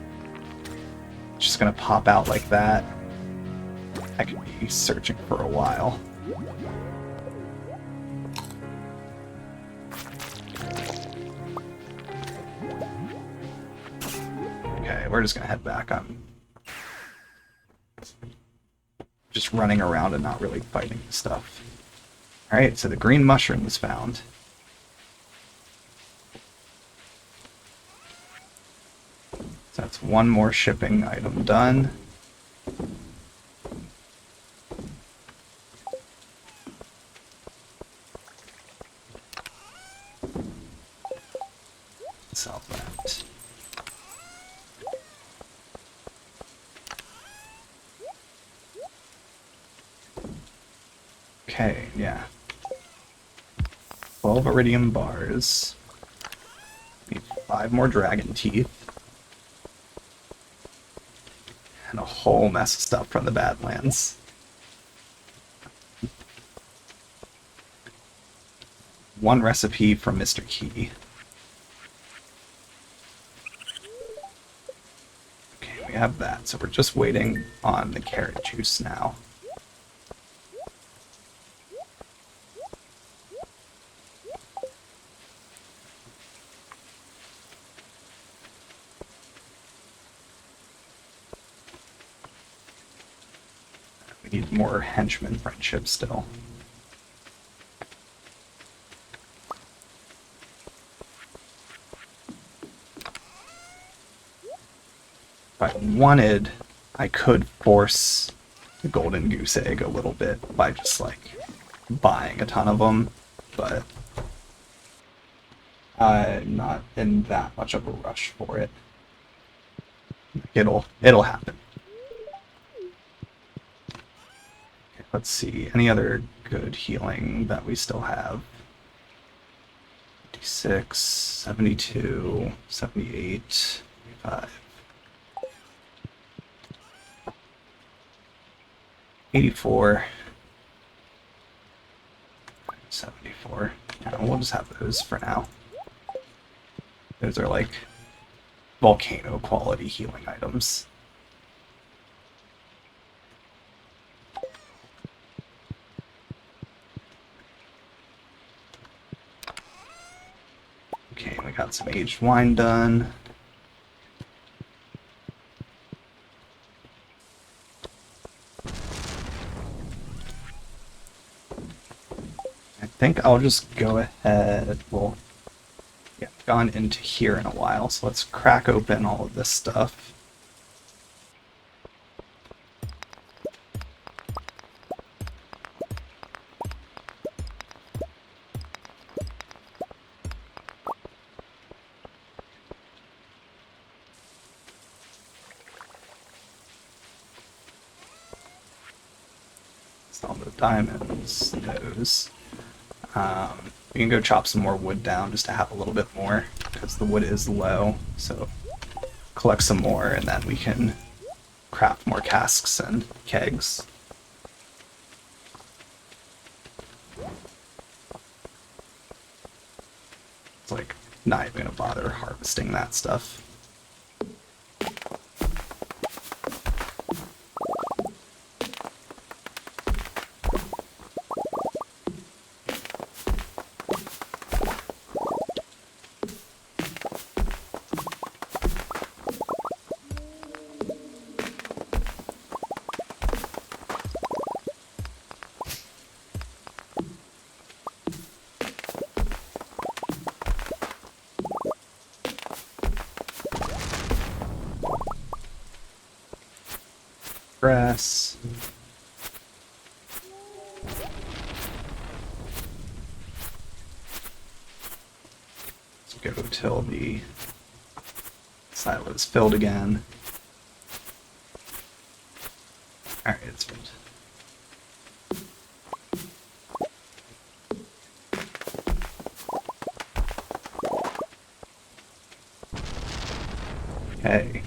it's just gonna pop out like that. I could be searching for a while. Okay, we're just gonna head back. I'm just running around and not really fighting stuff. Alright, so the green mushroom was found. So that's one more shipping item done. Sell that. Okay, yeah. 12 iridium bars. Need 5 more dragon teeth. And a whole mess of stuff from the Badlands. One recipe from Mr. Key. Okay, we have that, so we're just waiting on the carrot juice now. We need more henchman friendship still. If I wanted, I could force the golden goose egg a little bit by just like buying a ton of them, but I'm not in that much of a rush for it. It'll happen. Okay, let's see, any other good healing that we still have? 56, 72, 78, 5. 84, 74. Yeah, we'll just have those for now. Those are like volcano quality healing items. Okay, we got some aged wine done. I think I'll just go ahead. Well, yeah, gone into here in a while, so let's crack open all of this stuff. All the diamonds, those. We can go chop some more wood down just to have a little bit more, because the wood is low, so collect some more and then we can craft more casks and kegs. It's like not even gonna bother harvesting that stuff. Grass. Let's go till the silo is filled again. Alright, it's filled. Okay.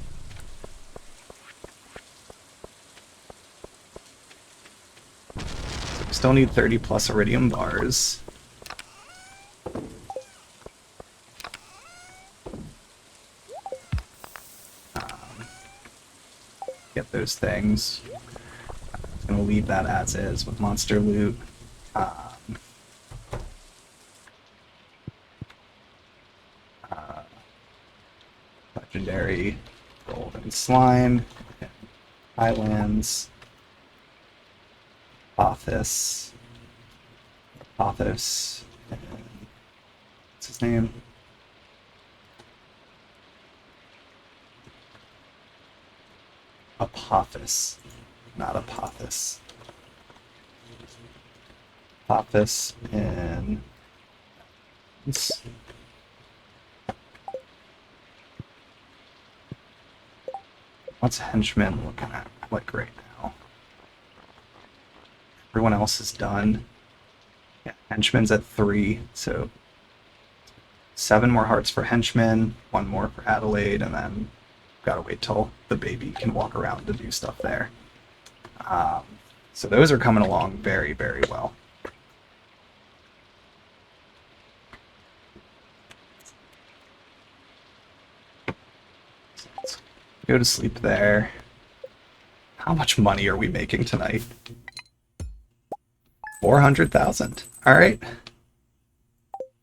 So we still need 30 plus iridium bars. Get those things. I'm gonna leave that as is with monster loot. Legendary golden slime, Highlands, Pothos, and what's his name? Apophis, not Apophis. Apophis and What's Henchman looking at like right now? Everyone else is done. Yeah, Henchman's at 3, so 7 more hearts for Henchman, 1 more for Adelaide, and then gotta wait till the baby can walk around to do stuff there. Um, so those are coming along very, very well. Let's go to sleep there. How much money are we making tonight? 400,000. All right.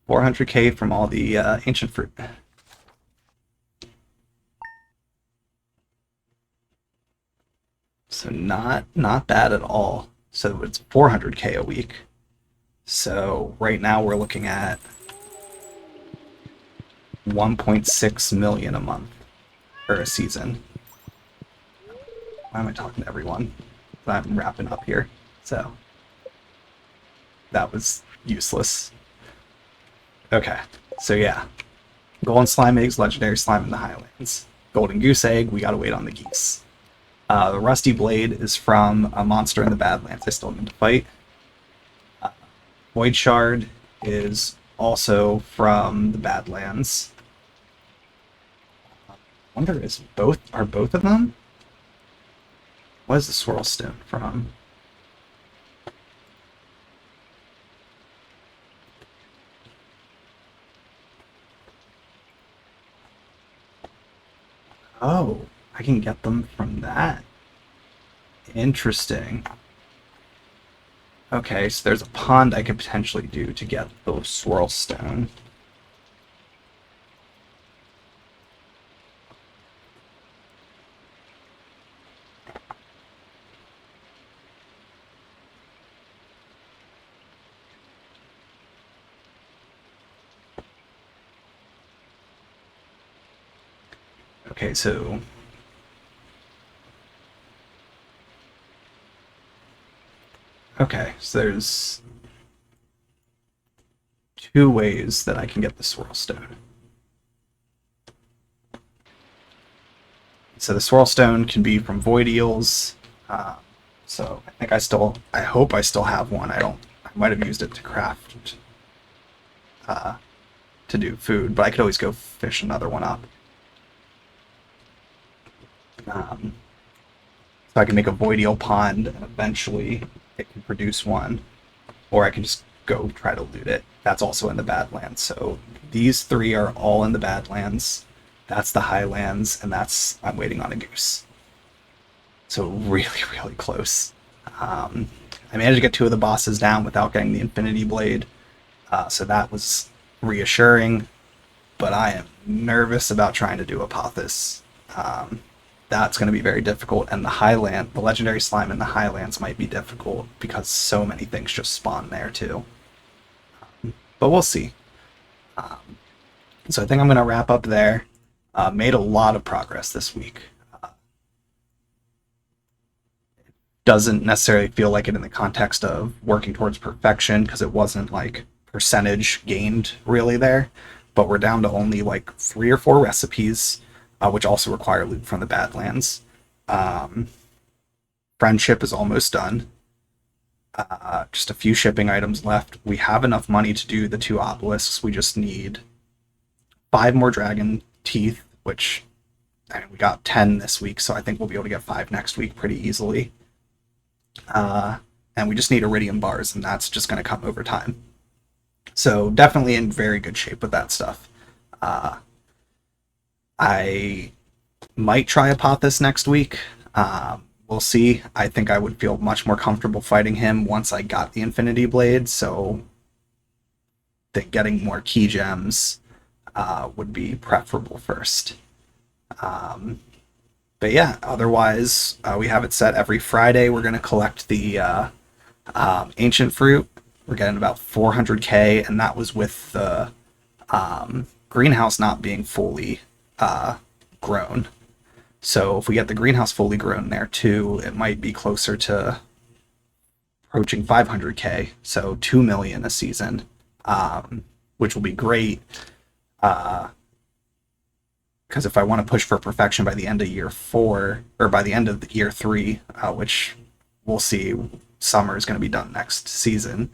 400k from all the ancient fruit. So not bad at all. So it's 400k a week. So right now we're looking at 1.6 million a month or a season. Why am I talking to everyone? I'm wrapping up here. So that was useless. Okay, so yeah. Golden slime eggs, legendary slime in the Highlands. Golden goose egg, we gotta wait on the geese. The rusty blade is from a monster in the Badlands I still need to fight. Void shard is also from the Badlands. I wonder are both of them? What is the swirl stone from? Oh, I can get them from that. Interesting. Okay, so there's a pond I could potentially do to get the swirl stone. Okay, so there's 2 ways that I can get the swirl stone. So the swirl stone can be from void eels. So I hope I still have one. I might have used it to craft, to do food, but I could always go fish another one up. So I can make a void eel pond, and eventually it can produce one, or I can just go try to loot it. That's also in the Badlands. So these 3 are all in the Badlands. That's the Highlands, and I'm waiting on a goose. So really, really close. I managed to get 2 of the bosses down without getting the Infinity Blade, so that was reassuring, but I am nervous about trying to do Apophis. That's going to be very difficult, and the legendary slime in the Highlands might be difficult because so many things just spawn there too. But we'll see. So I think I'm going to wrap up there. Made a lot of progress this week. Doesn't necessarily feel like it in the context of working towards perfection, because it wasn't like percentage gained really there, but we're down to only like 3 or 4 recipes, which also require loot from the Badlands. Friendship is almost done. Just a few shipping items left. We have enough money to do the 2 obelisks. We just need 5 more dragon teeth, which we got 10 this week, so I think we'll be able to get 5 next week pretty easily. And we just need iridium bars, and that's just going to come over time. So definitely in very good shape with that stuff. I might try Apophis next week. We'll see. I think I would feel much more comfortable fighting him once I got the Infinity Blade, so I think getting more key gems would be preferable first. But yeah, otherwise, we have it set every Friday. We're going to collect the ancient fruit. We're getting about 400k, and that was with the greenhouse not being fully grown. So if we get the greenhouse fully grown there too, it might be closer to approaching 500k, so 2 million a season, which will be great. because if I want to push for perfection by the end of year 4 or by the end of the year 3, which we'll see, summer is going to be done next season.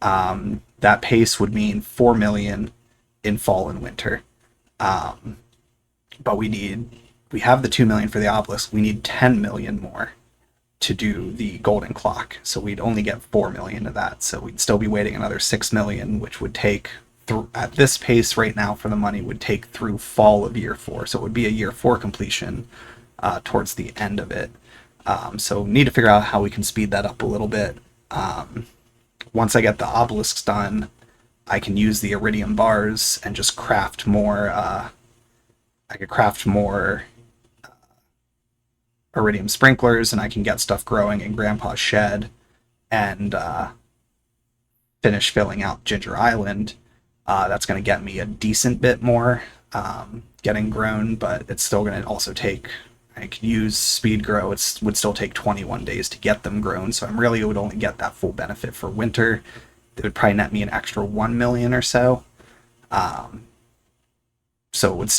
That pace would mean 4 million in fall and winter. But we have the 2 million for the obelisk. We need 10 million more to do the golden clock. So we'd only get 4 million of that. So we'd still be waiting another 6 million, which would take through, at this pace right now for the money, would take through fall of year 4. So it would be a year 4 completion towards the end of it. So need to figure out how we can speed that up a little bit. Once I get the obelisks done, I can use the iridium bars and just craft more. I could craft more iridium sprinklers, and I can get stuff growing in Grandpa's shed and finish filling out Ginger Island. That's going to get me a decent bit more getting grown, but it's still going to also take, I could use speed grow. It would still take 21 days to get them grown, so I'm really would only get that full benefit for winter. It would probably net me an extra 1 million or so. So we'd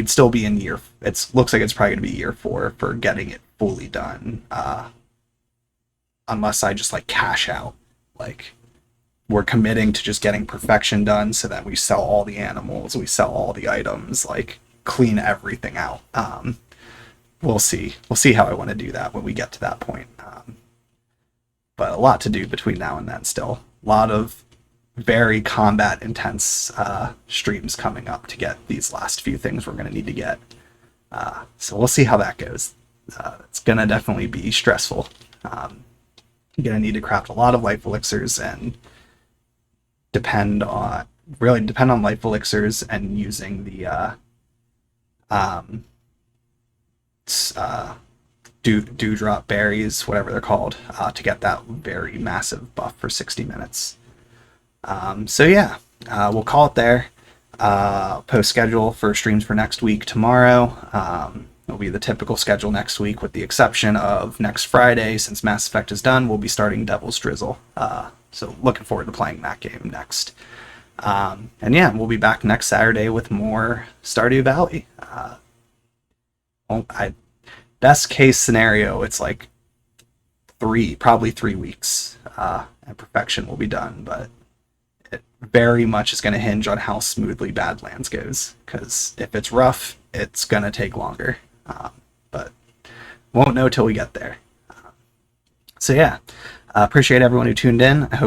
still be in year. It looks like it's probably going to be year 4 for getting it fully done, unless I just like cash out. Like, we're committing to just getting perfection done, so that we sell all the animals, we sell all the items, like clean everything out. We'll see. We'll see how I want to do that when we get to that point. But a lot to do between now and then still. A lot of very combat intense streams coming up to get these last few things we're going to need to get. So we'll see how that goes. It's going to definitely be stressful. You're going to need to craft a lot of life elixirs and depend on life elixirs and using the dewdrop berries, whatever they're called, to get that very massive buff for 60 minutes. So yeah, we'll call it there. Post schedule for streams for next week tomorrow. It'll be the typical schedule next week, with the exception of next Friday, since Mass Effect is done, we'll be starting Devil's Drizzle. So looking forward to playing that game next. And yeah, we'll be back next Saturday with more Stardew Valley. Best case scenario, it's like probably 3 weeks, and perfection will be done, but it very much is going to hinge on how smoothly Badlands goes, because if it's rough, it's going to take longer, but won't know till we get there. So yeah, appreciate everyone who tuned in. I hope